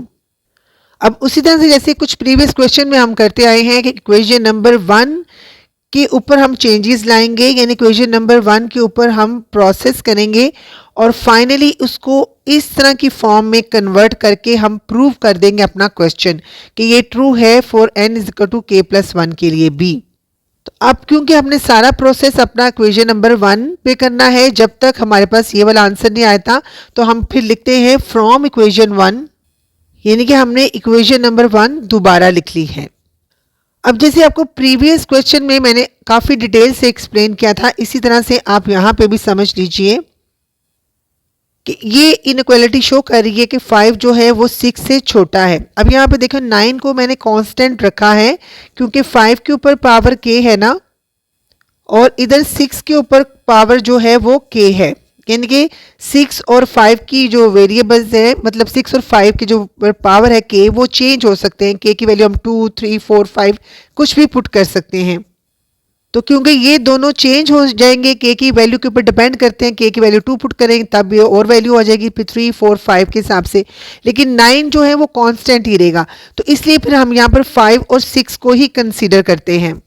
अब उसी तरह से जैसे कुछ प्रीवियस क्वेश्चन में हम करते आए हैं कि इक्वेशन नंबर 1 के ऊपर हम चेंजेस लाएंगे, यानी इक्वेशन नंबर 1 के ऊपर हम प्रोसेस करेंगे और फाइनली उसको इस तरह की फॉर्म में कन्वर्ट करके हम प्रूव कर देंगे अपना क्वेश्चन कि ये ट्रू है for n is equal to k+1 के लिए b। तो अब क्योंकि हमने सारा प्रोसेस अपना इक्वेशन नंबर 1 पे करना है, जब तक हमारे पास ये वाला आंसर नहीं आया था तो हम फिर लिखते हैं फ्रॉम इक्वेशन 1, यानी कि हमने इक्वेशन नंबर 1 दोबारा लिख ली है। अब जैसे आपको प्रीवियस क्वेश्चन में मैंने काफ़ी डिटेल से एक्सप्लेन किया था, इसी तरह से आप यहाँ पे भी समझ लीजिए कि ये इनइक्वालिटी शो कर रही है कि 5 जो है वो 6 से छोटा है। अब यहाँ पे देखो 9 को मैंने कांस्टेंट रखा है क्योंकि 5 के ऊपर पावर k है ना, और इधर 6 के ऊपर पावर जो है वो k है, यानी कि 6 और 5 की जो वेरिएबल्स हैं, मतलब 6 और 5 की जो पावर है k, वो चेंज हो सकते हैं। k की वैल्यू हम 2, 3, 4, 5 कुछ भी पुट कर सकते हैं। तो क्योंकि ये दोनों चेंज हो जाएंगे, k की वैल्यू के ऊपर डिपेंड करते हैं, k की वैल्यू 2 पुट करेंगे तब ये और वैल्यू आ जाएगी फिर 3, 4, 5 के हिसाब से, लेकिन 9 जो है वो कांस्टेंट ही रहेगा। तो इसलिए फिर हम यहाँ पर 5 और 6 को ही कंसीडर करते हैं।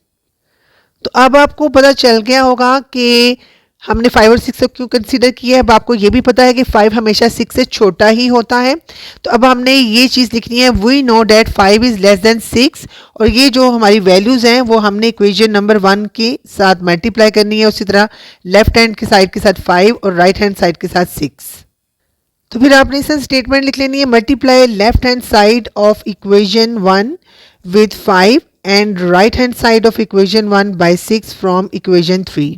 तो अब आपको पता चल गया होगा कि हमने 5 और 6 क्यों कंसीडर किया है। अब आपको ये भी पता है कि 5 हमेशा 6 से छोटा ही होता है। तो अब हमने ये चीज़ लिखनी है, we know that 5 is less than 6, और ये जो हमारी वैल्यूज़ हैं वो हमने इक्वेशन नंबर 1 के साथ मल्टीप्लाई करनी है, उसी तरह लेफ्ट हैंड के साइड के साथ 5 और राइट हैंड साइड के साथ 6। तो फिर आपने इस स्टेटमेंट लिख लेनी है, multiply left hand side of equation 1 with 5 and right hand side of equation 1 by 6 from equation 3।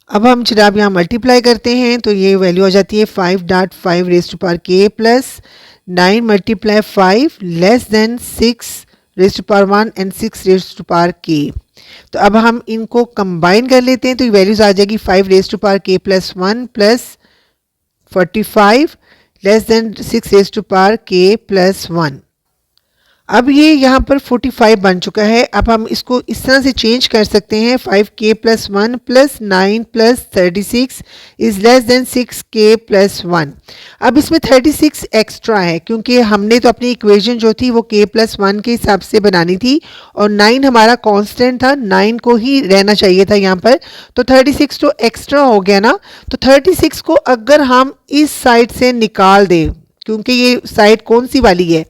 अब हम जनाब यहाँ मल्टीप्लाई करते हैं तो ये वैल्यू आ जाती है 5.5 raise to power k plus 9 multiply 5 less than 6 raise to power 1 and 6 raise to power k। तो अब हम इनको कंबाइन कर लेते हैं तो ये वैल्यूज़ आ जाएगी 5 raise to power k plus 1 plus 45 less than 6 raise to power k plus 1। अब ये यहाँ पर 45 बन चुका है। अब हम इसको इस तरह से चेंज कर सकते हैं, 5k plus 1 plus 9 plus 36 is less then 6k plus 1। अब इसमें 36 एक्स्ट्रा है क्योंकि हमने तो अपनी इक्वेशन जो थी वो k प्लस 1 के हिसाब से बनानी थी और 9 हमारा कांस्टेंट था, 9 को ही रहना चाहिए था यहाँ पर, तो 36 तो एक्स्ट्रा हो गया ना। तो 36 को अगर हम इस साइड से निकाल दें, क्योंकि ये साइड कौन सी वाली है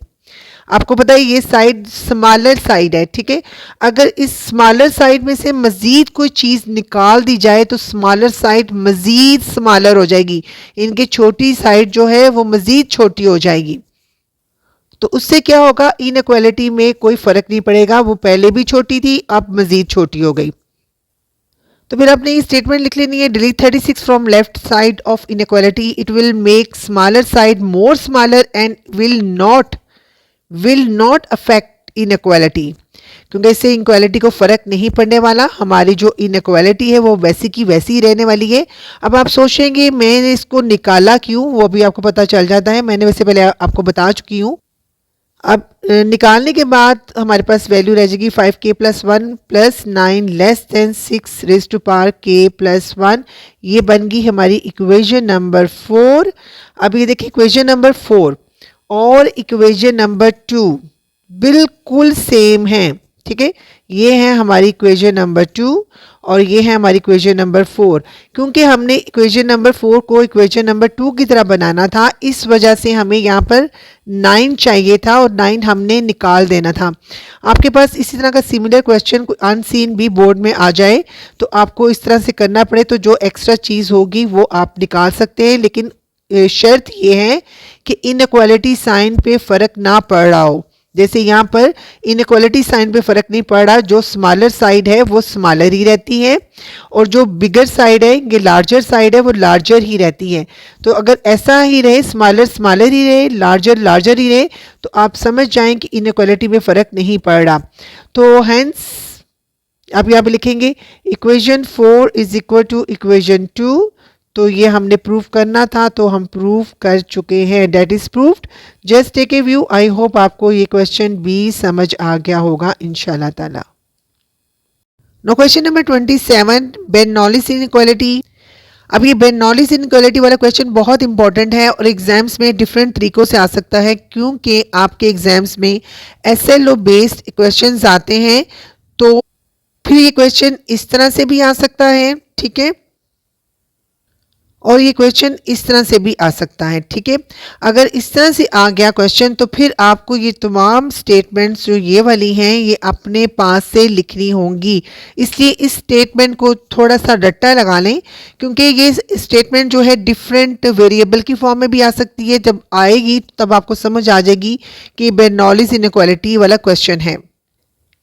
आपको पता है, ये साइड स्मॉलर साइड है, ठीक है। अगर इस स्मॉलर साइड में से मज़ीद कोई चीज़ निकाल दी जाए तो स्मॉलर साइड मज़ीद स्मॉलर हो जाएगी, इनकी छोटी साइड जो है वो मज़ीद छोटी हो जाएगी। तो उससे क्या होगा, इनइक्वालिटी में कोई फ़र्क नहीं पड़ेगा, वो पहले भी छोटी थी अब मज़ीद छोटी हो गई। तो फिर आपने ये स्टेटमेंट लिख लेनी है, delete 36 from left side of inequality, it will make smaller side more smaller and will not affect inequality, क्योंकि इससे इनइक्वालिटी को फ़र्क नहीं पड़ने वाला, हमारी जो इनइक्वालिटी है वो वैसी की वैसी ही रहने वाली है। अब आप सोचेंगे मैंने इसको निकाला क्यों, वो भी आपको पता चल जाता है, मैंने वैसे पहले आपको बता चुकी हूँ। अब निकालने के बाद हमारे पास वैल्यू रह जाएगी 5k plus 1 plus 9 less than 6 raise to power k plus 1। ये बन गई हमारी इक्वेशन नंबर 4। अब ये देखिए इक्वेशन नंबर 4 और इक्वेशन नंबर 2 बिल्कुल सेम है, ठीक है। ये है हमारी इक्वेशन नंबर 2 और ये है हमारी इक्वेशन नंबर 4। क्योंकि हमने इक्वेशन नंबर 4 को इक्वेशन नंबर 2 की तरह बनाना था, इस वजह से हमें यहाँ पर 9 चाहिए था और 9 हमने निकाल देना था। आपके पास इसी तरह का सिमिलर क्वेश्चन अनसीन भी बोर्ड में आ जाए तो आपको इस तरह से करना पड़े तो जो एक्स्ट्रा चीज़ होगी वो आप निकाल सकते हैं, लेकिन शर्त ये है कि इनइक्वालिटी साइन पे फ़र्क ना पड़ रहा हो। जैसे यहाँ पर इनइक्वालिटी साइन पे फ़र्क नहीं पड़ रहा, जो स्मॉलर साइड है वो स्मॉलर ही रहती है और जो बिगर साइड है, ये लार्जर साइड है, वो लार्जर ही रहती है। तो अगर ऐसा ही रहे, स्मॉलर स्मॉलर ही रहे, लार्जर लार्जर ही रहे, तो आप समझ जाएं कि इनइक्वालिटी में फ़र्क नहीं पड़ रहा। तो हैंस आप यहाँ पे लिखेंगे equation 4 is equal to equation 2। तो ये हमने प्रूव करना था तो हम प्रूव कर चुके हैं, that is proved. Just take a view. I hope आपको ये क्वेश्चन भी समझ आ गया होगा इंशाल्लाह ताला। No question number 27, Bernoulli's inequality. अब ये बेर्नौलीज इनइक्वालिटी वाला क्वेश्चन बहुत इंपॉर्टेंट है और एग्जाम्स में डिफरेंट तरीक़ों से आ सकता है, क्योंकि आपके एग्जाम्स में SLO बेस्ड क्वेश्चंस आते हैं। तो फिर ये क्वेश्चन इस तरह से भी आ सकता है, ठीक है, और ये क्वेश्चन इस तरह से भी आ सकता है, ठीक है। अगर इस तरह से आ गया क्वेश्चन तो फिर आपको ये तमाम स्टेटमेंट्स जो ये वाली हैं ये अपने पास से लिखनी होंगी। इसलिए इस स्टेटमेंट को थोड़ा सा रट्टा लगा लें, क्योंकि ये स्टेटमेंट जो है डिफरेंट वेरिएबल की फॉर्म में भी आ सकती है। जब आएगी तब आपको समझ आ जाएगी कि बेर्नौलीज इनइक्वालिटी वाला क्वेश्चन है।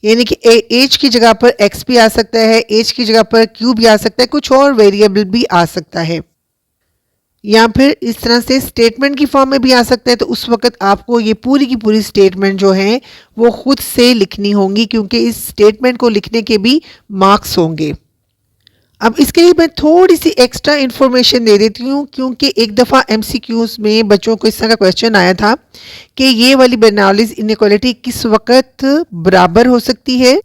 यानी कि एज की जगह पर एक्स भी आ सकता है, एज की जगह पर क्यू भी आ सकता है, कुछ और वेरिएबल भी आ सकता है, या फिर इस तरह से स्टेटमेंट की फॉर्म में भी आ सकता है। तो उस वक्त आपको ये पूरी की पूरी स्टेटमेंट जो है वो खुद से लिखनी होंगी, क्योंकि इस स्टेटमेंट को लिखने के भी मार्क्स होंगे। अब इसके लिए मैं थोड़ी सी एक्स्ट्रा इन्फॉर्मेशन दे देती हूँ, क्योंकि एक दफ़ा MCQs में बच्चों को इस तरह का क्वेश्चन आया था कि ये वाली बेर्नौलीज इनइक्वालिटी किस वक्त बराबर हो सकती है,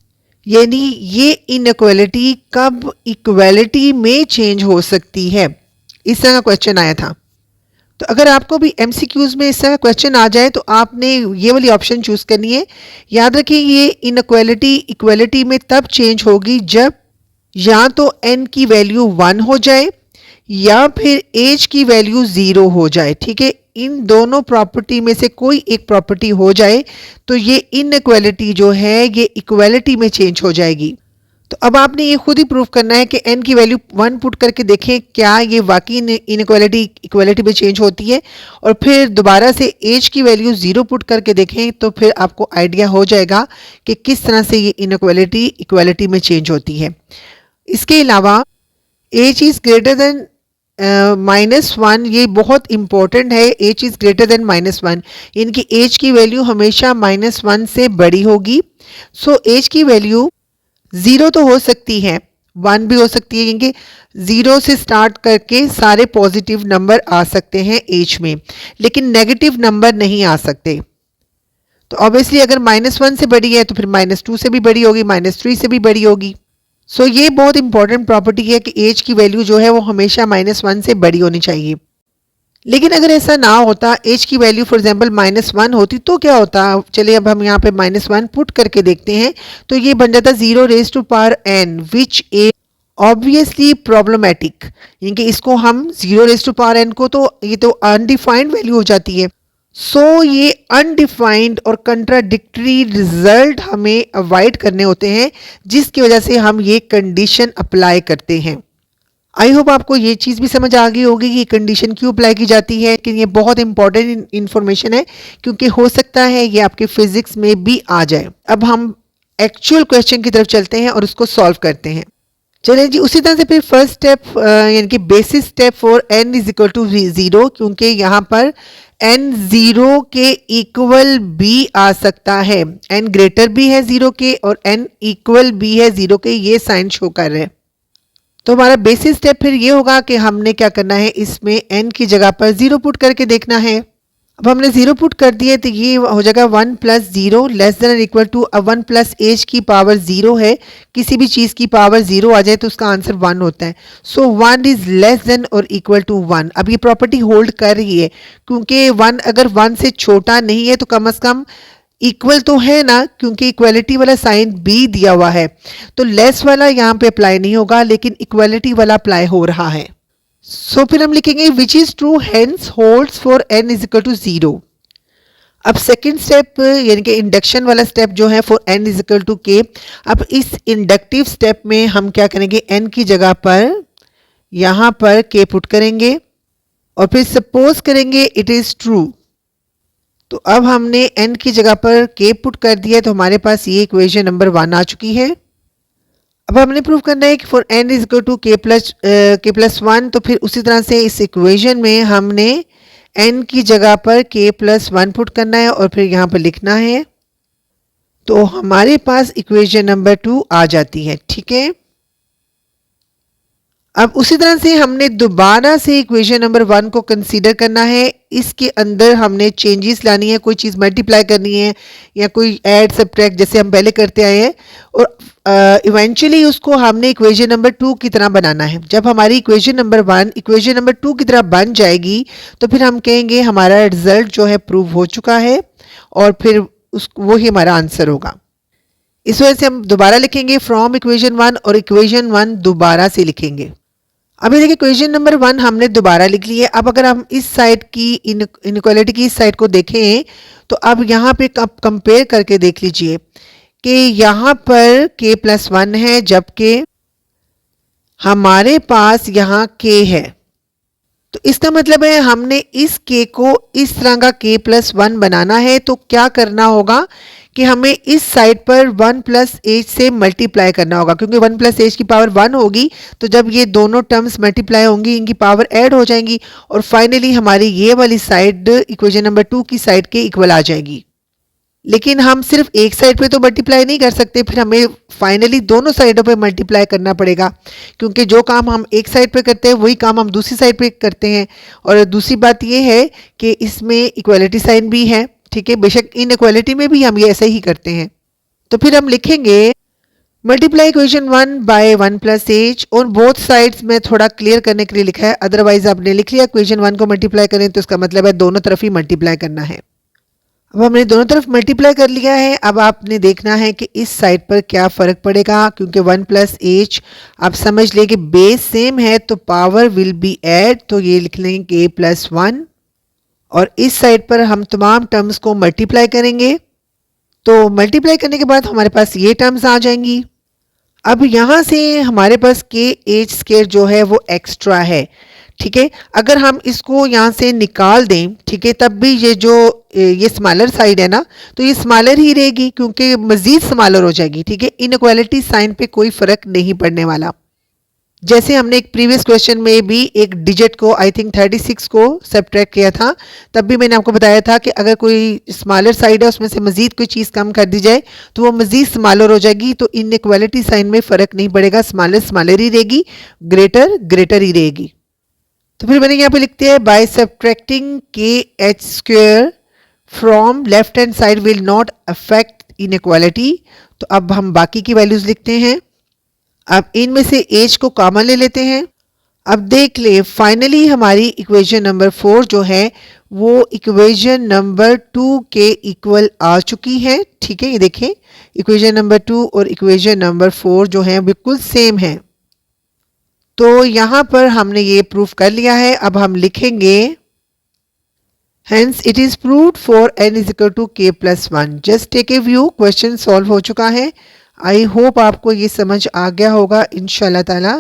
यानी ये इनइक्वालिटी कब इक्वालिटी में चेंज हो सकती है। इस तरह का क्वेश्चन आया था। तो अगर आपको भी MCQs में इस तरह का क्वेश्चन आ जाए तो आपने ये वाली ऑप्शन चूज़ करनी है। याद रखिए ये इनइक्वालिटी इक्वालिटी में तब चेंज होगी जब या तो n की वैल्यू 1 हो जाए या फिर एज की वैल्यू 0 हो जाए, ठीक है। इन दोनों प्रॉपर्टी में से कोई एक प्रॉपर्टी हो जाए तो ये इनइक्वालिटी जो है ये इक्वालिटी में चेंज हो जाएगी। तो अब आपने ये खुद ही प्रूव करना है कि n की वैल्यू 1 पुट करके देखें क्या ये वाकई इनइक्वालिटी इक्वालिटी में चेंज होती है, और फिर दोबारा से एज की वैल्यू 0 पुट करके देखें, तो फिर आपको आइडिया हो जाएगा कि किस तरह से ये इनइक्वालिटी इक्वालिटी में चेंज होती है। इसके अलावा एज इज़ ग्रेटर देन -1, ये बहुत इंपॉर्टेंट है। एज इज़ ग्रेटर देन -1 यानी कि एज की वैल्यू हमेशा -1 से बड़ी होगी। सो एज की वैल्यू 0 तो हो सकती है, 1 भी हो सकती है, क्योंकि 0 से स्टार्ट करके सारे पॉजिटिव नंबर आ सकते हैं एज में, लेकिन नेगेटिव नंबर नहीं आ सकते। तो ऑब्वियसली अगर -1 से बड़ी है तो फिर -2 से भी बड़ी होगी, -3 से भी बड़ी होगी। सो ये बहुत इंपॉर्टेंट प्रॉपर्टी है कि एज की वैल्यू जो है वो हमेशा -1 से बड़ी होनी चाहिए। लेकिन अगर ऐसा ना होता, एज की वैल्यू फॉर एग्जांपल -1 होती, तो क्या होता? चलिए अब हम यहाँ पे -1 पुट करके देखते हैं। तो ये बन जाता 0 raise to power n, which is obviously problematic. यानी कि इसको हम 0 रेज़ टू पावर n को तो ये तो अनडिफाइंड वैल्यू हो जाती है। सो ये अनडिफाइंड और कंट्राडिक्टरी रिजल्ट हमें अवॉइड करने होते हैं, जिसकी वजह से हम ये कंडीशन अप्लाई करते हैं। आई होप आपको ये चीज़ भी समझ आ गई होगी कि कंडीशन क्यों अप्लाई की जाती है, कि ये बहुत इंपॉर्टेंट इन्फॉर्मेशन है, क्योंकि हो सकता है ये आपके फिजिक्स में भी आ जाए। अब हम एक्चुअल क्वेश्चन की तरफ चलते हैं और उसको सॉल्व करते हैं। चलिए जी, उसी तरह से फिर फर्स्ट स्टेप यानी कि basis step for n is equal to 0, क्योंकि यहाँ पर n 0 के इक्वल भी आ सकता है, n ग्रेटर भी है 0 के और n इक्वल भी है 0 के, ये साइन शो कर रहे हैं। तो हमारा बेसिस स्टेप फिर ये होगा कि हमने क्या करना है, इसमें n की जगह पर 0 पुट करके देखना है। अब हमने 0 पुट कर दिए तो ये हो जाएगा 1 + 0 less than equal to 1 + h की पावर 0 है। किसी भी चीज़ की पावर 0 आ जाए तो उसका आंसर 1 होता है। सो 1 इज़ लेस देन और इक्वल टू 1। अब ये प्रॉपर्टी होल्ड कर रही है, क्योंकि 1 अगर 1 से छोटा नहीं है तो कम से कम इक्वल तो है ना, क्योंकि इक्वलिटी वाला साइन भी दिया हुआ है। तो लेस वाला यहाँ पे अप्लाई नहीं होगा, लेकिन इक्वलिटी वाला अप्लाई हो रहा है। सो फिर हम लिखेंगे which is true hence holds for n is equal to 0। अब सेकेंड स्टेप यानी कि इंडक्शन वाला स्टेप जो है for n is equal to k। अब इस इंडक्टिव स्टेप में हम क्या करेंगे, n की जगह पर यहाँ पर k पुट करेंगे और फिर सपोज करेंगे इट इज ट्रू। तो अब हमने n की जगह पर k पुट कर दिया, तो हमारे पास ये इक्वेशन नंबर 1 आ चुकी है। अब हमने प्रूव करना है कि for n is equal to k plus 1। तो फिर उसी तरह से इस इक्वेशन में हमने n की जगह पर k प्लस 1 पुट करना है और फिर यहाँ पर लिखना है। तो हमारे पास इक्वेशन नंबर 2 आ जाती है, ठीक है। अब उसी तरह से हमने दोबारा से इक्वेशन नंबर 1 को कंसीडर करना है। इसके अंदर हमने चेंजेस लानी है, कोई चीज़ मल्टीप्लाई करनी है या कोई ऐड सब्ट्रैक्ट जैसे हम पहले करते आए हैं, और इवेंचुअली उसको हमने इक्वेशन नंबर 2 की तरह बनाना है। जब हमारी इक्वेशन नंबर 1 इक्वेशन नंबर 2 की तरह बन जाएगी तो फिर हम कहेंगे हमारा रिजल्ट जो है प्रूव हो चुका है, और फिर वो ही हमारा आंसर होगा। इस वजह से हम दोबारा लिखेंगे फ्रॉम इक्वेशन 1 और इक्वेशन 1 दोबारा से लिखेंगे। अभी देखिए क्वेश्चन नंबर 1 हमने दोबारा लिख ली है। अब अगर हम इस साइड की इनइक्वालिटी की इस साइड को देखें तो अब यहाँ पे कंपेयर करके देख लीजिए कि यहाँ पर k+1 है, जबकि हमारे पास यहाँ k है। तो इसका मतलब है हमने इस k को इस तरह का k+1 बनाना है। तो क्या करना होगा कि हमें इस साइड पर 1 प्लस एच से मल्टीप्लाई करना होगा, क्योंकि 1 प्लस एच की पावर 1 होगी। तो जब ये दोनों टर्म्स मल्टीप्लाई होंगी इनकी पावर ऐड हो जाएंगी, और फाइनली हमारी ये वाली साइड इक्वेशन नंबर 2 की साइड के इक्वल आ जाएगी। लेकिन हम सिर्फ एक साइड पे तो मल्टीप्लाई नहीं कर सकते, फिर हमें फाइनली दोनों साइडों पे मल्टीप्लाई करना पड़ेगा, क्योंकि जो काम हम एक साइड पे करते हैं वही काम हम दूसरी साइड पे करते हैं। और दूसरी बात ये है कि इसमें इक्वालिटी साइन भी है, ठीक है। बेशक इनइक्वालिटी में भी हम ये ऐसे ही करते हैं। तो फिर हम लिखेंगे multiply equation 1 by 1 plus h on both sides में थोड़ा क्लियर करने के लिए लिखा है, अदरवाइज आपने लिख लिया इक्वेशन 1 को मल्टीप्लाई करें तो इसका मतलब है दोनों तरफ ही मल्टीप्लाई करना है। अब हमने दोनों तरफ मल्टीप्लाई कर लिया है। अब आपने देखना है कि इस साइड पर क्या फ़र्क पड़ेगा, क्योंकि 1 प्लस एच आप समझ लें कि बेस सेम है तो पावर विल बी ऐड, तो ये लिख लेंगे k+1, और इस साइड पर हम तमाम टर्म्स को मल्टीप्लाई करेंगे। तो मल्टीप्लाई करने के बाद हमारे पास ये टर्म्स आ जाएंगी। अब यहाँ से हमारे पास kh² जो है वो एक्स्ट्रा है, ठीक है। अगर हम इसको यहाँ से निकाल दें, ठीक है, तब भी ये स्मॉलर साइड है ना, तो ये स्मॉलर ही रहेगी, क्योंकि मज़ीद स्मॉलर हो जाएगी, ठीक है। इनइक्वालिटी साइन पे कोई फ़र्क नहीं पड़ने वाला। जैसे हमने एक प्रीवियस क्वेश्चन में भी एक डिजिट को आई थिंक 36 को सब्ट्रैक्ट किया था, तब भी मैंने आपको बताया था कि अगर कोई स्मॉलर साइड है उसमें से मज़ीद कोई चीज़ कम कर दी जाए तो वो मज़ीद स्मॉलर हो जाएगी। तो इनइक्वालिटी साइन में फ़र्क नहीं पड़ेगा, स्मॉलर स्मॉलर ही रहेगी, ग्रेटर ग्रेटर ही रहेगी। तो फिर मैंने यहाँ पे लिखते हैं by subtracting kh² from left hand side will not affect inequality. तो अब हम बाकी की वैल्यूज़ लिखते हैं। अब इनमें से एच को कॉमन ले लेते हैं। अब देख ले फाइनली हमारी इक्वेशन नंबर 4 जो है वो इक्वेशन नंबर 2 के इक्वल आ चुकी है, ठीक है। ये देखें इक्वेशन नंबर 2 और इक्वेशन नंबर 4 जो है बिल्कुल सेम है। तो यहाँ पर हमने ये प्रूफ कर लिया है। अब हम लिखेंगे hence it is proved for n is equal to k+1। Just take a view, question solve हो चुका है। आई होप आपको ये समझ आ गया होगा इंशाल्लाह ताला।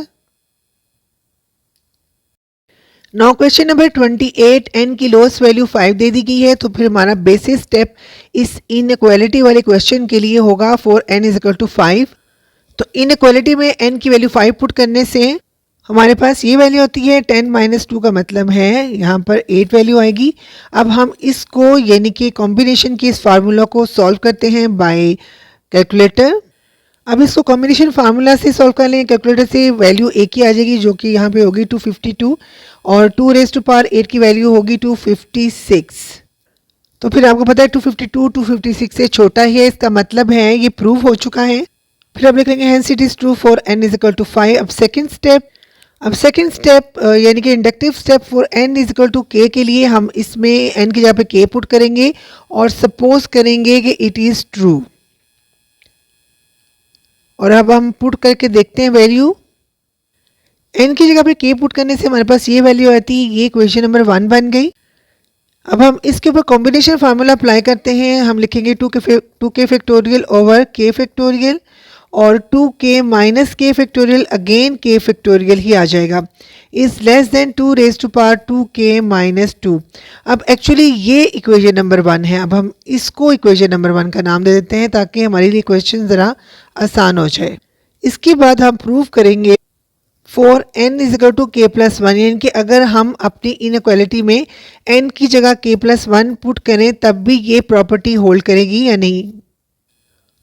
नाउ क्वेश्चन नंबर 28, n की लोएस्ट वैल्यू 5 दे दी गई है, तो फिर हमारा बेसिक स्टेप इस इनइक्वालिटी वाले क्वेश्चन के लिए होगा for n is equal to 5। तो इनइक्वालिटी में n की वैल्यू 5 पुट करने से हमारे पास ये वैल्यू होती है 10 - 2 का मतलब है यहाँ पर 8 वैल्यू आएगी। अब हम इसको यानी कि कॉम्बिनेशन की इस फार्मूला को सॉल्व करते हैं बाय कैलकुलेटर। अब इसको कॉम्बिनेशन फार्मूला से सॉल्व कर लें, कैलकुलेटर से वैल्यू एक ही आ जाएगी जो कि यहाँ पे होगी 252, और 2⁻8 की वैल्यू होगी 256। तो फिर आपको पता है 252 256 से छोटा ही है, इसका मतलब है ये प्रूव हो चुका है। फिर आप लिख लेंगे hence it is true for n is equal to 5। अब सेकेंड स्टेप यानी कि inductive step for n is equal to k के लिए हम इसमें n की जगह पे k पुट करेंगे और सपोज करेंगे कि इट इज़ ट्रू। और अब हम पुट करके देखते हैं वैल्यू। n की जगह पे k पुट करने से हमारे पास ये वैल्यू आती है, ये क्वेश्चन नंबर 1 बन गई। अब हम इसके ऊपर कॉम्बिनेशन फार्मूला अप्लाई करते हैं। हम लिखेंगे 2k factorial over k factorial, और 2k minus k factorial again k factorial ही आ जाएगा, is less then 2⁻2k minus 2। अब एक्चुअली ये इक्वेशन नंबर 1 है। अब हम इसको इक्वेशन नंबर 1 का नाम दे देते हैं ताकि हमारे लिए क्वेश्चन ज़रा आसान हो जाए। इसके बाद हम प्रूव करेंगे for n is equal to k+1, यानी कि अगर हम अपनी इनइक्वालिटी में n की जगह k+1 पुट करें तब भी ये प्रॉपर्टी होल्ड करेगी या नहीं।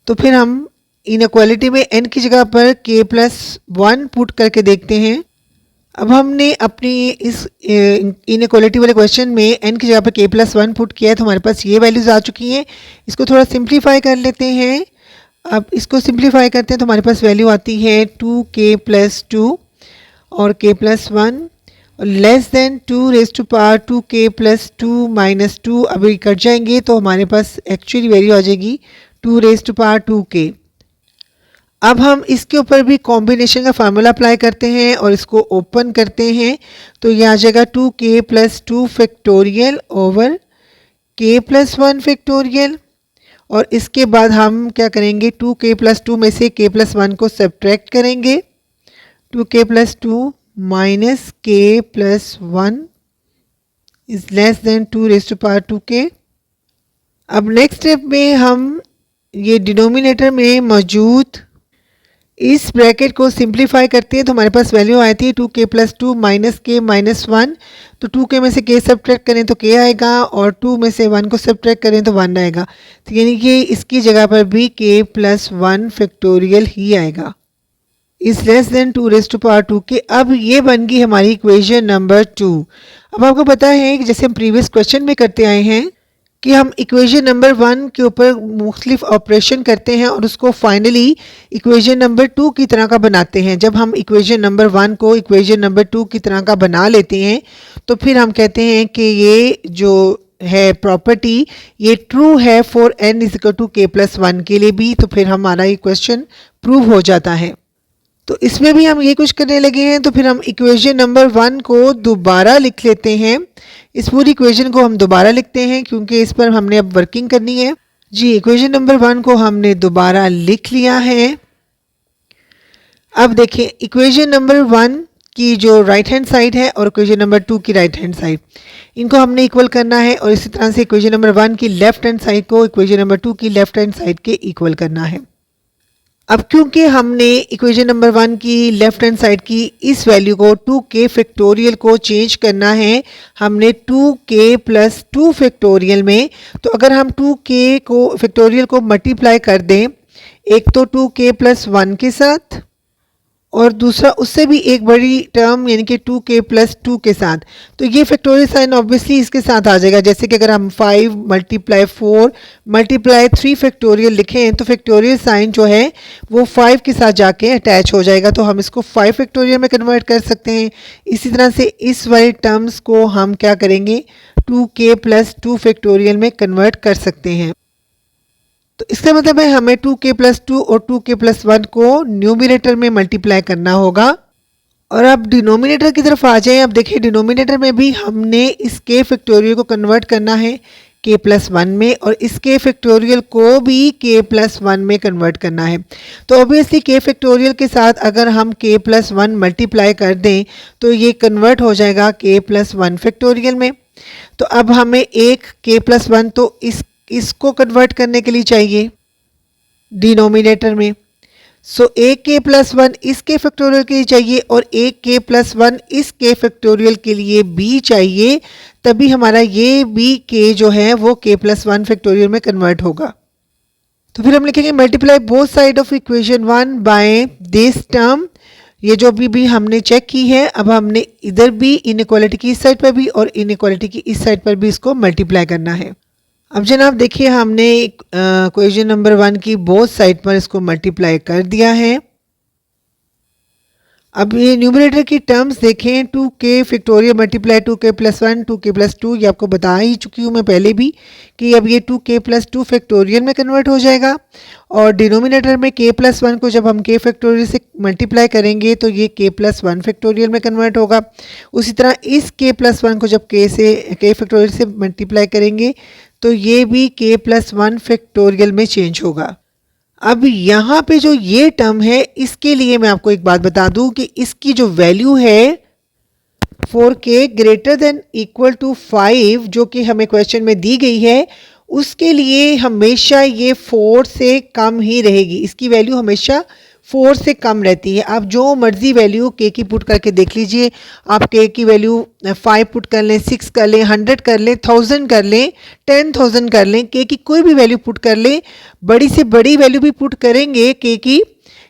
तो फिर हम इनइक्वालिटी में n की जगह पर k+1 पुट करके देखते हैं। अब हमने अपनी इस इनइक्वालिटी वाले क्वेश्चन में n की जगह पर k+1 पुट किया है, तो हमारे पास ये वैल्यूज आ चुकी हैं। इसको थोड़ा सिंप्लीफाई कर लेते हैं। अब इसको सिंप्लीफाई करते हैं तो हमारे पास वैल्यू आती है 2k+2 और k+1 लेस देन 2^2k+2 -2। अभी कट जाएंगे तो हमारे पास एक्चुअली वैल्यू आ जाएगी 2^2k। अब हम इसके ऊपर भी कॉम्बिनेशन का फार्मूला अप्लाई करते हैं और इसको ओपन करते हैं, तो ये आ जाएगा 2k+2 factorial over k+1 factorial. और इसके बाद हम क्या करेंगे, 2k+2 में से k+1 को सब्ट्रैक्ट करेंगे। 2k+2 minus k+1 is less then 2^2k। अब नेक्स्ट स्टेप में हम ये डिनोमिनेटर में मौजूद इस ब्रैकेट को सिंप्लीफाई करते हैं, तो हमारे पास वैल्यू आई थी 2k+2 माइनस k -1। तो 2k में से k सब्ट्रैक्ट करें तो k आएगा और 2 में से 1 को सब्ट्रैक्ट करें तो 1 आएगा। तो यानी कि इसकी जगह पर भी k+1 फैक्टोरियल ही आएगा, इज लेस देन 2^2k। अब ये बन गई हमारी इक्वेशन नंबर 2। अब आपको पता है कि जैसे हम प्रीवियस क्वेश्चन में करते आए हैं कि हम इक्वेशन नंबर 1 के ऊपर मुख्तलिफ ऑपरेशन करते हैं और उसको फाइनली इक्वेशन नंबर 2 की तरह का बनाते हैं। जब हम इक्वेशन नंबर 1 को इक्वेशन नंबर 2 की तरह का बना लेते हैं तो फिर हम कहते हैं कि ये जो है प्रॉपर्टी ये ट्रू है फॉर n = k+1 के लिए भी, तो फिर हमारा ये क्वेश्चन प्रूव हो जाता है। तो इसमें भी हम ये कुछ करने लगे हैं, तो फिर हम इक्वेशन नंबर 1 को दोबारा लिख लेते हैं। इस पूरी इक्वेशन को हम दोबारा लिखते हैं क्योंकि इस पर हमने अब वर्किंग करनी है। जी, इक्वेशन नंबर 1 को हमने दोबारा लिख लिया है। अब देखिए इक्वेशन नंबर 1 की जो राइट हैंड साइड है और इक्वेशन नंबर 2 की राइट हैंड साइड, इनको हमने इक्वल करना है और इसी तरह से इक्वेशन नंबर 1 की लेफ्ट हैंड साइड को इक्वेशन नंबर 2 की लेफ्ट हैंड साइड के इक्वल करना है। अब क्योंकि हमने इक्वेशन नंबर 1 की लेफ्ट हैंड साइड की इस वैल्यू को 2k फैक्टोरियल को चेंज करना है, हमने 2k+2 फैक्टोरियल में, तो अगर हम 2k को फैक्टोरियल को मल्टीप्लाई कर दें, एक तो 2k+1 के साथ और दूसरा उससे भी एक बड़ी टर्म यानी कि 2k+2 के साथ, तो ये फैक्टोरियल साइन ऑब्वियसली इसके साथ आ जाएगा। जैसे कि अगर हम 5 × 4 × 3 फैक्टोरियल लिखें तो फैक्टोरियल साइन जो है वो 5 के साथ जाके अटैच हो जाएगा, तो हम इसको 5 फैक्टोरियल में कन्वर्ट कर सकते हैं। इसी तरह से इस वाले टर्म्स को हम क्या करेंगे, 2k+2 फैक्टोरियल में कन्वर्ट कर सकते हैं। तो इसका मतलब है हमें 2k+2 और 2k+1 को न्यूमिनेटर में मल्टीप्लाई करना होगा। और अब डिनोमिनेटर की तरफ आ जाएं। अब देखिए डिनोमिनेटर में भी हमने इस k फैक्टोरियल को कन्वर्ट करना है k+1 में और इस k फैक्टोरियल को भी k+1 में कन्वर्ट करना है। तो ऑब्वियसली k फैक्टोरियल के साथ अगर हम k+1 मल्टीप्लाई कर दें तो ये कन्वर्ट हो जाएगा k+1 फैक्टोरियल में। तो अब हमें एक k+1 तो इसको कन्वर्ट करने के लिए चाहिए डिनोमिनेटर में। सो एक k+1 इस k फैक्टोरियल के लिए चाहिए और एक k+1 इस k फैक्टोरियल के लिए भी चाहिए, तभी हमारा ये भी k जो है वो k+1 फैक्टोरियल में कन्वर्ट होगा। तो फिर हम लिखेंगे multiply both side of equation 1 by this term. ये जो भी हमने चेक की है, अब हमने इधर भी इनइक्वालिटी की इस साइड पर भी और इनइक्वालिटी की इस साइड पर भी इसको मल्टीप्लाई करना है। अब जनाब देखिए हमने इक्वेशन नंबर 1 की बोथ साइड पर इसको मल्टीप्लाई कर दिया है। अब ये न्यूमरेटर की टर्म्स देखें, 2k factorial multiply 2k+1 2k+2, ये आपको बता ही चुकी हूँ मैं पहले भी कि अब ये 2k+2 फैक्टोरियल में कन्वर्ट हो जाएगा और डिनोमिनेटर में k+1 को जब हम k फैक्टोरियल से मल्टीप्लाई करेंगे तो ये k+1 फैक्टोरियल में कन्वर्ट होगा। उसी तरह इस k+1 को जब k फैक्टोरियल से मल्टीप्लाई करेंगे तो ये भी k+1 फैक्टोरियल में चेंज होगा। अब यहाँ पे जो ये टर्म है इसके लिए मैं आपको एक बात बता दूं कि इसकी जो वैल्यू है 4k greater than equal to 5 जो कि हमें क्वेश्चन में दी गई है, उसके लिए हमेशा ये 4 से कम ही रहेगी। इसकी वैल्यू हमेशा 4 से कम रहती है। आप जो मर्जी वैल्यू k की पुट करके देख लीजिए, आप k की वैल्यू 5 पुट कर लें, 6 कर लें, 100 कर लें, 1000 कर लें, 10,000 कर लें, k की कोई भी वैल्यू पुट कर लें, बड़ी से बड़ी वैल्यू भी पुट करेंगे k की,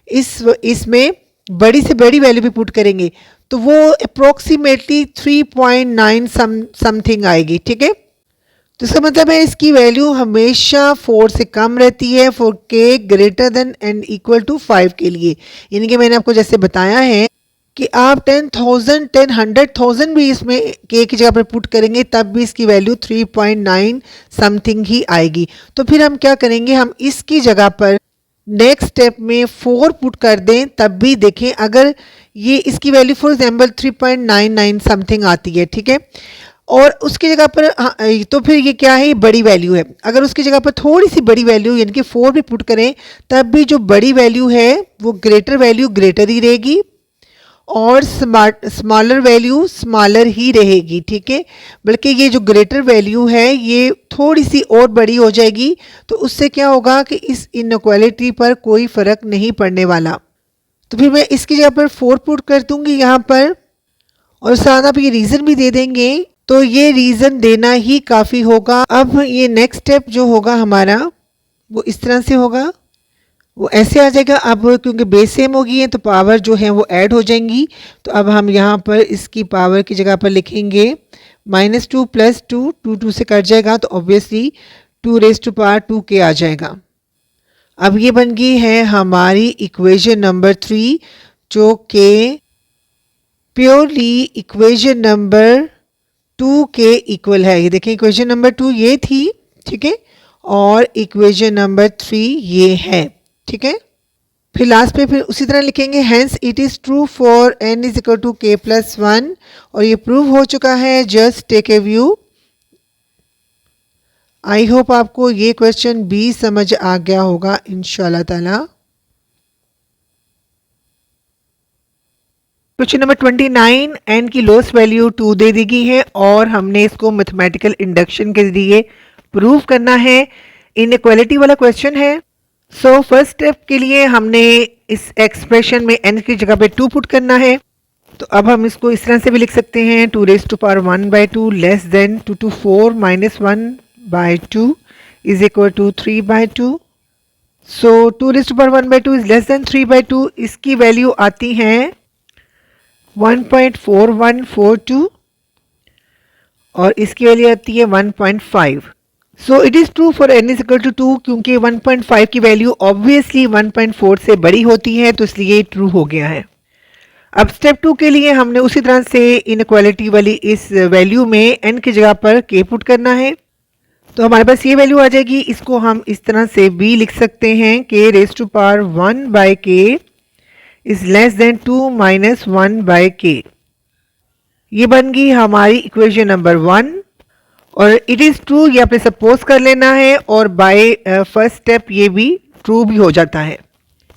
इसमें बड़ी से बड़ी वैल्यू भी पुट करेंगे तो वो अप्रोक्सीमेटली 3.9 समथिंग आएगी, ठीक है। तो इसका मतलब है इसकी वैल्यू हमेशा 4 से कम रहती है for k greater than and equal to 5 के लिए। यानी कि मैंने आपको जैसे बताया है कि आप 10,000 100,000 भी इसमें के की जगह पर पुट करेंगे तब भी इसकी वैल्यू 3.9 समथिंग ही आएगी। तो फिर हम क्या करेंगे, हम इसकी जगह पर नेक्स्ट स्टेप में 4 पुट कर दें, तब भी देखें अगर ये इसकी वैल्यू फॉर एग्जाम्पल 3.99 समथिंग आती है, ठीक है। और उसकी जगह पर तो फिर ये क्या है, ये बड़ी वैल्यू है। अगर उसकी जगह पर थोड़ी सी बड़ी वैल्यू यानी कि 4 भी पुट करें तब भी जो बड़ी वैल्यू है वो ग्रेटर वैल्यू ग्रेटर ही रहेगी और स्मॉलर वैल्यू स्मॉलर ही रहेगी, ठीक है। बल्कि ये जो ग्रेटर वैल्यू है ये थोड़ी सी और बड़ी हो जाएगी, तो उससे क्या होगा कि इस इनइक्वालिटी पर कोई फ़र्क नहीं पड़ने वाला। तो फिर मैं इसकी जगह पर 4 पुट कर दूंगी यहाँ पर, और साथ आप ये रीज़न भी दे देंगे, तो ये रीज़न देना ही काफ़ी होगा। अब ये नेक्स्ट स्टेप जो होगा हमारा वो इस तरह से होगा, वो ऐसे आ जाएगा। अब क्योंकि बेस सेम होगी है तो पावर जो है वो ऐड हो जाएंगी। तो अब हम यहाँ पर इसकी पावर की जगह पर लिखेंगे -2 + 2, 2 2 से कट जाएगा तो ऑब्वियसली 2⁻²k आ जाएगा। अब ये बन गई है हमारी इक्वेशन नंबर 3, जो कि प्योरली इक्वेशन नंबर 2 के इक्वल है। ये देखें इक्वेशन नंबर 2 ये थी, ठीक है, और इक्वेशन नंबर 3 ये है, ठीक है। फिर लास्ट पे फिर उसी तरह लिखेंगे hence it is true for n = k+1, और ये प्रूव हो चुका है। Just take a view. I hope आपको ये क्वेश्चन भी समझ आ गया होगा इंशाल्लाह ताला। क्वेश्चन नंबर 29, n की लोएस्ट वैल्यू 2 दे दी गई है और हमने इसको मैथमेटिकल इंडक्शन के जरिए प्रूव करना है। इनइक्वालिटी वाला क्वेश्चन है। सो फर्स्ट स्टेप के लिए हमने इस एक्सप्रेशन में n की जगह पे 2 पुट करना है। तो अब हम इसको इस तरह से भी लिख सकते हैं 2⁻1/2 less than 2⁴ - 1/2 is equal to 3/2। So 2⁻1/2 is less than 3/2। इसकी वैल्यू आती है 1.4142 और इसकी वैल्यू आती है 1.5। So it is true for n = 2, क्योंकि 1.5 की वैल्यू ऑब्वियसली 1.4 से बड़ी होती है, तो इसलिए ट्रू हो गया है। अब स्टेप 2 के लिए हमने उसी तरह से इनइक्वालिटी वाली इस वैल्यू में n की जगह पर k पुट करना है। तो हमारे पास ये वैल्यू आ जाएगी। इसको हम इस तरह से भी लिख सकते हैं k⁻1/k is less than 2 - 1/k। ये बन गई हमारी इक्वेशन नंबर 1। और इट इज़ ट्रू ये आपने सपोज कर लेना है, और बाय फर्स्ट स्टेप ये भी ट्रू भी हो जाता है।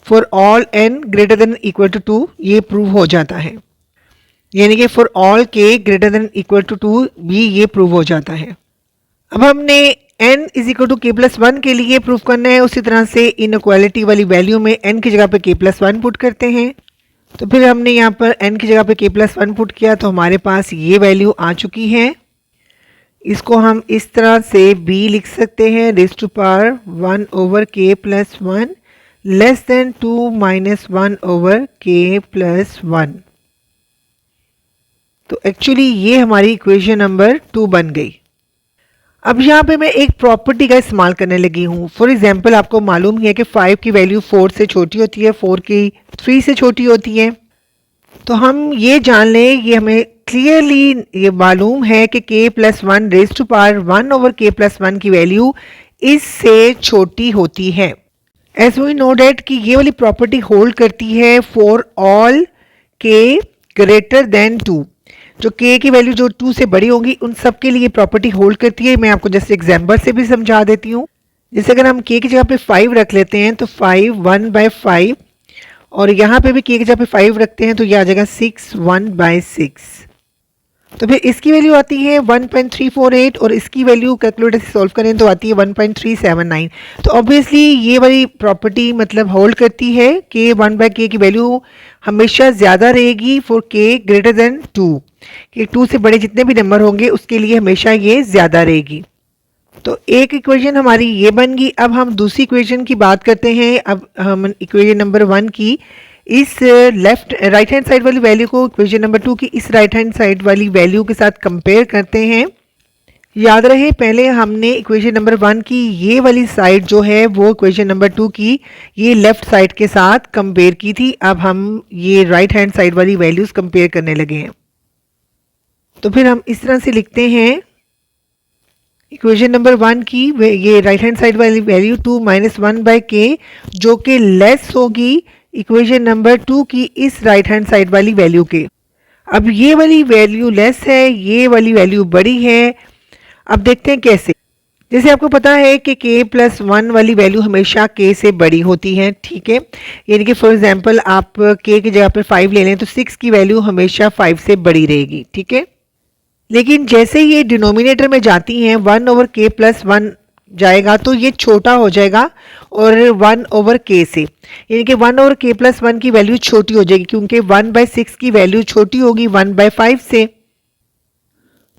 For all n greater than equal to 2 ये प्रूव हो जाता है, यानी कि for all k greater than equal to 2 भी ये प्रूव हो जाता है। अब हमने n = k+1 के लिए प्रूव करना है। उसी तरह से इनइक्वालिटी वाली वैल्यू में n की जगह पे k+1 पुट करते हैं। तो फिर हमने यहाँ पर n की जगह पे k+1 पुट किया तो हमारे पास ये वैल्यू आ चुकी है। इसको हम इस तरह से भी लिख सकते हैं 1/k+1 लेस देन 2 - 1/k+1। तो एक्चुअली ये हमारी इक्वेशन नंबर 2 बन गई। अब यहाँ पे मैं एक प्रॉपर्टी का इस्तेमाल करने लगी हूँ। फॉर एग्जांपल आपको मालूम ही है कि 5 की वैल्यू 4 से छोटी होती है, 4 की 3 से छोटी होती है। तो हम ये जान लें, ये हमें क्लियरली ये मालूम है कि k+1 की वैल्यू इससे छोटी होती है। एज वी नो डेट कि ये वाली प्रॉपर्टी होल्ड करती है for all k greater then 2। जो k की वैल्यू जो 2 से बड़ी होंगी उन सब के लिए प्रॉपर्टी होल्ड करती है। मैं आपको जैसे एग्जाम्पल से भी समझा देती हूँ। जैसे अगर हम k की जगह पे 5 रख लेते हैं तो 5 1/5, और यहाँ पे भी k की जगह पे 5 रखते हैं तो यह आ जाएगा 6 1/6। तो फिर इसकी वैल्यू आती है 1.348 और इसकी वैल्यू कैलकुलेटर से सॉल्व करें तो आती है 1.379। तो ऑब्वियसली ये वाली प्रॉपर्टी मतलब होल्ड करती है कि 1/k की वैल्यू हमेशा ज़्यादा रहेगी फॉर k ग्रेटर देन 2, कि 2 से बड़े जितने भी नंबर होंगे उसके लिए हमेशा ये ज़्यादा रहेगी। तो एक इक्वेशन हमारी ये बन गई। अब हम दूसरी इक्वेशन की बात करते हैं। अब हम इक्वेशन नंबर 1 की इस लेफ्ट राइट हैंड साइड वाली वैल्यू को इक्वेशन नंबर 2 की इस राइट हैंड साइड वाली वैल्यू के साथ कंपेयर करते हैं। याद रहे पहले हमने इक्वेशन नंबर 1 की ये वाली साइड जो है वो इक्वेशन नंबर 2 की ये लेफ्ट साइड के साथ कंपेयर की थी। अब हम ये राइट हैंड साइड वाली वैल्यूज कंपेयर करने लगे हैं। तो फिर हम इस तरह से लिखते हैं इक्वेशन नंबर 1 की ये राइट हैंड साइड वाली वैल्यू 2 माइनस 1/k जो कि लेस होगी इक्वेशन नंबर 2 की इस राइट हैंड साइड वाली वैल्यू के। अब ये वाली वैल्यू लेस है, ये वाली वैल्यू बड़ी है। अब देखते हैं कैसे। जैसे आपको पता है कि k प्लस 1 वाली वैल्यू हमेशा k से बड़ी होती है, ठीक है। यानी कि फॉर एग्जांपल आप k की जगह पर 5 ले लें तो 6 की वैल्यू हमेशा 5 से बड़ी रहेगी, ठीक है। लेकिन जैसे ये डिनोमिनेटर में जाती हैं 1/k प्लस 1 जाएगा तो ये छोटा हो जाएगा और 1/k से, यानी कि 1/k प्लस 1 की वैल्यू छोटी हो जाएगी क्योंकि 1/6 की वैल्यू छोटी होगी 1/5 से।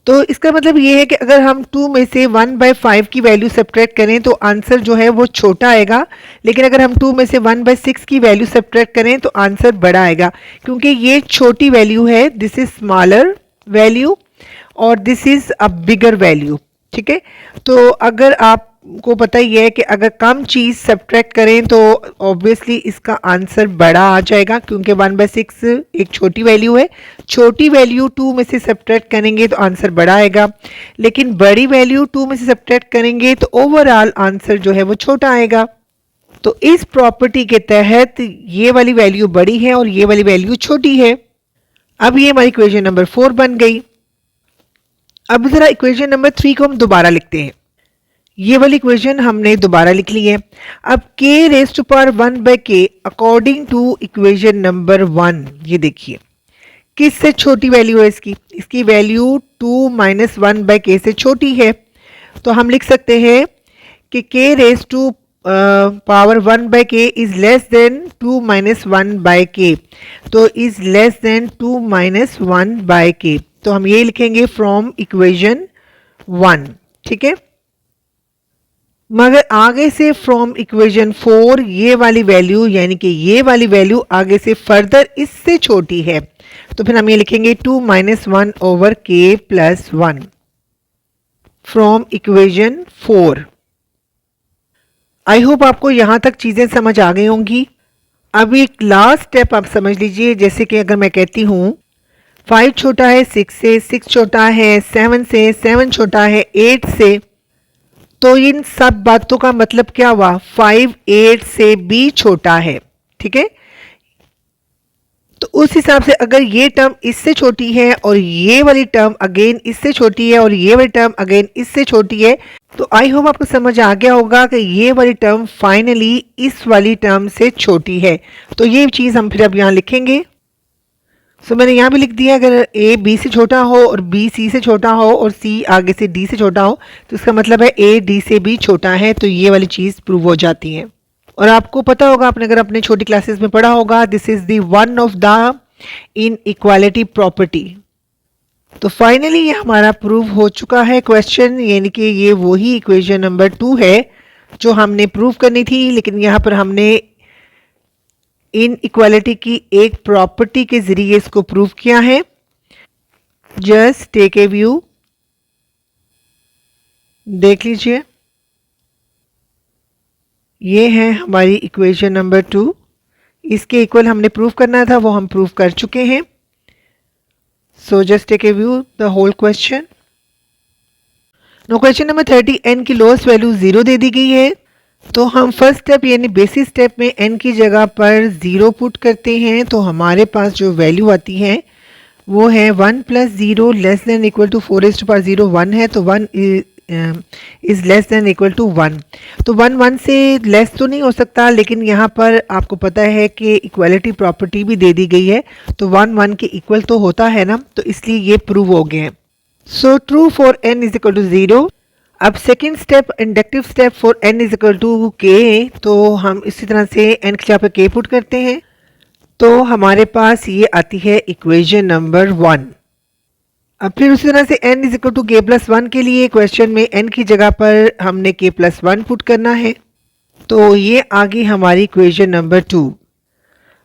तो इसका मतलब ये है कि अगर हम 2 में से 1/5 की वैल्यू सब्ट्रैक्ट करें तो आंसर जो है वो छोटा आएगा, लेकिन अगर हम 2 में से 1/6 की वैल्यू सब्ट्रैक्ट करें तो आंसर बड़ा आएगा क्योंकि ये छोटी वैल्यू है, दिस इज स्मॉलर वैल्यू और this is a bigger value, ठीक है। तो अगर आपको पता ही है कि अगर कम चीज़ सब्ट्रैक्ट करें तो ऑब्वियसली इसका आंसर बड़ा आ जाएगा क्योंकि 1/6 एक छोटी वैल्यू है। छोटी वैल्यू 2 में से सब्ट्रैक्ट करेंगे तो आंसर बड़ा आएगा, लेकिन बड़ी वैल्यू 2 में से सब्ट्रैक्ट करेंगे तो ओवरऑल आंसर जो है वो छोटा आएगा। तो इस प्रॉपर्टी के तहत ये वाली वैल्यू बड़ी है और ये वाली वैल्यू छोटी है। अब ये हमारी इक्वेशन नंबर 4 बन गई। अब जरा इक्वेशन नंबर 3 को हम दोबारा लिखते हैं। ये वाली इक्वेशन हमने दोबारा लिख ली है। अब k raise to power 1/k according to equation number 1, ये देखिए किससे छोटी वैल्यू है इसकी वैल्यू 2 माइनस 1/k से छोटी है। तो हम लिख सकते हैं कि k raise to power 1/k is less than 2 minus 1/k, तो is less than 2 minus 1/k। तो हम ये लिखेंगे फ्रॉम इक्वेशन 1, ठीक है। मगर आगे से फ्रॉम इक्वेशन 4 ये वाली वैल्यू यानी कि ये वाली वैल्यू आगे से फर्दर इससे छोटी है, तो फिर हम ये लिखेंगे 2 minus 1/k plus 1 from equation 4। I hope आपको यहां तक चीजें समझ आ गई होंगी। अब एक लास्ट स्टेप आप समझ लीजिए। जैसे कि अगर मैं कहती हूं 5 छोटा है 6 से, 6 छोटा है 7 से, 7 छोटा है 8 से, तो इन सब बातों का मतलब क्या हुआ? 5 8 से भी छोटा है, ठीक है। तो उस हिसाब से अगर ये टर्म इससे छोटी है और ये वाली टर्म अगेन इससे छोटी है और ये वाली टर्म अगेन इससे छोटी है, तो आई होप आपको समझ आ गया होगा कि ये वाली टर्म फाइनली इस वाली टर्म से छोटी है। तो ये चीज़ हम फिर अब यहाँ लिखेंगे। सो मैंने यहाँ भी लिख दिया अगर a b से छोटा हो और b c से छोटा हो और c आगे से d से छोटा हो तो इसका मतलब है a d से भी छोटा है, तो ये वाली चीज़ प्रूव हो जाती है। और आपको पता होगा, आपने अगर अपने छोटी क्लासेस में पढ़ा होगा, this is the one of the inequality property. तो फाइनली ये हमारा प्रूव हो चुका है क्वेश्चन, यानी कि ये वही इक्वेशन नंबर 2 है जो हमने प्रूव करनी थी, लेकिन यहाँ पर हमने इनइक्वालिटी की एक प्रॉपर्टी के जरिए इसको प्रूव किया है। जस्ट टेक ए व्यू, देख लीजिए। ये है हमारी इक्वेशन नंबर 2। इसके इक्वल हमने प्रूव करना था, वो हम प्रूव कर चुके हैं। So just take a view the whole question. No question number 30, n की लोएस्ट वैल्यू 0 दे दी गई है। तो हम फर्स्ट स्टेप यानी बेसिक स्टेप में n की जगह पर 0 पुट करते हैं, तो हमारे पास जो वैल्यू आती है वो है 1 plus 0 less than equal to 4 raised to power 0 1 है, तो 1 is less than equal to 1। तो 1 1 से लेस तो नहीं हो सकता, लेकिन यहाँ पर आपको पता है कि इक्वालिटी प्रॉपर्टी भी दे दी गई है, तो 1 1 के इक्वल तो होता है ना, तो इसलिए ये प्रूव हो गए हैं। So true for n is equal to 0। अब second step, inductive step for n is equal to k, तो हम इसी तरह से n की जगह पर k पुट करते हैं, तो हमारे पास ये आती है इक्वेशन नंबर 1। अब फिर उसी तरह से n is equal to k plus 1 के लिए क्वेश्चन में n की जगह पर हमने k प्लस 1 पुट करना है, तो ये आ गई हमारी इक्वेशन नंबर 2।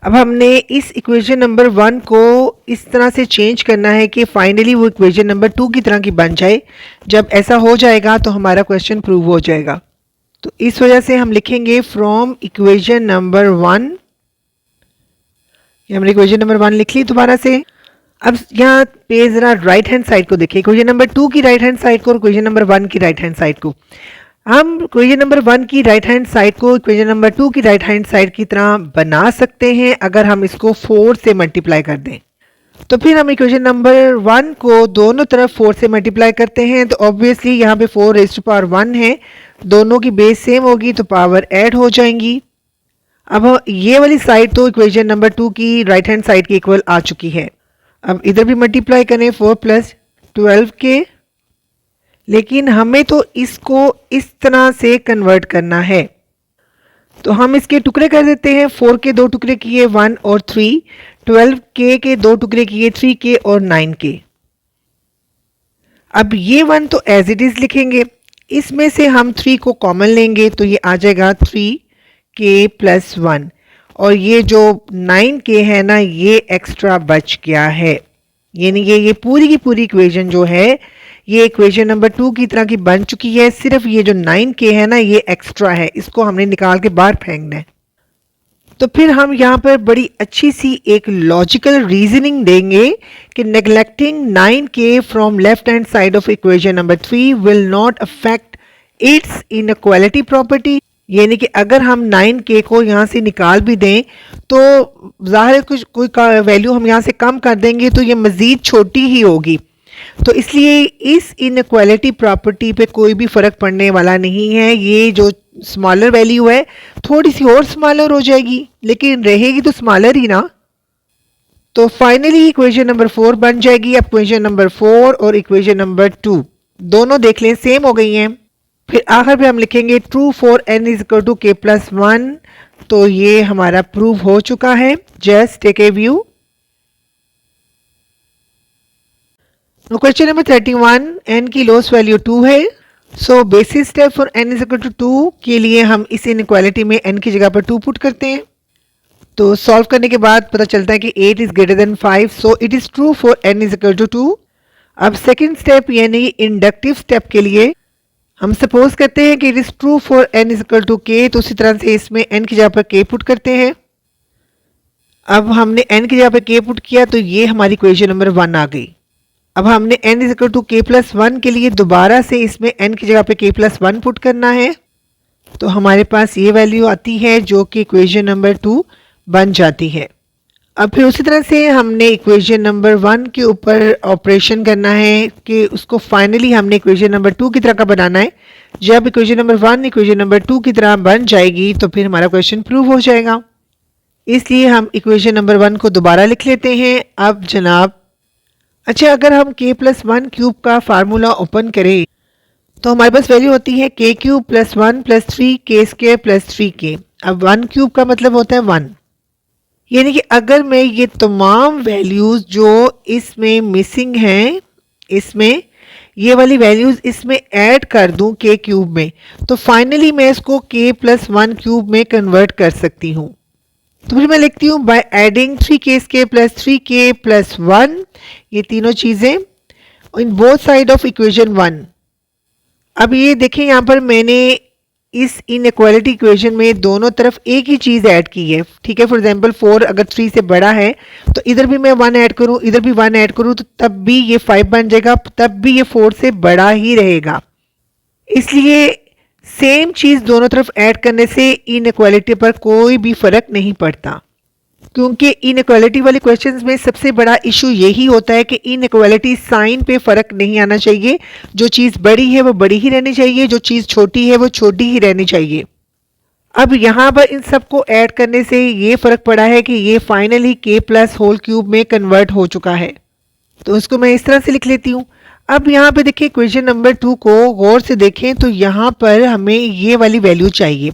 अब हमने इस इक्वेशन नंबर 1 को इस तरह से चेंज करना है कि फाइनली वो इक्वेशन नंबर 2 की तरह की बन जाए। जब ऐसा हो जाएगा तो हमारा क्वेश्चन प्रूव हो जाएगा। तो इस वजह से हम लिखेंगे फ्रॉम इक्वेशन नंबर 1। ये हमने इक्वेशन नंबर 1 लिख ली दोबारा से। अब यहाँ पे ज़रा राइट हैंड साइड को देखिए, इक्वेशन नंबर 2 की राइट हैंड साइड को और इक्वेशन नंबर 1 की राइट हैंड साइड को। हम इक्वेशन नंबर 1 की राइट हैंड साइड को इक्वेशन नंबर 2 की राइट हैंड साइड की तरह बना सकते हैं अगर हम इसको 4 से मल्टीप्लाई कर दें। तो फिर हम इक्वेशन नंबर 1 को दोनों तरफ 4 से मल्टीप्लाई करते हैं तो ऑब्वियसली यहाँ पे 4 रेज़ टू पावर 1 है, दोनों की बेस सेम होगी तो पावर ऐड हो जाएंगी। अब ये वाली साइड तो इक्वेशन नंबर 2 की राइट हैंड साइड की इक्वल आ चुकी है। अब इधर भी मल्टीप्लाई करें 4 + 12 के, लेकिन हमें तो इसको इस तरह से कन्वर्ट करना है तो हम इसके टुकड़े कर देते हैं। 4 के 2 टुकड़े किए 1 और 3, 12 के 2 टुकड़े किए 3 के और 9 के। अब ये 1 तो एज इट इज़ लिखेंगे, इसमें से हम 3 को कॉमन लेंगे तो ये आ जाएगा 3k + 1 और ये जो 9k है ना ये एक्स्ट्रा बच गया है, यानी ये पूरी की पूरी इक्वेशन जो है ये इक्वेशन नंबर 2 की तरह की बन चुकी है। सिर्फ ये जो 9k है ना ये एक्स्ट्रा है, इसको हमने निकाल के बाहर फेंकना है। तो फिर हम यहाँ पर बड़ी अच्छी सी एक लॉजिकल रीजनिंग देंगे कि neglecting 9k from left hand side of equation number 3 will not affect it's inequality property. यानी कि अगर हम 9k को यहाँ से निकाल भी दें तो ज़ाहिर है कुछ कोई वैल्यू हम यहाँ से कम कर देंगे तो ये मज़ीद छोटी ही होगी, तो इसलिए इस इनइक्वालिटी प्रॉपर्टी पे कोई भी फ़र्क पड़ने वाला नहीं है। ये जो स्मॉलर वैल्यू है थोड़ी सी और स्मॉलर हो जाएगी लेकिन रहेगी तो स्मॉलर ही ना। तो फाइनली इक्वेशन नंबर 4 बन जाएगी। अब इक्वेशन नंबर 4 और इक्वेशन नंबर 2 दोनों देख लें सेम हो गई हैं। फिर आखिर पे हम लिखेंगे ट्रू फॉर n = k + 1, तो ये हमारा प्रूव हो चुका है। Just take a view. Question number 31, n की लोएस्ट वैल्यू 2 है। So basis step for n = 2 के लिए हम इस इनइक्वालिटी में n की जगह पर 2 पुट करते हैं। तो सॉल्व करने के बाद पता चलता है कि 8 is greater then 5, so it is true for n = 2। अब सेकेंड स्टेप यानी इंडक्टिव स्टेप के लिए हम सपोज करते हैं कि it is true for n = k, तो उसी तरह से इसमें n की जगह पर k पुट करते हैं। अब हमने n की जगह पर k पुट किया तो ये हमारी इक्वेशन नंबर 1 आ गई। अब हमने n = k + 1 के लिए दोबारा से इसमें n की जगह पे k + 1 पुट करना है, तो हमारे पास ये वैल्यू आती है जो कि इक्वेशन नंबर 2 बन जाती है। अब फिर उसी तरह से हमने इक्वेशन नंबर 1 के ऊपर ऑपरेशन करना है कि उसको फाइनली हमने इक्वेशन नंबर 2 की तरह का बनाना है। जब इक्वेशन नंबर 1 इक्वेशन नंबर 2 की तरह बन जाएगी तो फिर हमारा क्वेश्चन प्रूव हो जाएगा। इसलिए हम इक्वेशन नंबर 1 को दोबारा लिख लेते हैं। अब जनाब अच्छा, अगर हम k + 1 क्यूब का फार्मूला ओपन करें तो हमारे पास वैल्यू होती है k³ + 1 + 3k² + 3k। अब 1 क्यूब का मतलब होता है 1, यानी कि अगर मैं ये तमाम वैल्यूज़ जो इसमें मिसिंग हैं इसमें ये वाली वैल्यूज़ इसमें ऐड कर दूं k³ में तो फाइनली मैं इसको k + 1 क्यूब में कन्वर्ट कर सकती हूँ। तो फिर मैं लिखती हूँ बाय एडिंग 3k² + 3k + 1, ये तीनों चीज़ें in both side of equation 1। अब ये देखें यहाँ पर मैंने इस इनइक्वालिटी इक्वेशन में दोनों तरफ एक ही चीज़ ऐड की है, ठीक है। फॉर एग्जांपल 4 अगर 3 से बड़ा है तो इधर भी मैं 1 ऐड करूँ, इधर भी 1 ऐड करूँ तो तब भी ये 5 बन जाएगा, तब भी ये 4 से बड़ा ही रहेगा। इसलिए सेम चीज़ दोनों तरफ ऐड करने से इनइक्वालिटी पर कोई भी फ़र्क नहीं पड़ता, क्योंकि इनइक्वालिटी वाले क्वेश्चंस में सबसे बड़ा इशू यही होता है कि इनइक्वालिटी साइन पे फ़र्क नहीं आना चाहिए। जो चीज़ बड़ी है वो बड़ी ही रहनी चाहिए, जो चीज़ छोटी है वो छोटी ही रहनी चाहिए। अब यहाँ पर इन सबको ऐड करने से ये फ़र्क पड़ा है कि ये फाइनली k+3 में कन्वर्ट हो चुका है, तो इसको मैं इस तरह से लिख लेती हूँ। अब यहाँ पे देखिए इक्वेशन नंबर 2 को गौर से देखें तो यहाँ पर हमें ये वाली वैल्यू चाहिए,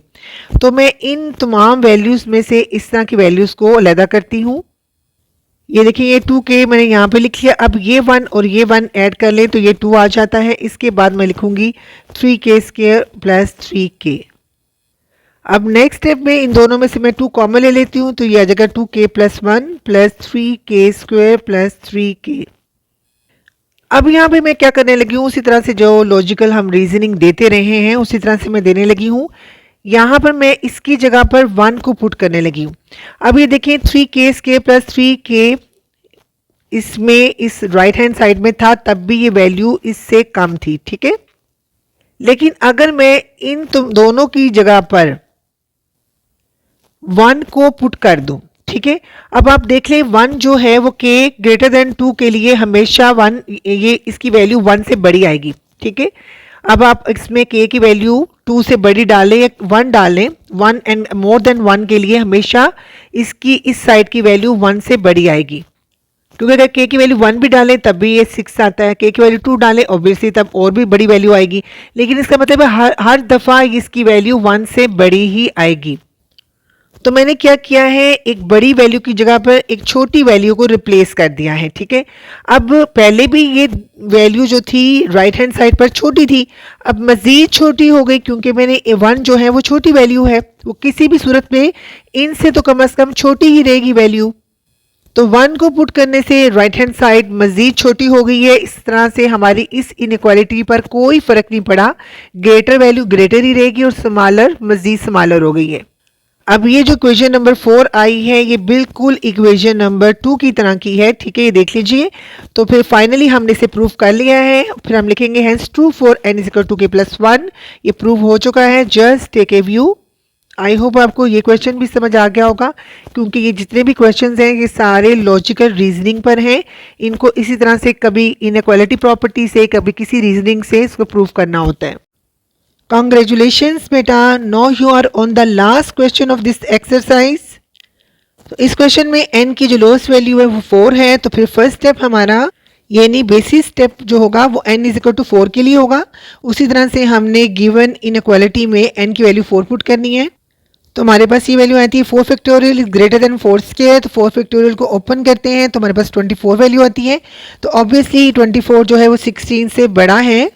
तो मैं इन तमाम वैल्यूज़ में से इस तरह की वैल्यूज़ को अलग करती हूँ। ये देखिए ये 2k मैंने यहाँ पे लिख लिया। अब ये 1 और ये 1 ऐड कर लें तो ये 2 आ जाता है। इसके बाद मैं लिखूँगी 3k² + 3k। अब नेक्स्ट स्टेप में इन दोनों में से मैं 2 कॉमन ले लेती हूँ, तो ये आ जाएगा 2k + 1 + 3k² + 3k। अब यहाँ पे मैं क्या करने लगी हूँ, उसी तरह से जो लॉजिकल हम रीजनिंग देते रहे हैं उसी तरह से मैं देने लगी हूँ। यहाँ पर मैं इसकी जगह पर 1 को पुट करने लगी हूँ। अब ये देखें 3k² + 3k इसमें इस राइट हैंड साइड में था, तब भी ये वैल्यू इससे कम थी, ठीक है। लेकिन अगर मैं इन दोनों की जगह पर 1 को पुट कर दूं, ठीक है। अब आप देख लें 1 जो है वो k > 2 के लिए हमेशा 1, ये इसकी वैल्यू 1 से बड़ी आएगी, ठीक है। अब आप इसमें k की वैल्यू 2 से बड़ी डालें या 1 डालें, 1 एंड मोर देन 1 के लिए हमेशा इसकी इस साइड की वैल्यू 1 से बड़ी आएगी, क्योंकि अगर k की वैल्यू 1 भी डालें तब भी ये 6 आता है, k की वैल्यू 2 डालें ऑब्वियसली तब और भी बड़ी वैल्यू आएगी। लेकिन इसका मतलब है हर दफ़ा इसकी वैल्यू 1 से बड़ी ही आएगी। तो मैंने क्या किया है, एक बड़ी वैल्यू की जगह पर एक छोटी वैल्यू को रिप्लेस कर दिया है, ठीक है। अब पहले भी ये वैल्यू जो थी राइट हैंड साइड पर छोटी थी, अब मज़ीद छोटी हो गई क्योंकि मैंने 1 जो है वो छोटी वैल्यू है, वो किसी भी सूरत में इनसे तो कम से कम छोटी ही रहेगी वैल्यू। तो 1 को पुट करने से राइट हैंड साइड मज़ीद छोटी हो गई है। इस तरह से हमारी इस इनइक्वालिटी पर कोई फ़र्क नहीं पड़ा, ग्रेटर वैल्यू ग्रेटर ही रहेगी और स्मॉलर मज़ीद स्मॉलर हो गई है। अब ये जो इक्वेशन नंबर 4 आई है ये बिल्कुल इक्वेशन नंबर 2 की तरह की है, ठीक है, ये देख लीजिए। तो फिर फाइनली हमने इसे प्रूव कर लिया है। फिर हम लिखेंगे hence true for n = 2k + 1। ये प्रूव हो चुका है, just take a view. I hope आपको ये क्वेश्चन भी समझ आ गया होगा, क्योंकि ये जितने भी क्वेश्चंस हैं ये सारे लॉजिकल रीजनिंग पर हैं। इनको इसी तरह से कभी इनइक्वालिटी प्रॉपर्टी से, कभी किसी रीजनिंग से इसको प्रूव करना होता है। Congratulations बेटा, now you are on the last question of this exercise। तो इस क्वेश्चन में n की जो लोएस्ट वैल्यू है वो 4 है, तो फिर फर्स्ट स्टेप हमारा यानी बेसिस स्टेप जो होगा वो n = 4 के लिए होगा। उसी तरह से हमने गिवन इनइक्वालिटी में n की वैल्यू 4 पुट करनी है। तो हमारे पास ये वैल्यू आती है 4 फैक्टोरियल इज ग्रेटर देन 4²। तो 4 फैक्टोरियल को ओपन करते हैं तो हमारे पास 24 वैल्यू आती है। तो ऑब्वियसली 24 जो है वो 16 से बड़ा है,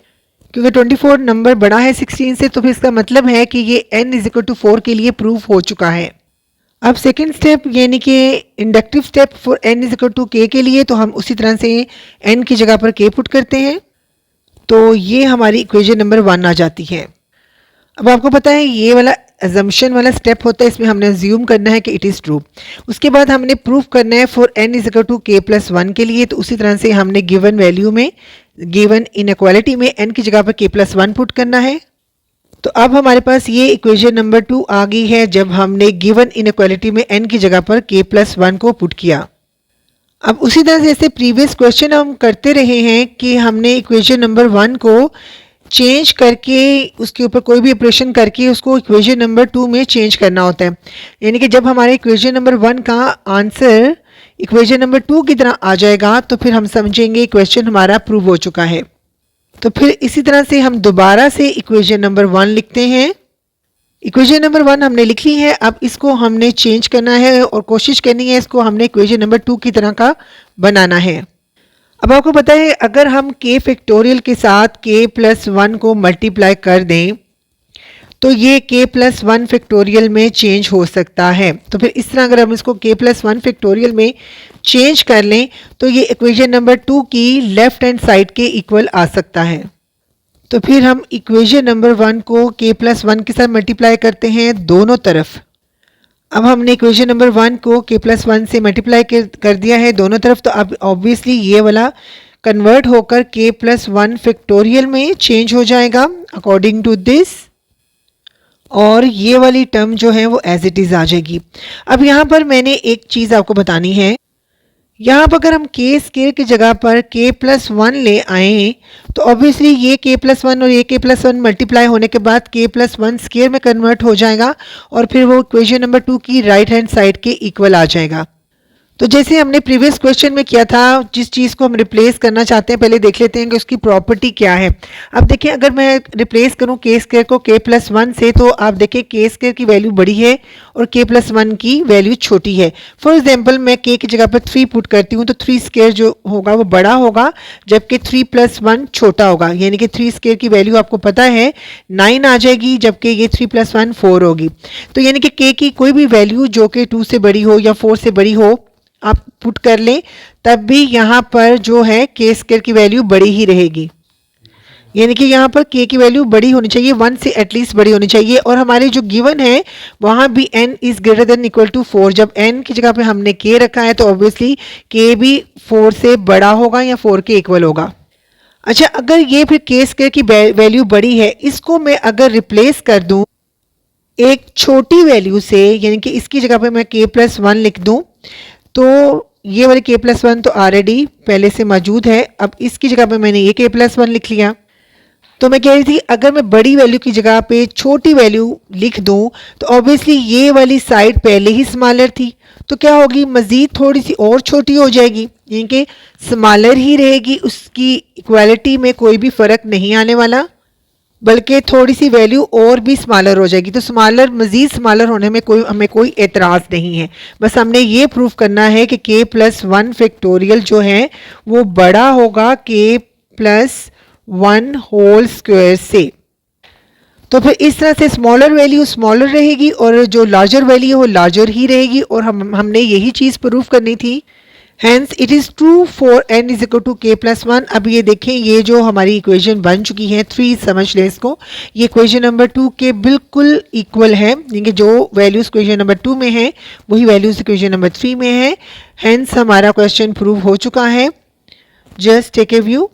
क्योंकि 24 नंबर बड़ा है 16 से, तो फिर इसका मतलब है कि ये n = 4 के लिए प्रूव हो चुका है। अब सेकेंड स्टेप यानी कि inductive step for n = k के लिए, तो हम उसी तरह से n की जगह पर k पुट करते हैं, तो ये हमारी इक्वेशन नंबर 1 आ जाती है। अब आपको पता है ये वाला अजम्पशन वाला स्टेप होता है, इसमें हमने अज्यूम करना है कि इट इज़ ट्रू। उसके बाद हमने प्रूफ करना है फॉर n = k + 1 के लिए, तो उसी तरह से हमने गिवन वैल्यू में, गिवन इनइक्वालिटी में n की जगह पर k + 1 पुट करना है। तो अब हमारे पास ये इक्वेशन नंबर 2 आ गई है जब हमने गिवन इनइक्वालिटी में n की जगह पर k + 1 को पुट किया। अब उसी तरह से जैसे प्रीवियस क्वेश्चन हम करते रहे हैं कि हमने इक्वेशन नंबर 1 को चेंज करके उसके ऊपर कोई भी ऑपरेशन करके उसको इक्वेशन नंबर 2 में चेंज करना होता है। यानी कि जब हमारे इक्वेशन नंबर 1 का आंसर इक्वेशन नंबर 2 की तरह आ जाएगा तो फिर हम समझेंगे क्वेश्चन हमारा प्रूव हो चुका है। तो फिर इसी तरह से हम दोबारा से इक्वेशन नंबर 1 लिखते हैं। इक्वेशन नंबर 1 हमने लिख ली है, अब इसको हमने चेंज करना है और कोशिश करनी है इसको हमने इक्वेशन नंबर 2 की तरह का बनाना है। अब आपको पता है अगर हम k फैक्टोरियल के साथ k + 1 को मल्टीप्लाई कर दें तो ये k + 1 फैक्टोरियल में चेंज हो सकता है। तो फिर इस तरह अगर हम इसको k + 1 फैक्टोरियल में चेंज कर लें तो ये इक्वेशन नंबर 2 की लेफ्ट हैंड साइड के इक्वल आ सकता है। तो फिर हम इक्वेशन नंबर 1 को k + 1 के साथ मल्टीप्लाई करते हैं दोनों तरफ। अब हमने इक्वेशन नंबर 1 को k + 1 से मल्टीप्लाई कर दिया है दोनों तरफ, तो अब ऑब्वियसली ये वाला कन्वर्ट होकर k + 1 फैक्टोरियल में चेंज हो जाएगा अकॉर्डिंग टू दिस, और ये वाली टर्म जो है वो एज इट इज़ आ जाएगी। अब यहाँ पर मैंने एक चीज़ आपको बतानी है, यहाँ पर अगर हम k² की जगह पर k + 1 ले आएँ तो ऑब्वियसली ये k + 1 और ये k + 1 मल्टीप्लाई होने के बाद k + 1 स्क्वायर में कन्वर्ट हो जाएगा और फिर वो इक्वेशन नंबर 2 की राइट हैंड साइड के इक्वल आ जाएगा। तो जैसे हमने प्रीवियस क्वेश्चन में किया था, जिस चीज़ को हम रिप्लेस करना चाहते हैं पहले देख लेते हैं कि उसकी प्रॉपर्टी क्या है। अब देखिए अगर मैं रिप्लेस करूं के स्क्वायर को के प्लस वन से, तो आप देखिए के स्क्वायर की वैल्यू बड़ी है और के प्लस वन की वैल्यू छोटी है। फॉर एग्जाम्पल मैं के की जगह पर 3 पुट करती हूँ तो 3 स्क्वायर जो होगा वो बड़ा होगा, जबकि 3 प्लस वन छोटा होगा। यानी कि 3 स्क्वायर की वैल्यू आपको पता है 9 आ जाएगी, जबकि ये 3 प्लस वन 4 होगी। तो यानी कि के की कोई भी वैल्यू जो कि 2 से बड़ी हो या 4 से बड़ी हो आप पुट कर लें, तब भी यहाँ पर जो है के स्क्वायर की वैल्यू बड़ी ही रहेगी। यानी कि यहाँ पर के की वैल्यू बड़ी होनी चाहिए, 1 से एटलीस्ट बड़ी होनी चाहिए। और हमारे जो गिवन है वहाँ भी n is greater than equal to 4। जब n की जगह पे हमने के रखा है तो ऑब्वियसली के भी 4 से बड़ा होगा या 4 के इक्वल होगा। अच्छा, अगर ये फिर के स्क्वायर की वैल्यू बड़ी है, इसको मैं अगर रिप्लेस कर दूं एक छोटी वैल्यू से, यानी कि इसकी जगह पे मैं के प्लस वन लिख दूं, तो ये वाले के प्लस वन तो ऑलरेडी पहले से मौजूद है। अब इसकी जगह पे मैंने ये के प्लस वन लिख लिया। तो मैं कह रही थी अगर मैं बड़ी वैल्यू की जगह पे छोटी वैल्यू लिख दूं तो ऑब्वियसली ये वाली साइड पहले ही स्मॉलर थी, तो क्या होगी, मज़ीद थोड़ी सी और छोटी हो जाएगी, यानी कि स्मॉलर ही रहेगी, उसकी इक्वालिटी में कोई भी फ़र्क नहीं आने वाला, बल्कि थोड़ी सी वैल्यू और भी स्मॉलर हो जाएगी। तो स्मॉलर, मज़ीद स्मॉलर होने में हमें कोई एतराज़ नहीं है। बस हमने ये प्रूफ करना है कि के प्लस वन फैक्टोरियल जो है वो बड़ा होगा के प्लस वन होल स्क्वायर से। तो फिर इस तरह से स्मॉलर वैल्यू स्मॉलर रहेगी और जो लार्जर वैल्यू है वो लार्जर ही रहेगी, और हमने यही चीज़ प्रूफ करनी थी। Hence it is true for n is equal to k plus one. अब ये देखें, ये जो हमारी इक्वेशन बन चुकी है 3 समझ लें इसको, ये इक्वेशन नंबर 2 के बिल्कुल इक्वल है, यानी कि जो वैल्यूज इक्वेशन नंबर 2 में है वही वैल्यूज इक्वेशन नंबर 3 में है। हैंस हमारा क्वेश्चन प्रूव हो चुका है। Just take a view.